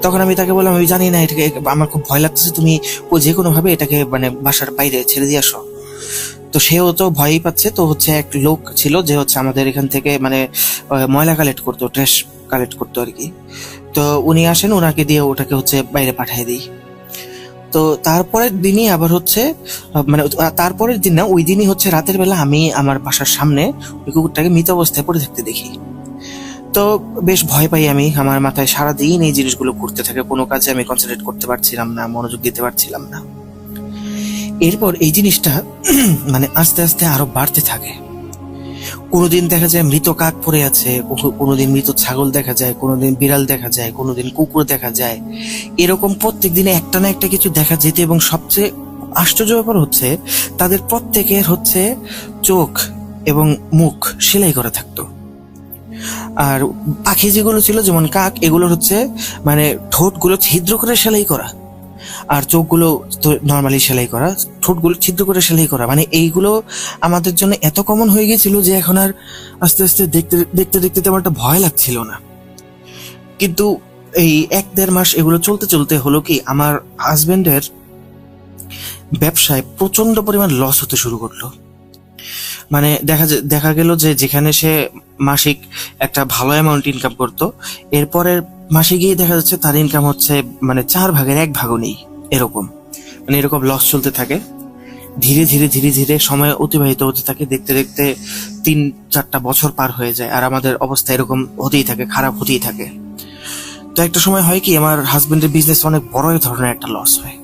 তখন আমি তাকে বললাম, আমি জানি না, এটাকে আমার খুব ভয় লাগতেছে, তুমি যে কোনো ভাবে এটাকে মানে বাসার বাইরে ছেড়ে দিয়ে আসো। তো সেও তো ভয়ই পাচ্ছে। তো হচ্ছে এক লোক ছিল যে হচ্ছে আমাদের এখান থেকে মানে ময়লা কালেক্ট করতো, ট্র্যাশ কালেক্ট করতো আর কি। তো উনি আসেন, ওনাকে দিয়ে ওটাকে হচ্ছে বাইরে পাঠিয়ে দিই। তো তারপরের দিনই আবার হচ্ছে মানে তারপরের দিন না, ওই দিনই হচ্ছে রাতের বেলা আমি আমার বাসার সামনে ওই কুকুরটাকে মৃত অবস্থায় পড়ে থাকতে দেখি। তো বেশ ভয় পাই আমি। আমার মাথায় সারাদিন এই জিনিসগুলো ঘুরতে থাকে, কোনো কাজে আমি কনসেন্ট্রেট করতে পারছিলাম না, মনোযোগ দিতে পারছিলাম না। এরপর এই জিনিসটা মানে আস্তে আস্তে আরো বাড়তে থাকে। কোনোদিন দেখা যায় মৃত কাক পড়ে আছে, কোনোদিন মৃত ছাগল দেখা যায়, কোনোদিন বিড়াল দেখা যায়, কোনোদিন কুকুর দেখা যায়। এরকম প্রত্যেক দিনে একটা না একটা কিছু দেখা যেত। এবং সবচেয়ে আশ্চর্য ব্যাপার হচ্ছে তাদের প্রত্যেকের হচ্ছে চোখ এবং মুখ সেলাই করা থাকতো। আর পাখি যেগুলো ছিল যেমন কাক, এগুলোর হচ্ছে মানে ঠোঁটগুলো ছিদ্র করে সেলাই করা, আর চোখগুলো তো নর্মালি সেলাই করা, ঠোঁটগুলো ছিদ্র করে সেলাই করা। মানে এইগুলো আমাদের জন্য এত কমন হয়ে গেছিল যে এখন আর আস্তে আস্তে দেখতে দেখতে দেখতে তেমন একটা ভয় লাগছিল না। কিন্তু এই 1-1.5 মাস এগুলো চলতে চলতে হলো কি, আমার হাজবেন্ডের ব্যবসায় প্রচন্ড পরিমাণ লস হতে শুরু করলো। মানে দেখা গেল যে যেখানে সে মাসিক একটা ভালো অ্যামাউন্ট ইনকাম করতো, এরপরের মাসে গিয়ে দেখা যাচ্ছে তার ইনকাম হচ্ছে মানে 4 ভাগের 1 ভাগও নেই। এরকম মানে এরকম লস চলতে থাকে। ধীরে ধীরে ধীরে ধীরে সময় অতিবাহিত হতে থাকে। দেখতে দেখতে 3-4টা বছর পার হয়ে যায়, আর আমাদের অবস্থা এরকম হতেই থাকে, খারাপ হতেই থাকে। তো একটা সময় হয় কি, আমার হাজবেন্ডের বিজনেস অনেক বড় ধরনের একটা লস হয়।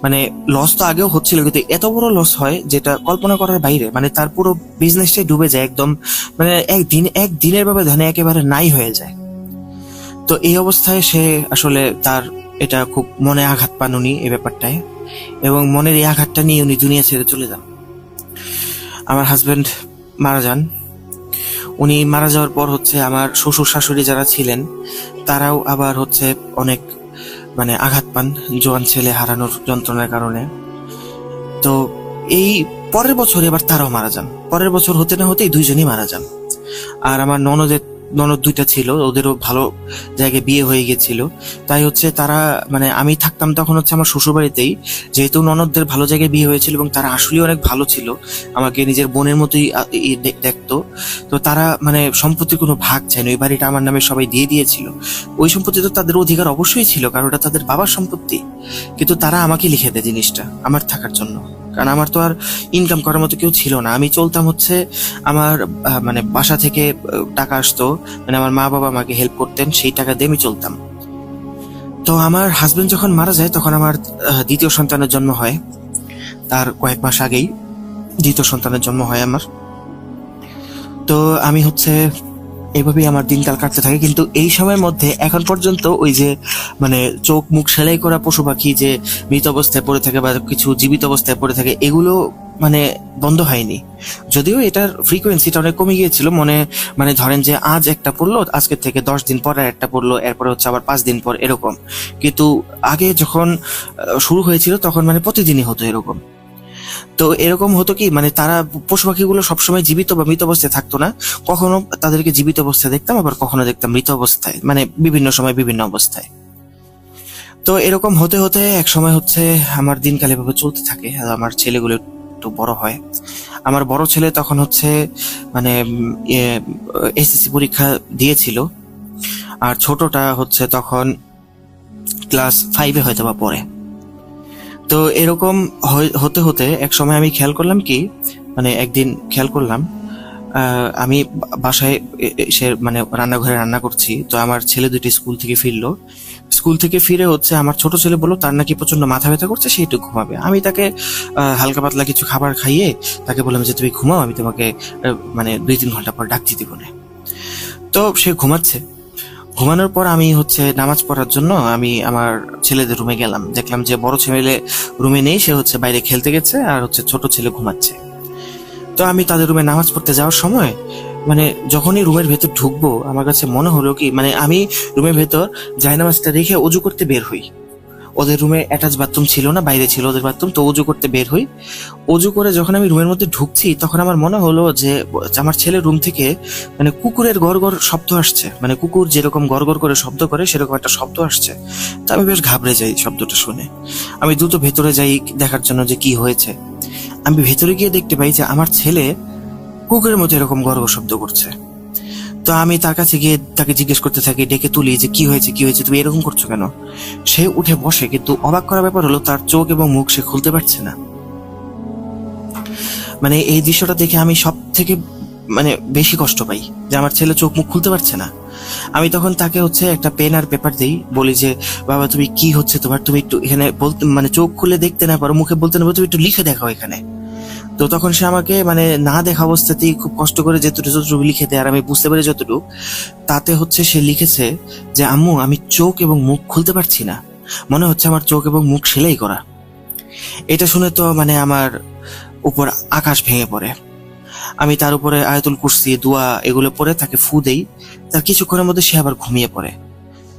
মানে লস তো আগেও হচ্ছিল, কিন্তু এত বড় লস হয় যেটা কল্পনা করার বাইরে। মানে তার পুরো বিজনেসটাই ডুবে যায় একদম, মানে একদিনের ব্যবধানে একেবারে নাই হয়ে যায়। তো এই অবস্থায় সে আসলে তার এটা খুব মনে আঘাত পান উনি এই ব্যাপারটায়, এবং মনের এই আঘাতটা নিয়ে উনি দুনিয়া ছেড়ে চলে যান। আমার হাজবেন্ড মারা যান। উনি মারা যাওয়ার পর হচ্ছে আমার শ্বশুর শাশুড়ি যারা ছিলেন তারাও আবার হচ্ছে অনেক মানে আঘাত পান জোয়ান ছেলে হারানোর যন্ত্রণার কারণে। তো এই পরের বছর এবার তারাও মারা যান। পরের বছর হতে না হতেই 2জনই মারা যান। আর আমার ননদ 2টা ছিল, ওদেরও ভালো জায়গায় বিয়ে হয়ে গেছিল। তাই হচ্ছে তারা মানে আমি থাকতাম তখন হচ্ছে আমার শ্বশুর বাড়িতেই, যেহেতু ননদদের ভালো জায়গায় বিয়ে হয়েছিল এবং তারা আসলে অনেক ভালো ছিল, আমাকে নিজের বোনের মতোই দেখতো। তো তারা মানে সম্পত্তির কোনো ভাগ চায়নি, ওই বাড়িটা আমার নামে সবাই দিয়ে দিয়েছিল। ওই সম্পত্তি তো তাদের অধিকার অবশ্যই ছিল, কারণ ওটা তাদের বাবার সম্পত্তি। কিন্তু তারা আমাকে লিখে দেয় জিনিসটা আমার থাকার জন্য, কারণ আমার তো আর ইনকাম করার মতো কেউ ছিল না। আমি চলতাম হচ্ছে আমার মানে বাসা থেকে টাকা আসতো, মানে আমার মা বাবা আমাকে হেল্প করতেন, সেই টাকা দিয়ে আমি চলতাম। তো আমার হাজবেন্ড যখন মারা যায় তখন আমার 2য় সন্তানের জন্ম হয়। তার কয়েক মাস আগেই 2য় সন্তানের জন্ম হয় আমার। তো আমি হচ্ছে এভাবেই আমার দিনকাল কাটতে থাকে। কিন্তু এই সময়ের মধ্যে এখন পর্যন্ত ওই যে মানে চোখ মুখ সেলাই করা পশু পাখি যে মৃত অবস্থায় পড়ে থাকে বা কিছু জীবিত অবস্থায় পড়ে থাকে, এগুলো মানে বন্ধ হয়নি। যদিও এটার ফ্রিকোয়েন্সিটা অনেক কমে গিয়েছিল। মানে ধরেন যে আজ একটা পড়লো, আজকের থেকে 10 দিন পর আর একটা পড়লো, এরপরে হচ্ছে আবার 5 দিন পর এরকম। কিন্তু আগে যখন শুরু হয়েছিল তখন মানে প্রতিদিনই হতো এরকম। তো এরকম হতো কি, মানে তারা পশু পাখিগুলো সবসময় জীবিত বা মৃত অবস্থায় থাকতো না। কখনো তাদেরকে জীবিত অবস্থায় দেখতাম, আবার কখনো দেখতাম মৃত অবস্থায়, মানে বিভিন্ন সময় বিভিন্ন অবস্থায়। তো এরকম হতে হতে এক সময় হচ্ছে আমার দিনকাল এভাবে চলতে থাকে। আমার ছেলেগুলো একটু বড় হয়। আমার বড় ছেলে তখন হচ্ছে মানে SSC পরীক্ষা দিয়েছিল, আর ছোটটা হচ্ছে তখন ক্লাস 5-এ হয়তো বা পড়ে। তো এরকম হতে হতে এক সময় আমি খেয়াল করলাম কি, মানে একদিন খেয়াল করলাম আমি বাসায় এসে মানে রান্নাঘরে রান্না করছি, তো আমার ছেলে দুটি স্কুল থেকে ফিরলো। স্কুল থেকে ফিরে হচ্ছে আমার ছোট ছেলে বললো তার নাকি প্রচন্ড মাথা ব্যথা করছে, সে একটু ঘুমাবে। আমি তাকে হালকা পাতলা কিছু খাবার খাইয়ে তাকে বললাম যে তুমি ঘুমাও, আমি তোমাকে মানে 2-3 ঘন্টা পর ডাকছি দিব না। তো সে ঘুমাচ্ছে। ঘুমানোর পর আমি হচ্ছে নামাজ পড়ার জন্য আমি আমার ছেলেদের রুমে গেলাম। দেখলাম যে বড় ছেলে রুমে নেই, সে হচ্ছে বাইরে খেলতে গেছে, আর হচ্ছে ছোট ছেলে ঘুমাচ্ছে। তো আমি তাদের রুমে নামাজ পড়তে যাওয়ার সময় মানে যখনই রুমের ভেতর ঢুকবো আমার কাছে মনে হলো কি, মানে আমি রুমের ভেতর জায়নামাজটা রেখে অজু করতে বের হই। ওদের রুমে অ্যাটাচ বাথরুম ছিল না, বাইরে ছিল ওদের বাথরুম, তো অজু করতে বের হই। অজু করে যখন আমি রুমের মধ্যে ঢুকছি তখন আমার মনে হলো যে আমার ছেলের রুম থেকে মানে কুকুরের গড়গড় শব্দ আসছে, মানে কুকুর যেরকম গড়গড় করে শব্দ করে সেরকম একটা শব্দ আসছে। তো আমি বেশ ঘাবড়ে যাই শব্দটা শুনে। আমি দ্রুত ভেতরে যাই দেখার জন্য যে কি হয়েছে। আমি ভেতরে গিয়ে দেখতে পাই যে আমার ছেলে কুকুরের মতো এরকম গড়গড় শব্দ করছে। তো আমি তার কাছে গিয়ে তাকে জিজ্ঞেস করতে থাকি, ডেকে তুলি যে কি হয়েছে কি হয়েছে, তুমি এরকম করছো কেন? সে উঠে বসে, কিন্তু অবাক করার ব্যাপার হলো তার চোখ এবং মুখ সে খুলতে পারছে না। মানে এই দৃশ্যটা দেখে আমি সব থেকে মানে বেশি কষ্ট পাই যে আমার ছেলে চোখ মুখ খুলতে পারছে না। আমি তখন তাকে হচ্ছে একটা পেন আর পেপার দিই, বলি যে বাবা তুমি কি হচ্ছে তোমার, তুমি একটু এখানে বলতে মানে চোখ খুলে দেখতে না পারো, মুখে বলতে না পারো, তুমি একটু লিখে দেখাও এখানে। তো তখন সে আমাকে মানে না দেখা অবস্থাতেই খুব কষ্ট করে যতটুকু লিখে দেয়, আর আমি বুঝতে পারি যতটুকু, তাতে হচ্ছে সে লিখেছে যে আম্মু আমি চোখ এবং মুখ খুলতে পারছি না, মনে হচ্ছে আমার চোখ এবং মুখ সেলাই করা। এটা শুনে তো মানে আমার উপর আকাশ ভেঙে পড়ে। আমি তার উপরে আয়াতুল কুরসি, দোয়া এগুলো পড়ে তাকে ফু দেই। তার কিছুক্ষণের মধ্যে সে আবার ঘুমিয়ে পড়ে।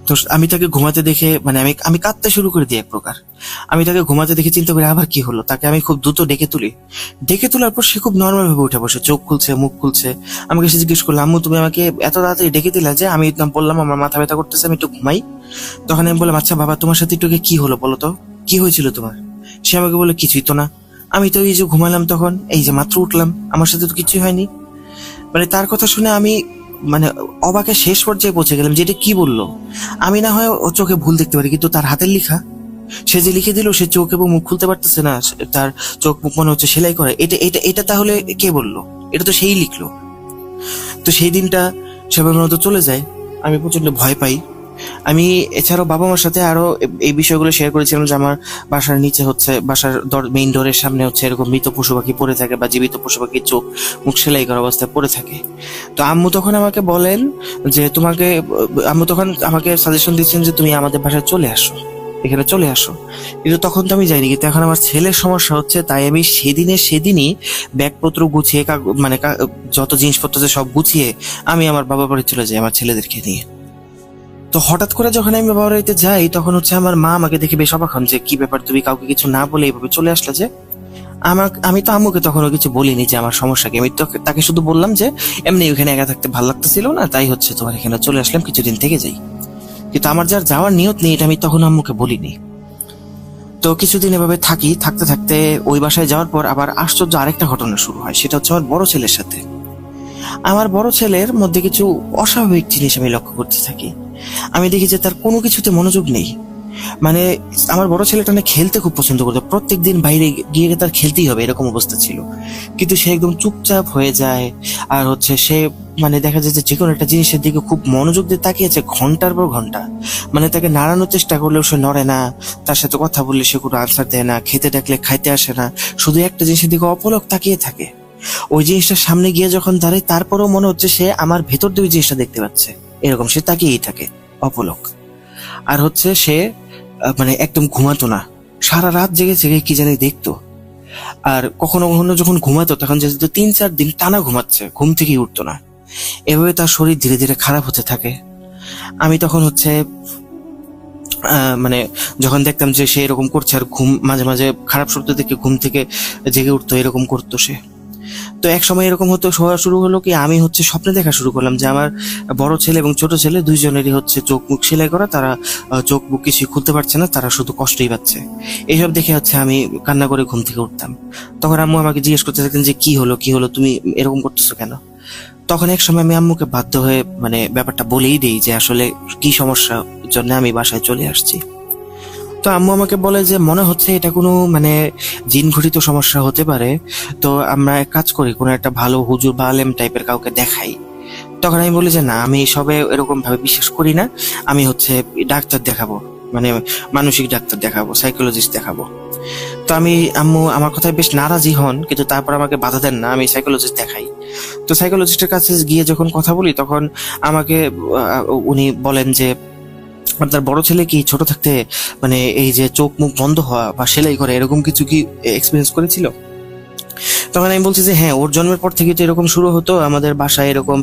তো আমি তাকে ঘুমাতে দেখে মানে আমি কাঁদতে শুরু করে দিই এক প্রকার। আমি তাকে ঘুমাতে দেখে চিন্তা করি আবার কি হলো। তাকে আমি খুব দ্রুত ডেকে তুলি। ডেকে তোলার পর সে খুব নর্মাল ভাবে উঠে বসে, চোখ খুলছে, মুখ খুলছে। আমাকে সে জিজ্ঞেস করলো আম্মু তুমি আমাকে এত তাড়াতাড়ি ডেকে দিলা যে? আমি বললাম আমার মাথা ব্যথা করতেছে, আমি একটু ঘুমাই। তখন আমি বললাম আচ্ছা বাবা তোমার সাথে একটু কি হলো বলো তো, কি হয়েছিল তোমার? সে আমাকে বললো কিছুই তো না। আমি তো এই যে ঘুমালাম তখন, এই যে মাত্র উঠলাম, আমার সাথে তো কিছুই হয়নি। মানে তার কথা শুনে আমি মানে অবাকে শেষ পর্যায়ে পৌঁছে গেলাম যে এটা কি বললো। আমি না হয় ও চোখে ভুল দেখতে পারি, কিন্তু তার হাতের লেখা, সে যে লিখে দিল সে চোখ এবং মুখ খুলতে পারতেছে না, তার চোখ মুখ মনে হচ্ছে সেলাই করে, এটা এটা এটা তাহলে কে বললো? এটা তো সেই লিখলো। তো সেই দিনটা সেভাবে মতো চলে যায়। আমি প্রচন্ড ভয় পাই। আমি এছাড়াও বাবা মার সাথে আরো এই বিষয়গুলো শেয়ার করেছিলাম যে আমার বাসার নিচে হচ্ছে বাসার মেইন ডোরের সামনে হচ্ছে এরকম মৃত পশু পাখি পড়ে থাকে বা জীবিত পশু পাখির চোখ মুখ সেলাই করা অবস্থায় পড়ে থাকে। তো আম্মু তখন আমাকে বলেন যে আম্মু তখন আমাকে সাজেশন দিচ্ছেন যে তুমি আমাদের বাসায় চলে আসো, এখানে চলে আসো। কিন্তু তখন তো আমি যাইনি, কিন্তু এখন আমার ছেলের সমস্যা হচ্ছে, তাই আমি সেদিনই ব্যাগপত্র গুছিয়ে মানে যত জিনিসপত্র আছে সব গুছিয়ে আমি আমার বাবার বাড়ি চলে যাই আমার ছেলেদেরকে নিয়ে। তো হঠাৎ করে যখন আমি বাবার বাড়িতে যাই তখন হচ্ছে আমার মা আমাকে দেখে বেশ অবাক হন যে কি ব্যাপার, তুমি কাউকে কিছু না বলে এইভাবে চলে আসলে যে? আমি তো আম্মুকে তখনও কিছু বলিনি যে আমার সমস্যা কি। আমি তো তাকে শুধু বললাম যে এমনি ওখানে একা থাকতে ভালো লাগতেছিল না, তাই হচ্ছে তোমার এখানে চলে আসলাম, কিছুদিন থেকে যাই। কিন্তু আমার যাওয়ার নিয়ত নেই, এটা আমি তখন আম্মুকে বলিনি। তো কিছুদিন এভাবে থাকতে থাকতে ওই বাসায় যাওয়ার পর আবার আশ্চর্য আরেকটা ঘটনা শুরু হয়। সেটা হচ্ছে আমার বড় ছেলের সাথে। আমার বড় ছেলের মধ্যে কিছু অস্বাভাবিক জিনিস আমি লক্ষ্য করতে থাকি। আমি দেখি যে তার কোনো কিছুতে মনোযোগ নেই। মানে আমার বড় ছেলেটা না খেলতে খুব পছন্দ করতো, প্রত্যেকদিন বাইরে গিয়ে তার খেলতেই হবে এরকম অবস্থা ছিল। কিন্তু সে একদম চুপচাপ হয়ে যায়। আর হচ্ছে সে মানে দেখা যায় যে কোনো একটা জিনিসের দিকে খুব মনোযোগ দিয়ে তাকিয়েছে ঘন্টার পর ঘন্টা। মানে তাকে নাড়ানোর চেষ্টা করলেও সে নড়ে না, তার সাথে কথা বললে সে কোনো আনসার দেয় না, খেতে ডাকলে খাইতে আসে না, শুধু একটা জিনিসের দিকে অপলক তাকিয়ে থাকে। ওই জিনিসটার সামনে গিয়ে যখন দাঁড়ায় তারপরেও মনে হচ্ছে সে আমার ভেতর দিয়ে ওই জিনিসটা দেখতে পাচ্ছে, এরকম সে তাকিয়েই থাকে অপলক। আর হচ্ছে সে মানে একদম ঘুমাতো না, সারা রাত জেগে জেগে কি জানি দেখতো। আর কখনো কখনো যখন ঘুমাতো তখন যেহেতু 3-4 দিন টানা ঘুমাচ্ছে, ঘুম থেকেই উঠতো না। এভাবে তার শরীর ধীরে ধীরে খারাপ হতে থাকে। আমি তখন হচ্ছে মানে যখন দেখতাম যে সে এরকম করছে আর ঘুম মাঝে মাঝে খারাপ শব্দ থেকে ঘুম থেকে জেগে উঠতো, এরকম করতো সে। তো এক সময় এরকম হতো, শুরু হলো কি আমি হচ্ছে স্বপ্নে দেখা শুরু করলাম যে আমার বড় ছেলে এবং ছোট ছেলে দুইজনেরই হচ্ছে চোখ মুখ সেলাই করা, তারা চোখ মুখ কিছু খুলতে পারছে না, তারা শুধু কষ্টই পাচ্ছে। এইসব দেখে হচ্ছে আমি কান্না করে ঘুম থেকে উঠতাম। তখন আম্মু আমাকে জিজ্ঞেস করতে থাকতেন যে কি হলো তুমি এরকম করতেছো কেন? তখন এক সময় আমি আম্মুকে বাধ্য হয়ে মানে ব্যাপারটা বলেই দিই যে আসলে কি সমস্যার জন্য আমি বাসায় চলে আসছি। তো আম্মু আমাকে বলে যে মনে হচ্ছে এটা কোনো মানে জিন ঘটিত সমস্যা হতে পারে, তো আমরা এক কাজ করি, কোনো একটা ভালো হুজুর বা আলেম টাইপের কাউকে দেখাই। তখন আমি বলি যে না, আমি সবে এরকম ভাবে বিশ্বাস করি না, আমি হচ্ছে ডাক্তার দেখাবো, মানে মানসিক ডাক্তার দেখাবো, সাইকোলজিস্ট দেখাবো। তো আম্মু আমার কথায় বেশ নারাজি হন, কিন্তু তারপর আমাকে বাধা দেন না, আমি সাইকোলজিস্ট দেখাই। তো সাইকোলজিস্টের কাছে গিয়ে যখন কথা বলি, তখন আমাকে উনি বলেন যে আপনার বড় ছেলে কি ছোট থাকতে মানে এই যে চোখ মুখ বন্ধ হওয়া বা সেলাই করা এরকম কিছু কি এক্সপিরিয়েন্স করেছিল? তখন আমি বলছি যে হ্যাঁ, ওর জন্মের পর থেকে তো এরকম শুরু হতো, আমাদের বাসায় এরকম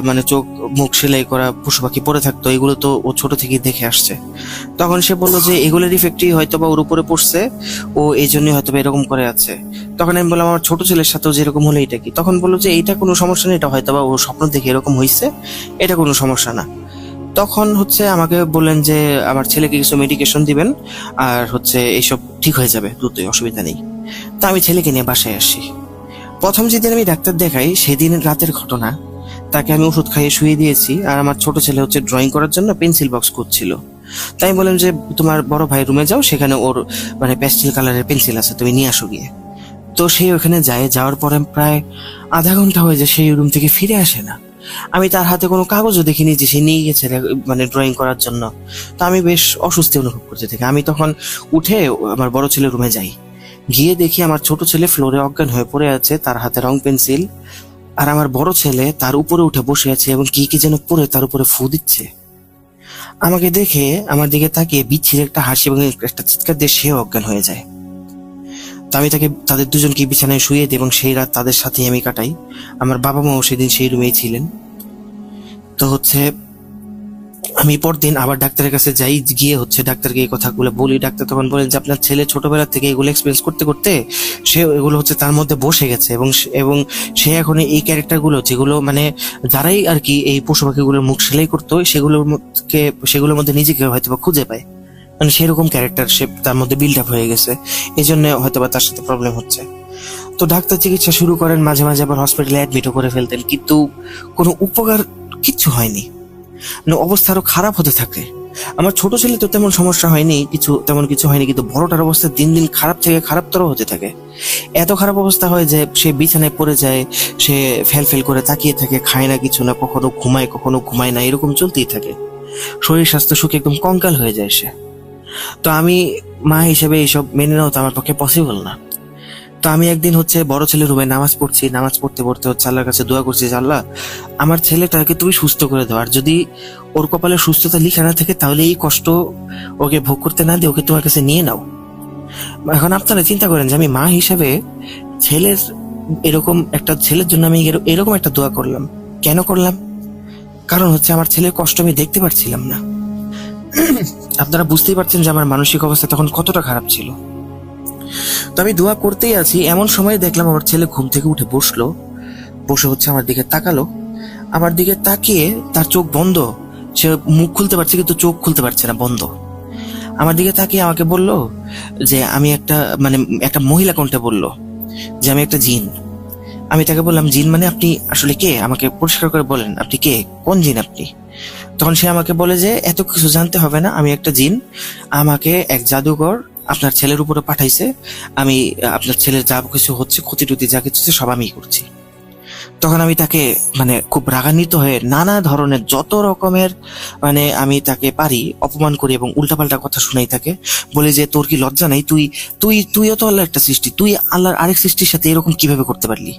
মানে চোখ মুখ সেলাই করা পশু পাখি পড়ে থাকতো, এগুলো তো ও ছোট থেকেই দেখে আসছে। তখন সে বললো যে এগুলোর ইফেক্টই হয়তো বা ওর উপরে পড়ছে, ও এই জন্যই হয়তো বা এরকম করে আছে। তখন আমি বললাম আমার ছোট ছেলের সাথেও যেরকম হলো এটা কি? তখন বললো যে এইটা কোনো সমস্যা নেই, এটা হয়তো বা ও স্বপ্ন দেখে এরকম হয়েছে, এটা কোনো সমস্যা না। তখন হচ্ছে আমাকে বললেন যে আমার ছেলেকে কিছু মেডিকেশন দিবেন, আর হচ্ছে এইসব ঠিক হয়ে যাবে দ্রুতই, অসুবিধা নেই। তা আমি ছেলেকে নিয়ে বাসায় আসি। প্রথম যেদিন আমি ডাক্তার দেখাই সেদিন রাতের ঘটনা, তাকে আমি ওষুধ খাইয়ে শুয়ে দিয়েছি, আর আমার ছোট ছেলে হচ্ছে ড্রয়িং করার জন্য পেন্সিল বক্স খুঁজছিল। তাই বললাম যে তোমার বড় ভাই রুমে যাও, সেখানে ওর মানে প্যাস্টেল কালারের পেন্সিল আছে, তুমি নিয়ে আসো গিয়ে। তো সেই ওখানে যায়, যাওয়ার পরে প্রায় আধা ঘন্টা হয়ে যায়, সেই রুম থেকে ফিরে আসে না। আমি তার হাতে কোনো কাগজও দেখিনি যে সে নিয়ে গেছে মানে ড্রয়িং করার জন্য। তো আমি বেশ অস্বস্তি অনুভব করতে থাকি। আমি তখন উঠে আমার বড় ছেলের রুমে যাই, গিয়ে দেখি আমার ছোট ছেলে ফ্লোরে অজ্ঞান হয়ে পড়ে আছে, তার হাতে রং পেন্সিল, আর আমার বড় ছেলে তার উপরে উঠে বসে আছে এবং কি কি যেন পরে তার উপরে ফু দিচ্ছে। আমাকে দেখে আমার দিকে তাকিয়ে বিচ্ছিরি একটা হাসি এবং একটা চিৎকার দিয়ে সে অজ্ঞান হয়ে যায়। তো আমি তাদের দুজনকে বিছানায় শুয়ে দিই এবং সেই রাত তাদের সাথেই আমি কাটাই। আমার বাবা মাও সেদিন সেই রুমেই ছিলেন। তো হচ্ছে আমি পরদিন আবার ডাক্তারের কাছে যাই, গিয়ে হচ্ছে ডাক্তারকে এই কথাগুলো বলি। ডাক্তার তখন বলেন যে আপনার ছেলে ছোটবেলা থেকে এগুলো এক্সপিরিয়েন্স করতে করতে সে এগুলো হচ্ছে তার মধ্যে বসে গেছে, এবং সে এখন এই ক্যারেক্টারগুলো যেগুলো মানে যারাই আর কি এই পশু পাখিগুলোর মুখ সেলাই করতো সেগুলোর মধ্যে নিজেকে হয়তো বা খুঁজে পায়, মানে সেরকম ক্যারেক্টার সে তার মধ্যে বিল্ড আপ হয়ে গেছে, এই জন্য হয়তো বা তার সাথে প্রবলেম হচ্ছে। তো ডাক্তার চিকিৎসা শুরু করেন, মাঝে মাঝে আবার হসপিটালে অ্যাডমিটও করে ফেলতেন, কিন্তু কোনো উপকার কিচ্ছু হয়নি, মানে অবস্থা আরো খারাপ হতে থাকে। আমার ছোট ছেলে তো তেমন সমস্যা হয়নি, তেমন কিছু হয়নি, কিন্তু বড়টার অবস্থা দিন দিন খারাপ থেকে খারাপতর হতে থাকে। এত খারাপ অবস্থা হয় যে সে বিছানায় পড়ে যায়, সে ফেল করে তাকিয়ে থাকে, খায় না কিছু না, কখনো ঘুমায় না, এরকম চলতেই থাকে। শরীর স্বাস্থ্য সুখে একদম কঙ্কাল হয়ে যায় সে। তো আমি মা হিসেবে এইসব মেনে নেওয়া তো আমার পক্ষে পসিবল না। তো আমি একদিন হচ্ছে বড় ছেলের রুমে নামাজ পড়তে পড়তে হচ্ছে আল্লাহর কাছে দোয়া করছি যে আল্লাহ, আমার ছেলেটাকে তুমি সুস্থ করে দাও, আর যদি ওর কপালে সুস্থতা লিখা না থাকে তাহলে এই কষ্ট ওকে ভোগ করতে না দিয়ে ওকে তোমার কাছে নিয়ে নাও। এখন আপনারা চিন্তা করেন যে আমি মা হিসেবে এরকম একটা ছেলের জন্য আমি এরকম একটা দোয়া করলাম। কেন করলাম? কারণ হচ্ছে আমার ছেলের কষ্ট আমি দেখতে পারছিলাম না। আপনারা বুঝতেই পারছেন যে আমার মানসিক অবস্থা তখন কতটা খারাপ ছিল। তো আমি দোয়া করতেই আছি, এমন সময় দেখলাম আমার ছেলে ঘুম থেকে উঠে বসে হচ্ছে আমার দিকে তাকালো। আমার দিকে তাকিয়ে তার চোখ বন্ধ, সে মুখ খুলতে পারছে কিন্তু চোখ খুলতে পারছে না, বন্ধ। আমার দিকে তাকিয়ে আমাকে বলল যে আমি একটা মহিলা কণ্ঠে বলল যে আমি একটা জিন। আমি তাকে বললাম জিন মানে আপনি আসলে কে? আমাকে পরিষ্কার করে বলেন, আপনি কে, কোন জিন আপনি? তখন সে আমাকে বলে যে এত কিছু জানতে হবে না, আমি একটা জিন, আমাকে এক জাদুঘর আপনার ছেলের উপরে পাঠাইছে, আমি আপনার ছেলের যা কিছু হচ্ছে ক্ষতি টুতি যা কিছু সব আমি করছি। তখন আমি তাকে মানে খুব রাগান্বিত হয়ে নানা ধরনের যত রকমের মানে আমি তাকে পারি অপমান করি এবং উল্টাপাল্টা কথা শুনাই তাকে, বলে যে তোর কি লজ্জা নাই? তুইও তো আল্লাহর একটা সৃষ্টি, তুই আল্লাহর আরেক সৃষ্টির সাথে এরকম কিভাবে করতে পারলি?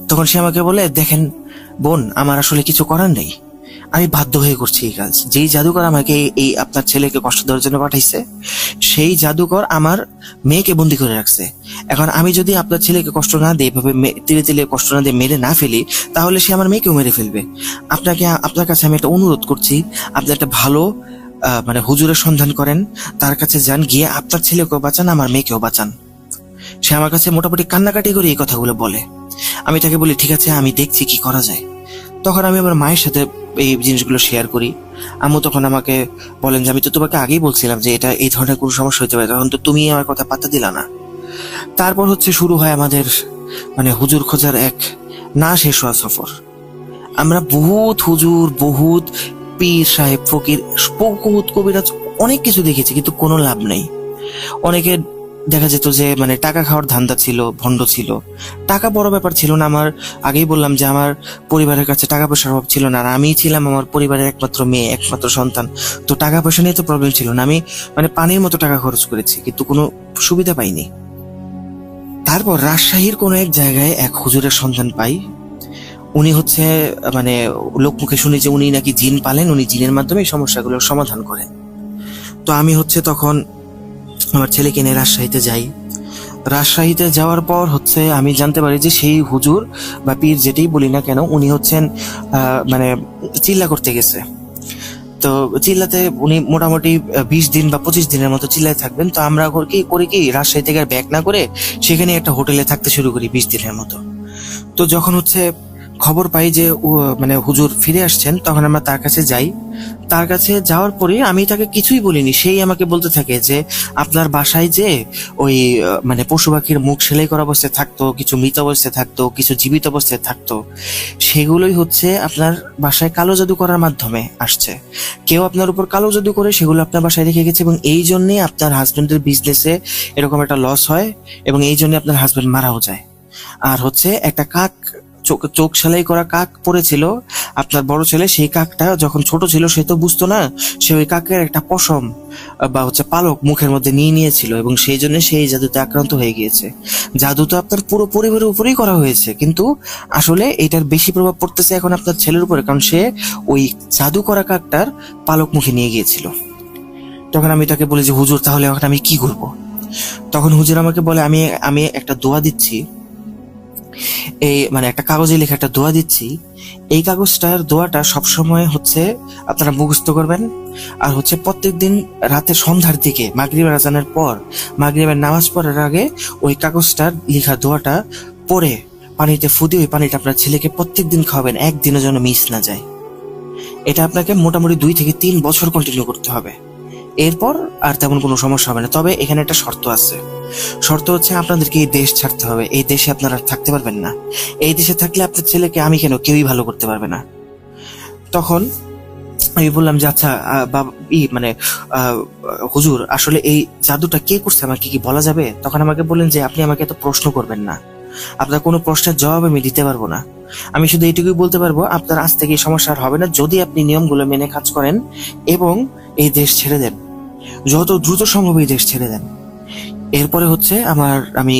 তখন সে আমাকে বলে দেখেন বোন, আমার আসলে কিছু করার নেই, আমি বাধ্য হয়ে করছি এই কাজ। যেই জাদুকর আমাকে এই আপনার ছেলেকে কষ্ট দেওয়ার জন্য পাঠাইছে, সেই জাদুকর আমার মেয়েকে বন্দি করে রাখছে। এখন আমি যদি আপনার ছেলেকে কষ্ট না দিয়ে এভাবে তিলে কষ্ট না দিয়ে মেরে না ফেলি, তাহলে সে আমার মেয়েকেও মেরে ফেলবে। আপনার কাছে আমি একটা অনুরোধ করছি, আপনি একটা ভালো মানে হুজুরের সন্ধান করেন, তার কাছে যান, গিয়ে আপনার ছেলেকেও বাঁচান, আমার মেয়েকেও বাঁচান। সে আমার কাছে মোটামুটি কান্নাকাটি করে এই কথাগুলো বলে। আমি তাকে বলি ঠিক আছে, আমি দেখছি কি করা যায়। তখন আমি আমার মায়ের সাথে এই জিনিসগুলো শেয়ার করি। আম্মু তখন আমাকে বলেন যে আমি তো তোমাকে আগেই বলছিলাম যে এটা এই ধরনের কোনো সমস্যা হতে পারে, তখন তো তুমি আমার কথা পাত্তা দিলা না। তারপর হচ্ছে শুরু হয় আমাদের মানে হুজুর খোঁজার এক না শেষ হওয়া সফর। আমরা বহুত হুজুর, বহুত পীর সাহেব, ফকির, বহুত কবিরাজ, অনেক কিছু দেখেছি, কিন্তু কোনো লাভ নেই। অনেকে দেখা যেত যে মানে টাকা খাওয়ার ধান্দা ছিল, ভণ্ড ছিল। টাকা বড় ব্যাপার ছিল না আমার, আগেই বললাম যে আমার পরিবারের কাছে টাকা পয়সার অভাব ছিল না, আর আমিই ছিলাম আমার পরিবারের একমাত্র মেয়ে, একমাত্র সন্তান। তো টাকা পয়সা নিয়ে তো প্রবলেম ছিল না, আমি মানে পানির মতো টাকা খরচ করেছি, কিন্তু কোনো সুবিধা পাইনি। তারপর রাজশাহীর কোনো এক জায়গায় এক হুজুরের সন্ধান পাই। উনি হচ্ছে মানে লোকমুখে শুনি যে উনি নাকি জিন পালেন, উনি জিনের মাধ্যমে এই সমস্যাগুলোর সমাধান করেন। তো আমি হচ্ছে তখন আমার ছেলেকে নিয়ে রাজশাহীতে যাই। রাজশাহীতে যাওয়ার পর হচ্ছে আমি জানতে পারি যে সেই হুজুর বা পীর যেটাই বলি না কেন, উনি হচ্ছেন মানে চিল্লা করতে গেছে। তো চিল্লাতে উনি মোটামুটি 20 দিন বা 25 দিনের মতো চিল্লায় থাকবেন। তো আমরা করি কি রাজশাহী থেকে আর ব্যাক না করে সেখানে একটা হোটেলে থাকতে শুরু করি 20 দিনের মতো। তো যখন হচ্ছে খবর পাই যে মানে হুজুর ফিরে আসছেন, তখন আমরা তার কাছে যাই। তার কাছে যাওয়ার পরে আমি তাকে কিছুই বলিনি, সেই আমাকে বলতে থাকে যে আপনার বাসায় যে ওই মানে পশু পাখির মুখ সেলাই করা অবস্থায় থাকতো, কিছু মৃত অবস্থায় থাকতো, কিছু জীবিত অবস্থায় থাকতো, সেগুলোই হচ্ছে আপনার বাসায় কালো জাদু করার মাধ্যমে আসছে। কেউ আপনার উপর কালো জাদু করে সেগুলো আপনার বাসায় রেখে গেছে, এবং এই জন্যই আপনার হাজবেন্ডের বিজনেসে এরকম একটা লস হয়, এবং এই জন্য আপনার হাজবেন্ড মারাও যায়। আর হচ্ছে একটা কাক, চোখ সেলাই করা কাক পড়েছিল আপনার বড় ছেলে, সেই কাকটা যখন ছোট ছিল সে তো বুঝতো না, সে ওই কাকের একটা পশম বা হচ্ছে পালক মুখের মধ্যে নিয়েছিল, এবং সেই জন্য সেই জাদুতে আক্রান্ত হয়ে গিয়েছে। জাদু তো আপনার পুরো পরিবারের উপরেই করা হয়েছে, কিন্তু আসলে এটার বেশি প্রভাব পড়তেছে এখন আপনার ছেলের উপরে, কারণ সে ওই জাদু করা কাকটার পালক মুখে নিয়ে গিয়েছিল। তখন আমি তাকে বলি যে হুজুর তাহলে এখন আমি কি করব? তখন হুজুর আমাকে বলে আমি একটা দোয়া দিচ্ছি, এই মানে একটা কাগজে লেখা একটা দোয়া দিচ্ছি, এই কাগজটার দোয়াটা সবসময় হচ্ছে আপনারা মুখস্থ করবেন, আর হচ্ছে প্রত্যেকদিন রাতে সন্ধ্যার দিকে মাগরিবের আজানের পর, মাগরিবের নামাজ পড়ার আগে ওই কাগজটার লেখা দোয়াটা পড়ে পানিতে ফুদে ওই পানিটা আপনার ছেলেকে প্রত্যেকদিন খাওয়াবেন, একদিনও যেন মিস না যায়। এটা আপনাকে মোটামুটি 2 থেকে 3 বছর কন্টিনিউ করতে হবে, এরপর আর তেমন কোনো সমস্যা হবে না। তবে এখানে একটা শর্ত আছে, শর্ত হচ্ছে আপনাদেরকে এই দেশ ছাড়তে হবে, এই দেশে আপনারা থাকতে পারবেন না। এই দেশে থাকলে আপনার ছেলেকে আমি কেন, কেউই ভালো করতে পারবে না। তখন আমি বললাম যে আচ্ছা মানে হুজুর আসলে এই জাদুটা কে করছে, আমাকে কি বলা যাবে? তখন আমাকে বললেন যে আপনি আমাকে এত প্রশ্ন করবেন না, আপনার কোনো প্রশ্নের জবাব আমি দিতে পারবো না। আমি শুধু এইটুকুই বলতে পারবো, আপনার আজ থেকে এই সমস্যা আর হবে না যদি আপনি নিয়মগুলো মেনে কাজ করেন এবং এই দেশ ছেড়ে দেন, যত দ্রুত সম্ভব এই দেশ ছেড়ে দেন। এরপরে হচ্ছে আমি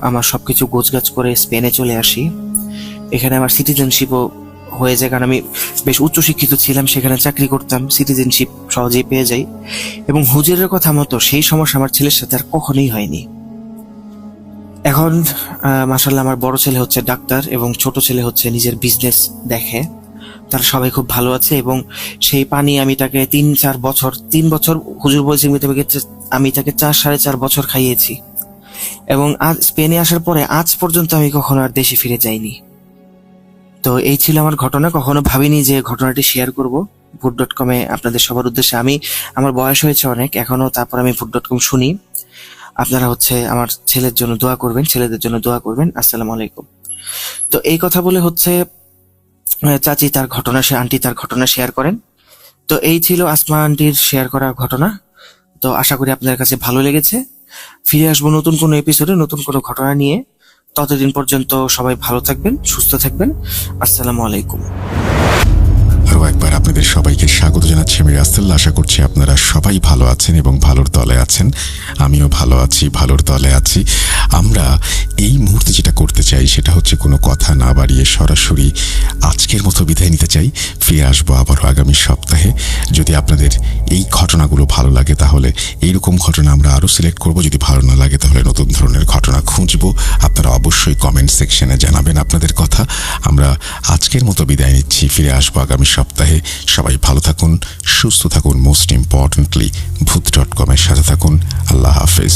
আমার সবকিছু গোছগাছ করে স্পেনে চলে আসি। এখানে আমার সিটিজেনশিপও হয়ে যায়, কারণ আমি বেশ উচ্চশিক্ষিত ছিলাম, সেখানে চাকরি করতাম, সিটিজেনশিপ সহজেই পেয়ে যাই। এবং হুজুরের কথা মতো সেই সমস্যা আমার ছেলের সাথে আর কখনোই হয়নি। এখন মাশাআল্লাহ আমার বড় ছেলে হচ্ছে ডাক্তার এবং ছোট ছেলে হচ্ছে নিজের বিজনেস দেখে, তারা সবাই খুব ভালো আছে। এবং সেই পানি আমি তাকে 3 বছর হুজুর বলছি আমি তাকে 4-4.5 বছর খাইয়েছি, এবং আজ স্পেনে আসার পরে আজ পর্যন্ত আমি কখনো আর দেশে ফিরে যাইনি। তো এই ছিল আমার ঘটনা, কখনো ভাবিনি যে ঘটনাটি শেয়ার করব voot.com আপনাদের সবার উদ্দেশ্যে। আমার বয়স হয়েছে অনেক এখনো, তারপর আমি voot.com শুনি। আপনারা হচ্ছে আমার ছেলের জন্য দোয়া করবেন, ছেলেদের জন্য দোয়া করবেন। আসসালামু আলাইকুম। তো এই কথা বলে হচ্ছে চাচি তার ঘটনা, আন্টি তার ঘটনা শেয়ার করেন। তো এই ছিল আসমা আন্টির শেয়ার করা ঘটনা। তো আশা করি আপনাদের কাছে ভালো লেগেছে। ফিরে আসবো নতুন কোনো এপিসোডে, নতুন কোনো ঘটনা নিয়ে। ততদিন পর্যন্ত সবাই ভালো থাকবেন, সুস্থ থাকবেন। আসসালামু আলাইকুম। আরও একবার আপনাদের সবাইকে স্বাগত জানাচ্ছি আমি রাসেল। আশা করছি আপনারা সবাই ভালো আছেন এবং ভালোর তলে আছেন। আমিও ভালো আছি, ভালোর তলে আছি। আমরা এই মুহূর্তে যেটা করতে চাই সেটা হচ্ছে কোনো কথা না বাড়িয়ে সরাসরি আজকের মতো বিদায় নিতে চাই। ফিরে আসবো আবারও আগামী সপ্তাহে। যদি আপনাদের এই ঘটনাগুলো ভালো লাগে তাহলে এইরকম ঘটনা আমরা আরও সিলেক্ট করব। যদি ভালো না লাগে তাহলে নতুন ধরনের ঘটনা খুঁজবো। আপনারা অবশ্যই কমেন্ট সেকশনে জানাবেন আপনাদের কথা। আমরা আজকের মতো বিদায় নিচ্ছি, ফিরে আসবো আগামী সপ্তাহে। সবাই ভালো থাকুন, সুস্থ থাকুন, মোস্ট ইম্পর্টেন্টলি voot.com সাথে থাকুন। আল্লাহ হাফেজ।